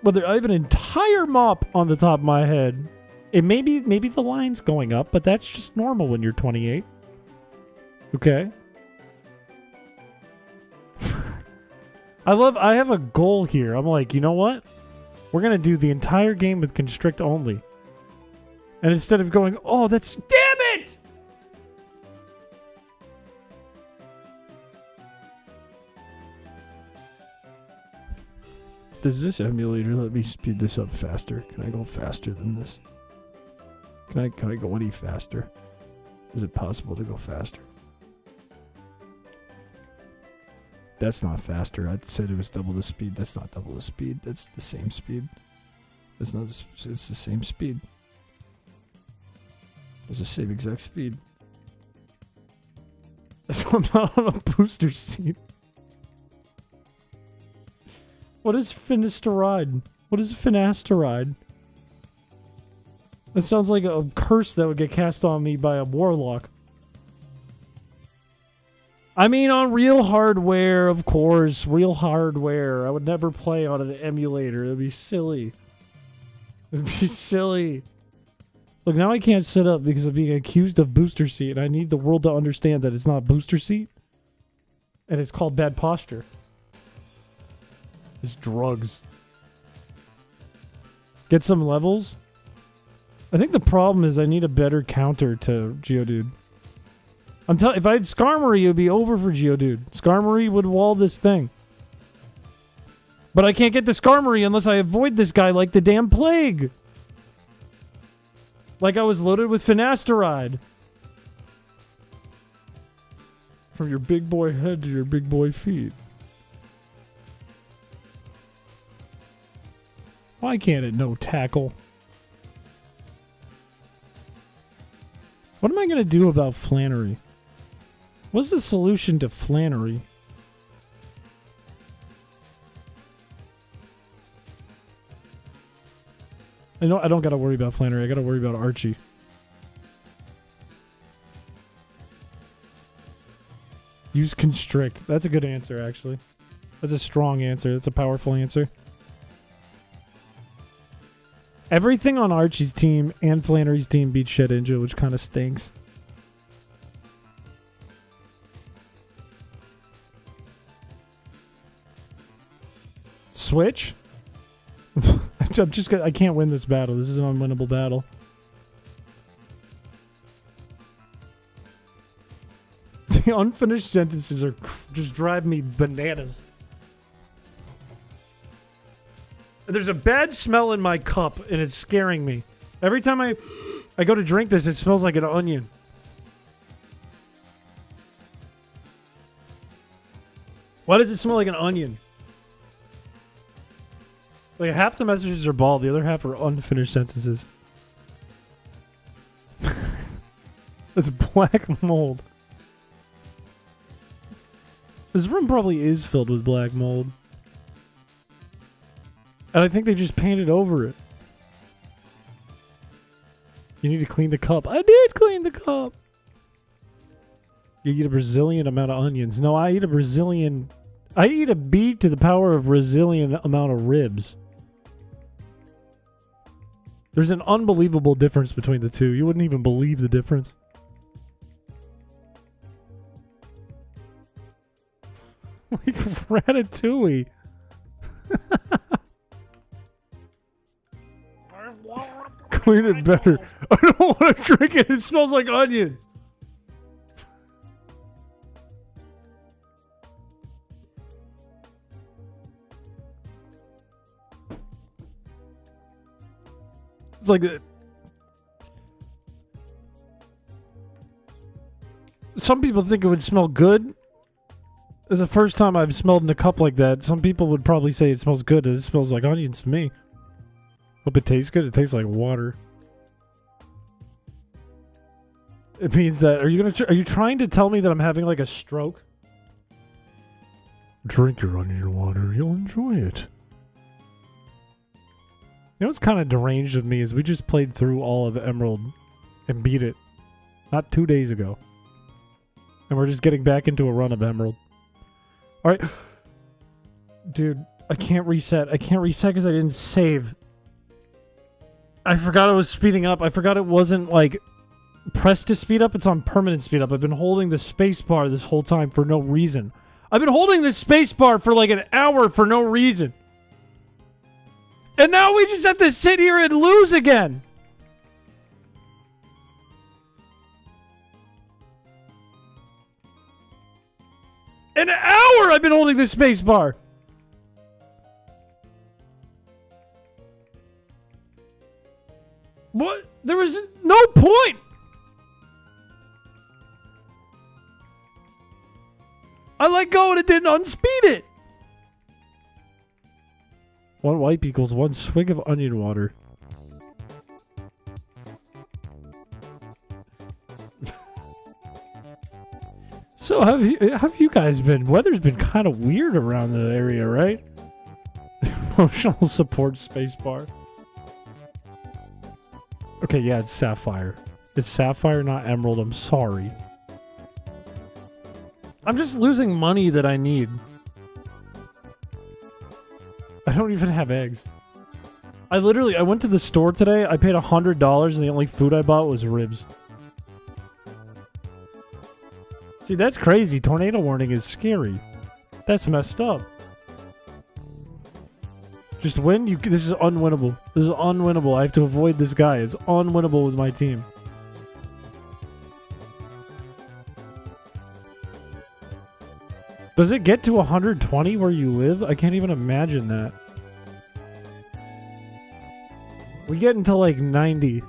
Well, I have an entire mop on the top of my head. It maybe the line's going up, but that's just normal when you're 28. Okay. I have a goal here. I'm like, you know what? We're going to do the entire game with Constrict Only. And instead of going, oh, that's... Damn it! Does this emulator let me speed this up faster? Can I go faster than this? Can I go any faster? Is it possible to go faster? That's not faster. I said it was double the speed. That's not double the speed. That's the same speed. It's not. It's the same speed. It's the same exact speed. That's why I'm not on a booster seat. What is finasteride? What is finasteride? That sounds like a curse that would get cast on me by a warlock. I mean, on real hardware, of course. Real hardware. I would never play on an emulator. It would be silly. It would be silly. Look, now I can't sit up because I'm being accused of booster seat, and I need the world to understand that it's not booster seat. And it's called bad posture. It's drugs. Get some levels? I think the problem is I need a better counter to Geodude. If I had Skarmory, it would be over for Geodude. Skarmory would wall this thing. But I can't get to Skarmory unless I avoid this guy like the damn plague. Like I was loaded with finasteride. From your big boy head to your big boy feet. Why can't it no tackle? What am I going to do about Flannery? What's the solution to Flannery? I don't got to worry about Flannery. I got to worry about Archie. Use Constrict. That's a good answer, actually. That's a strong answer. That's a powerful answer. Everything on Archie's team and Flannery's team beats Shedinja, which kind of stinks. Switch? I can't win this battle. This is an unwinnable battle. The unfinished sentences are just driving me bananas. There's a bad smell in my cup, and it's scaring me. Every time I go to drink this, it smells like an onion. Why does it smell like an onion? Like, half the messages are bald, the other half are unfinished sentences. It's black mold. This room probably is filled with black mold. And I think they just painted over it. You need to clean the cup. I did clean the cup. You eat a Brazilian amount of onions. No, I eat a beet to the power of Brazilian amount of ribs. There's an unbelievable difference between the two. You wouldn't even believe the difference. Like Ratatouille. Clean it better. I don't want to drink it. It smells like onions. It's like some people think it would smell good. It's the first time I've smelled in a cup like that. Some people would probably say it smells good. It smells like onions to me. Hope it tastes good. It tastes like water. It means that are you trying to tell me that I'm having like a stroke? Drink your onion water. You'll enjoy it. You know what's kind of deranged of me is we just played through all of Emerald and beat it not 2 days ago. And we're just getting back into a run of Emerald. Alright. Dude, I can't reset. I can't reset because I didn't save. I forgot it was speeding up. I forgot it wasn't like pressed to speed up. It's on permanent speed up. I've been holding the space bar this whole time for no reason. I've been holding the space bar for like an hour for no reason. And now we just have to sit here and lose again. An hour I've been holding the space bar. What? There was no point. I let go and it didn't unspeed it. 1 wipe equals 1 swig of onion water. So how have you guys been? Weather's been kind of weird around the area, right? Emotional support spacebar. Okay, yeah, it's Sapphire. It's Sapphire, not Emerald. I'm sorry. I'm just losing money that I need. I don't even have eggs. I went to the store today. I paid $100 and the only food I bought was ribs. See, that's crazy. Tornado warning is scary. That's messed up. Just win? This is unwinnable. This is unwinnable. I have to avoid this guy. It's unwinnable with my team. Does it get to 120 where you live? I can't even imagine that. We get into like 90.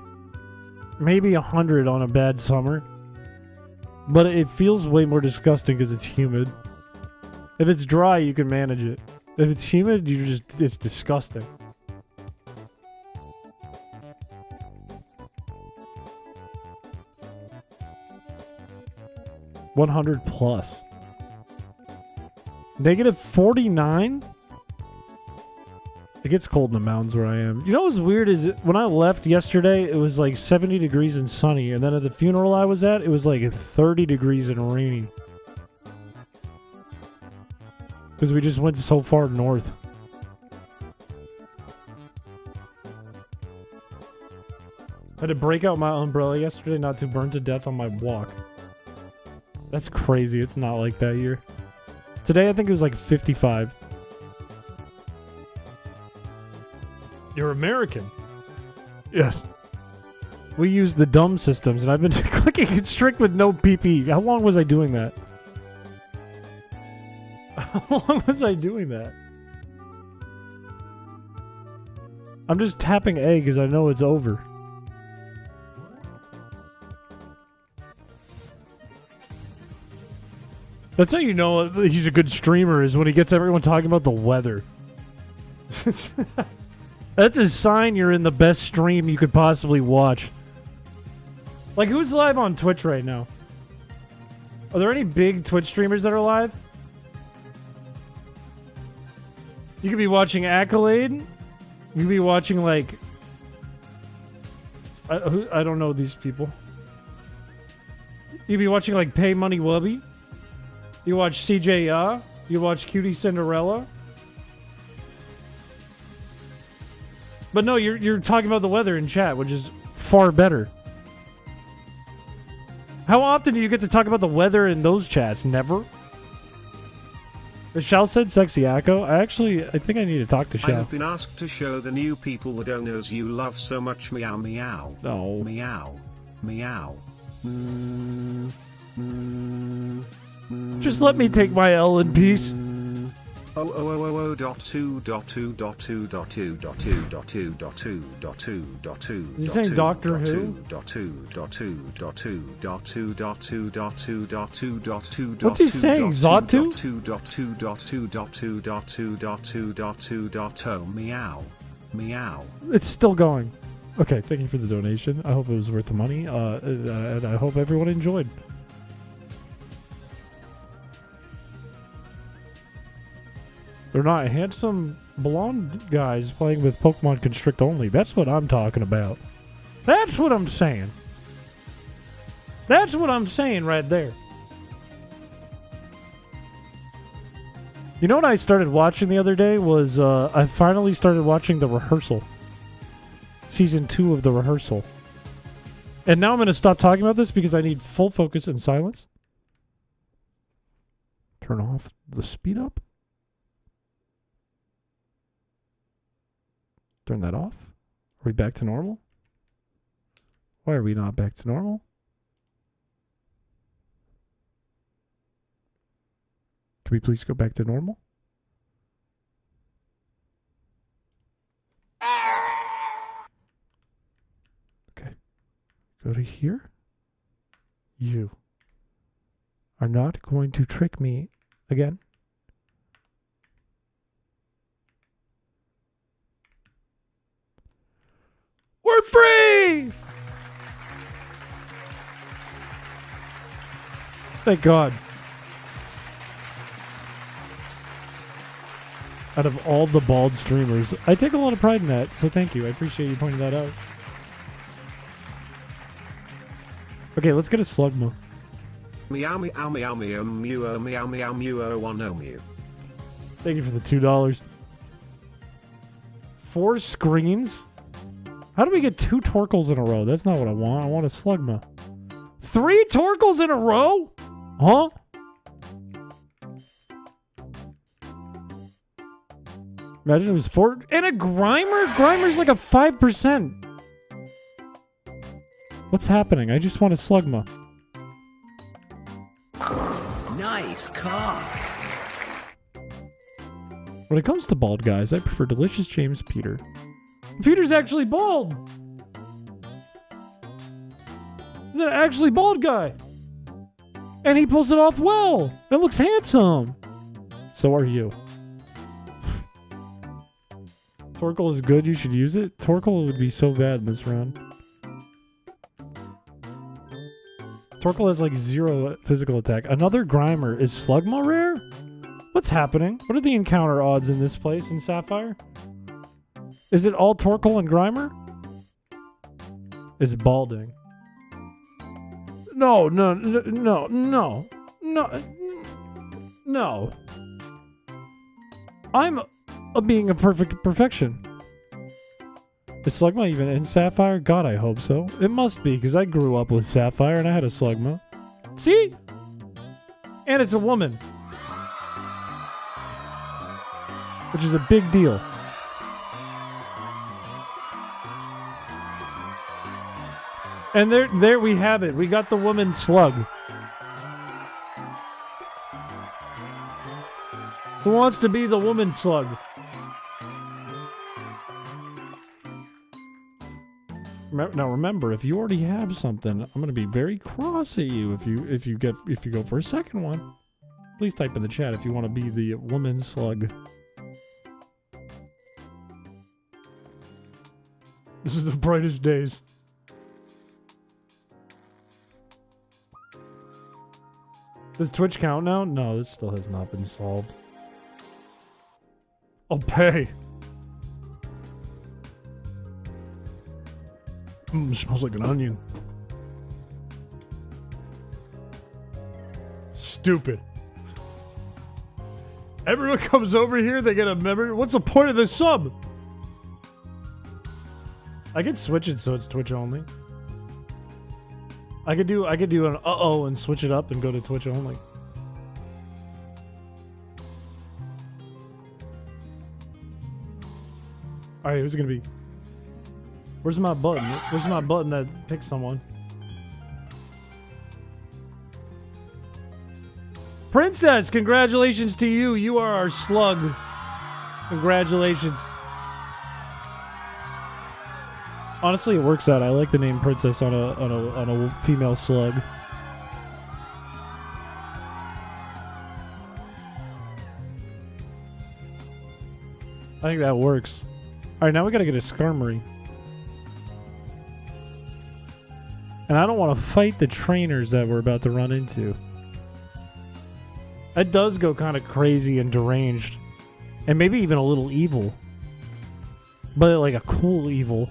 Maybe 100 on a bad summer. But it feels way more disgusting because it's humid. If it's dry, you can manage it. If it's humid, it's disgusting. $100 plus. -49? It gets cold in the mountains where I am. You know what's weird is when I left yesterday, it was like 70 degrees and sunny. And then at the funeral I was at, it was like 30 degrees and rainy. Because we just went so far north. I had to break out my umbrella yesterday not to burn to death on my walk. That's crazy. It's not like that here. Today I think it was like 55. You're American. Yes. We use the dumb systems, and I've been clicking Constrict with no PP. How long was I doing that? How long was I doing that? I'm just tapping A because I know it's over. That's how you know he's a good streamer, is when he gets everyone talking about the weather. That's a sign you're in the best stream you could possibly watch. Like, who's live on Twitch right now? Are there any big Twitch streamers that are live? You could be watching Accolade. You could be watching, like... I don't know these people. You could be watching, like, Pay Money Wubby. You watch CJ Ya. You watch Cutie Cinderella. But no, you're talking about the weather in chat, which is far better. How often do you get to talk about the weather in those chats? Never? Shell said sexy Akko. I think I need to talk to Shell. I have been asked to show the new people the donos you love so much. Meow meow. No. Meow. Meow. Just let me take my L in peace. Is he saying Doctor Who? What's he saying? Zatu? Meow. Meow. It's still going. Okay, thank you for the donation. I hope it was worth the money. And I hope everyone enjoyed. They're not handsome blonde guys playing with Pokemon Constrict Only. That's what I'm talking about. That's what I'm saying. That's what I'm saying right there. You know what I started watching the other day was I finally started watching The Rehearsal. Season 2 of The Rehearsal. And now I'm going to stop talking about this because I need full focus and silence. Turn off the speed up. Turn that off. Are we back to normal? Why are we not back to normal? Can we please go back to normal? Okay. Go to here. You are not going to trick me again. We're free! Thank God. Out of all the bald streamers, I take a lot of pride in that, so thank you. I appreciate you pointing that out. Okay, let's get a Slugma. Meow meow meow meow meow meow meow meow one meow. Thank you for the $2. 4 screens? How do we get 2 Torkles in a row? That's not what I want. I want a Slugma. 3 Torkles in a row? Huh? Imagine it was 4. And a Grimer? Grimer's like a 5%. What's happening? I just want a Slugma. Nice cock. When it comes to bald guys, I prefer Delicious James Peter. Peter's actually bald. He's an actually bald guy. And he pulls it off well. It looks handsome. So are you. Torkoal is good. You should use it. Torkoal would be so bad in this round. Torkoal has like 0 physical attack. Another Grimer. Is Slugma rare? What's happening? What are the encounter odds in this place in Sapphire? Is it all Torkoal and Grimer? Is it balding? No. I'm a being of perfection. Is Slugma even in Sapphire? God, I hope so. It must be, because I grew up with Sapphire and I had a Slugma. See? And it's a woman. Which is a big deal. And there we have it. We got the woman slug. Who wants to be the woman slug? Now remember, if you already have something, I'm going to be very cross at you if you go for a second one. Please type in the chat if you want to be the woman slug. This is the brightest days. Does Twitch count now? No, this still has not been solved. I'll pay. Smells like an onion. Stupid. Everyone comes over here, they get a member. What's the point of this sub? I could switch it so it's Twitch only. I could do an uh-oh and switch it up and go to Twitch only. Alright, who's it gonna be? Where's my button? Where's my button that picks someone? Princess, congratulations to you. You are our slug. Congratulations. Honestly, it works out. I like the name Princess on a female slug. I think that works. Alright, now we gotta get a Skarmory. And I don't want to fight the trainers that we're about to run into. That does go kind of crazy and deranged. And maybe even a little evil. But like a cool evil.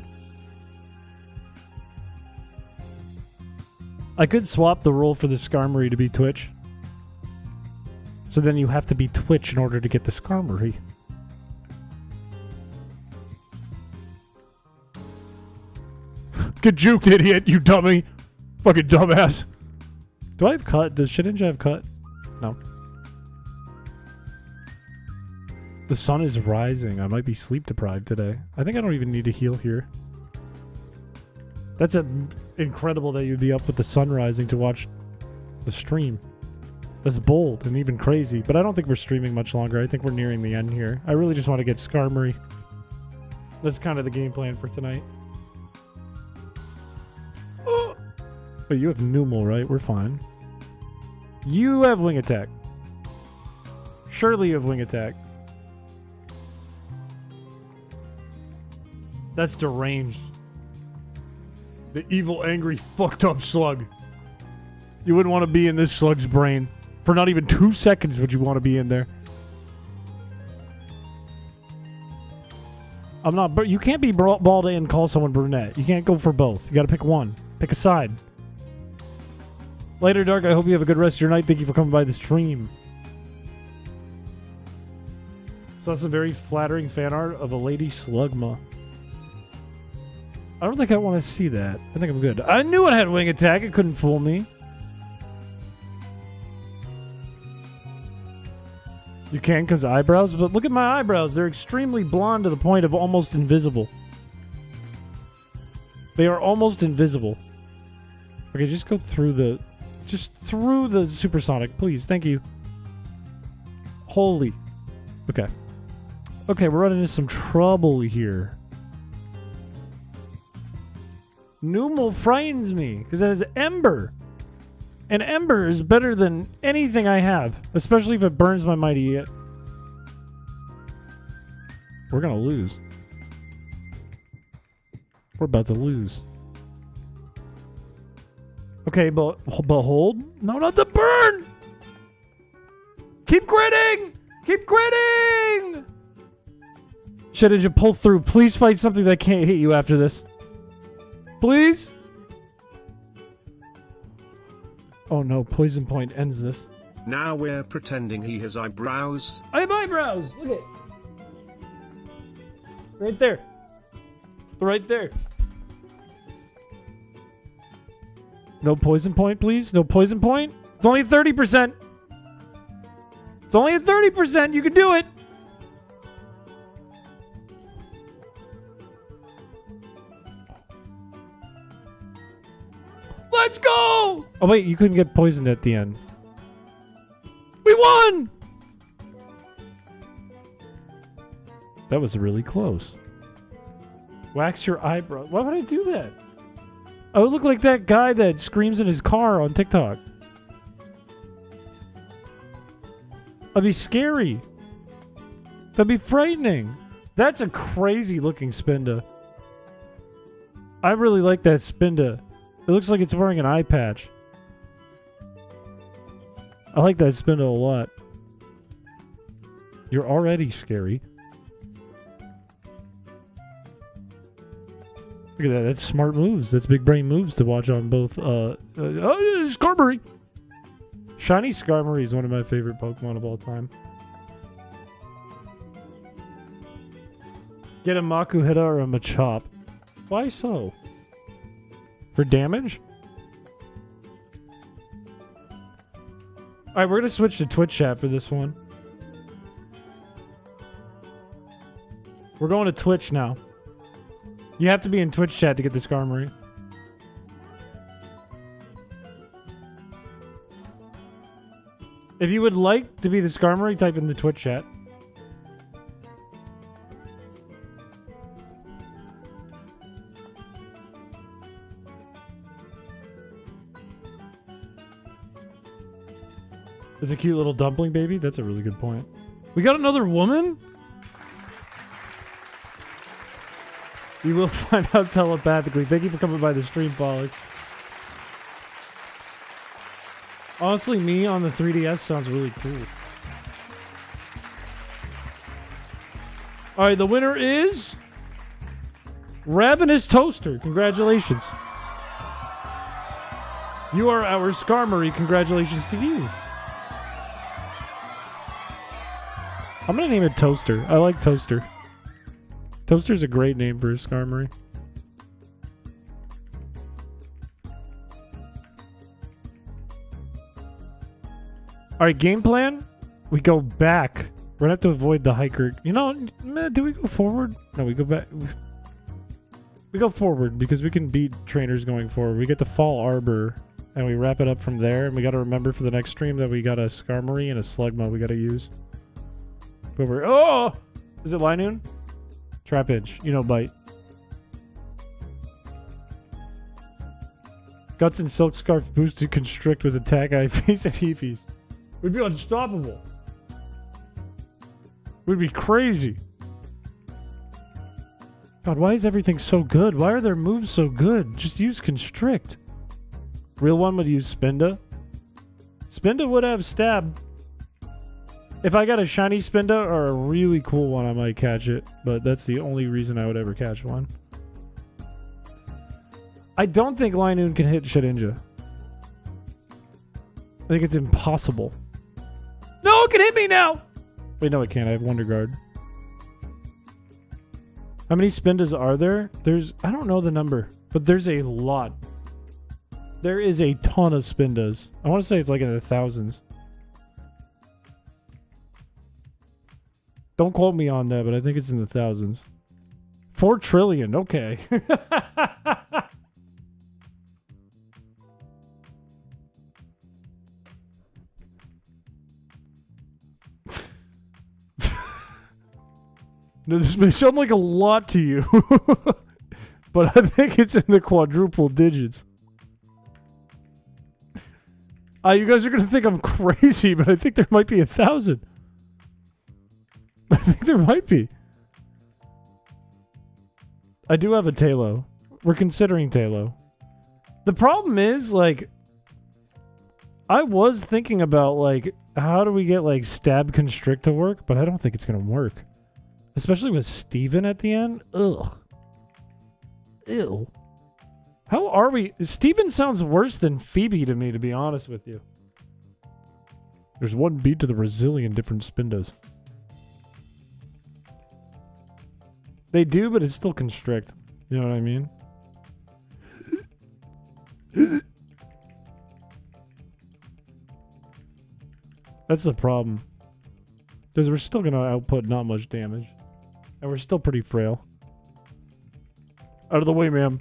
I could swap the role for the Skarmory to be Twitch. So then you have to be Twitch in order to get the Skarmory. Get juked, idiot, you dummy. Fucking dumbass. Do I have cut? Does Shedinja have cut? No. The sun is rising. I might be sleep deprived today. I think I don't even need to heal here. That's incredible that you'd be up with the sun rising to watch the stream. That's bold and even crazy. But I don't think we're streaming much longer. I think we're nearing the end here. I really just want to get Skarmory. That's kind of the game plan for tonight. But you have Numel, right? We're fine. You have Wing Attack. Surely you have Wing Attack. That's deranged. The evil, angry, fucked up slug. You wouldn't want to be in this slug's brain. For not even 2 seconds would you want to be in there. I'm not... But you can't be bald and call someone brunette. You can't go for both. You gotta pick one. Pick a side. Later, Dark. I hope you have a good rest of your night. Thank you for coming by the stream. So that's a very flattering fan art of a lady slugma. I don't think I want to see that. I think I'm good. I knew it had Wing Attack. It couldn't fool me. You can because eyebrows, but look at my eyebrows. They're extremely blonde to the point of almost invisible. They are almost invisible. Okay, just go through the... Just through the supersonic, please. Thank you. Holy. Okay. Okay, we're running into some trouble here. Numel frightens me because it has Ember. And Ember is better than anything I have. Especially if it burns my mighty... We're gonna lose. We're about to lose. Okay, but hold. No, not the burn! Keep gritting! Keep gritting! Shedinja, pull through. Please fight something that can't hit you after this. Please? Oh no, Poison Point ends this. Now we're pretending he has eyebrows. I have eyebrows! Look at it. Right there. Right there. No Poison Point, please? No Poison Point? It's only 30%. It's only at 30%. You can do it. Let's go! Oh, wait. You couldn't get poisoned at the end. We won! That was really close. Wax your eyebrow. Why would I do that? I would look like that guy that screams in his car on TikTok. That'd be scary. That'd be frightening. That's a crazy looking Spinda. I really like that Spinda. It looks like it's wearing an eye patch. I like that Spinda a lot. You're already scary. Look at that. That's smart moves. That's big brain moves to watch on both. Skarmory. Shiny Skarmory is one of my favorite Pokemon of all time. Get a Makuhita or a Machop. Why so? For damage? Alright, we're gonna switch to Twitch chat for this one. We're going to Twitch now. You have to be in Twitch chat to get the Skarmory. If you would like to be the Skarmory, type in the Twitch chat. It's a cute little dumpling baby. That's a really good point. We got another woman? We will find out telepathically. Thank you for coming by the stream, Pollock. Honestly, me on the 3DS sounds really cool. All right, the winner is Ravenous Toaster. Congratulations. You are our Skarmory. Congratulations to you. I'm going to name it Toaster. I like Toaster. Toaster's a great name for a Skarmory. Alright, game plan. We go back. We're going to have to avoid the hiker. You know, do we go forward? No, we go back. We go forward because we can beat trainers going forward. We get the Fall Arbor and we wrap it up from there. And we got to remember for the next stream that we got a Skarmory and a Slugma we got to use. But we're... Oh! Is it Linoon? Trap Inch. You know, bite. Guts and Silk Scarf boosted Constrict with Attack Eye Face and Heafies. We'd be unstoppable. We'd be crazy. God, why is everything so good? Why are their moves so good? Just use Constrict. Real one would use Spinda. Spinda would have Stab. If I got a shiny Spinda or a really cool one, I might catch it. But that's the only reason I would ever catch one. I don't think Linoon can hit Shedinja. I think it's impossible. No, it can hit me now! Wait, no, it can't. I have Wonder Guard. How many Spindas are there? I don't know the number, but there's a lot. There is a ton of Spindas. I want to say it's like in the thousands. Don't quote me on that, but I think it's in the thousands. 4 trillion, okay. No, this may sound like a lot to you, but I think it's in the quadruple digits. You guys are going to think I'm crazy, but I think there might be 1,000. I think there might be. I do have a Talo. We're considering Talo. The problem is, like, I was thinking about, like, how do we get, like, Stab Constrict to work, but I don't think it's going to work. Especially with Steven at the end. Ugh. Ew. How are we? Steven sounds worse than Phoebe to me, to be honest with you. There's one beat to the Brazilian different Spindas. They do, but it's still Constrict. You know what I mean? That's the problem. Because we're still going to output not much damage. And we're still pretty frail. Out of the way, ma'am.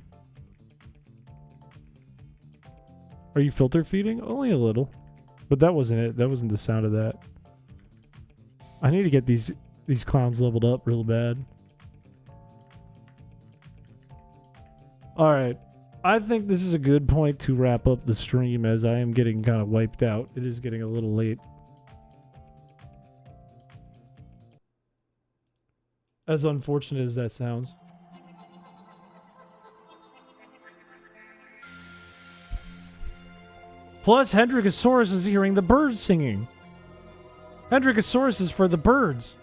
Are you filter feeding? Only a little. But that wasn't it. That wasn't the sound of that. I need to get these clowns leveled up real bad. Alright. I think this is a good point to wrap up the stream as I am getting kind of wiped out. It is getting a little late. As unfortunate as that sounds. Plus, Hendrikosaurus is hearing the birds singing. Hendrikosaurus is for the birds.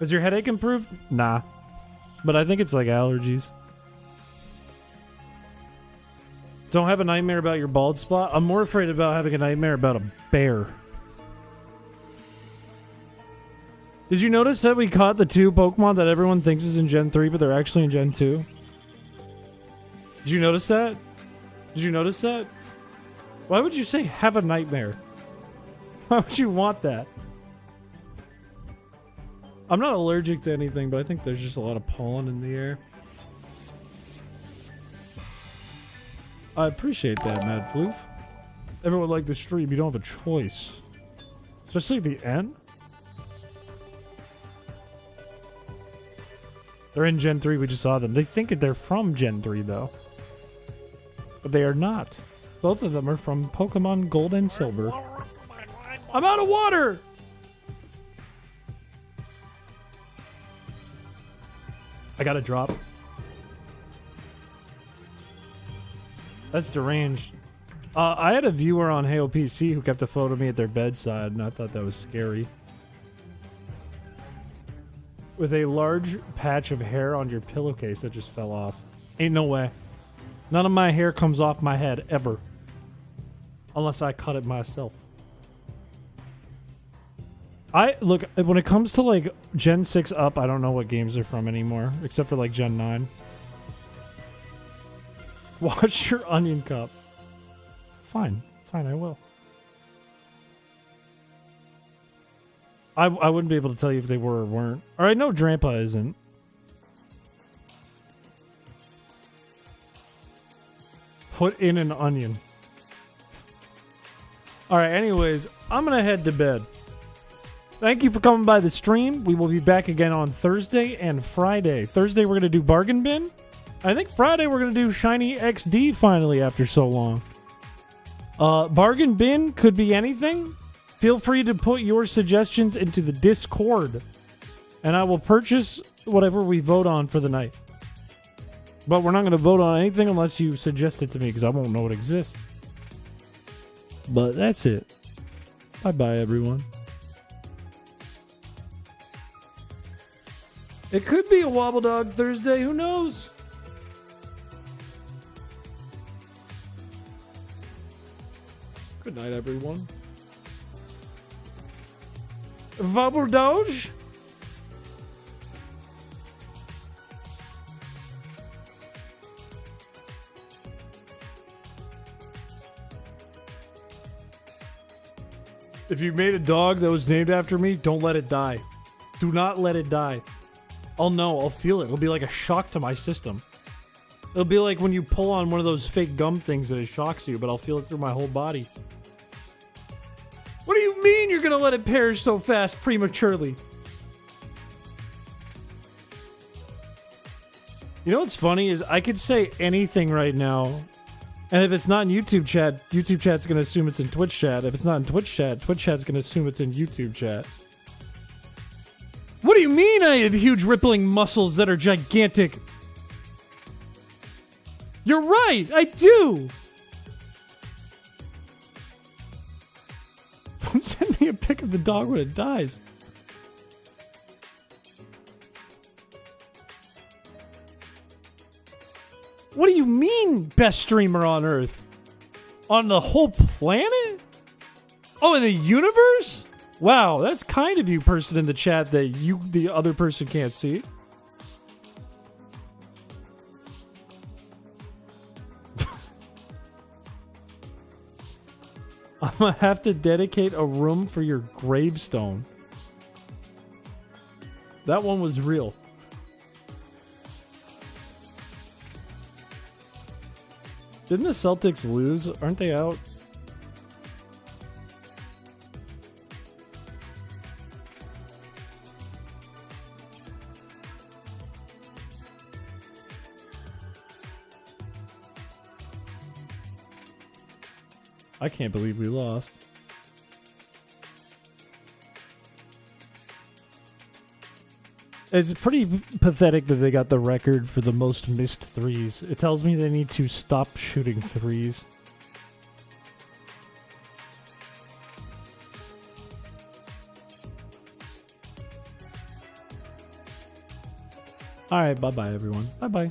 Has your headache improved? Nah. But I think it's like allergies. Don't have a nightmare about your bald spot? I'm more afraid about having a nightmare about a bear. Did you notice that we caught the 2 Pokemon that everyone thinks is in Gen 3, but they're actually in Gen 2? Did you notice that? Did you notice that? Why would you say have a nightmare? Why would you want that? I'm not allergic to anything, but I think there's just a lot of pollen in the air. I appreciate that, Mad Floof. Everyone liked the stream. You don't have a choice. Especially at the end. They're in Gen 3, we just saw them. They think they're from Gen 3, though. But they are not. Both of them are from Pokemon Gold and Silver. I'm out of water! I got a drop. That's deranged. I had a viewer on Hail PC who kept a photo of me at their bedside, and I thought that was scary. With a large patch of hair on your pillowcase that just fell off. Ain't no way. None of my hair comes off my head, ever. Unless I cut it myself. Look, when it comes to, like, Gen 6 up, I don't know what games they're from anymore. Except for, like, Gen 9. Watch your onion cup. Fine. Fine, I will. I wouldn't be able to tell you if they were or weren't. Or I know Drampa isn't. Put in an onion. Alright, anyways, I'm gonna head to bed. Thank you for coming by the stream. We will be back again on Thursday and Friday. Thursday we're gonna do Bargain Bin. I think Friday we're gonna do Shiny XD finally after so long. Bargain Bin could be anything. Feel free to put your suggestions into the Discord, and I will purchase whatever we vote on for the night. But we're not going to vote on anything unless you suggest it to me, because I won't know it exists. But that's it. Bye-bye, everyone. It could be a Wobble Dog Thursday. Who knows? Good night, everyone. Wobble Doge? If you made a dog that was named after me, don't let it die. Do not let it die. I'll know. I'll feel it. It'll be like a shock to my system. It'll be like when you pull on one of those fake gum things and it shocks you, but I'll feel it through my whole body. What do you mean you're gonna let it perish so fast prematurely? You know what's funny is I could say anything right now, and if it's not in YouTube chat's gonna assume it's in Twitch chat. If it's not in Twitch chat's gonna assume it's in YouTube chat. What do you mean I have huge rippling muscles that are gigantic? You're right, I do! Don't send me a pic of the dog when it dies. What do you mean, best streamer on Earth? On the whole planet? Oh, in the universe? Wow, that's kind of you, person in the chat that the other person can't see. I'm gonna have to dedicate a room for your gravestone. That one was real. Didn't the Celtics lose? Aren't they out? I can't believe we lost. It's pretty pathetic that they got the record for the most missed threes. It tells me they need to stop shooting threes. Alright, bye-bye everyone. Bye-bye.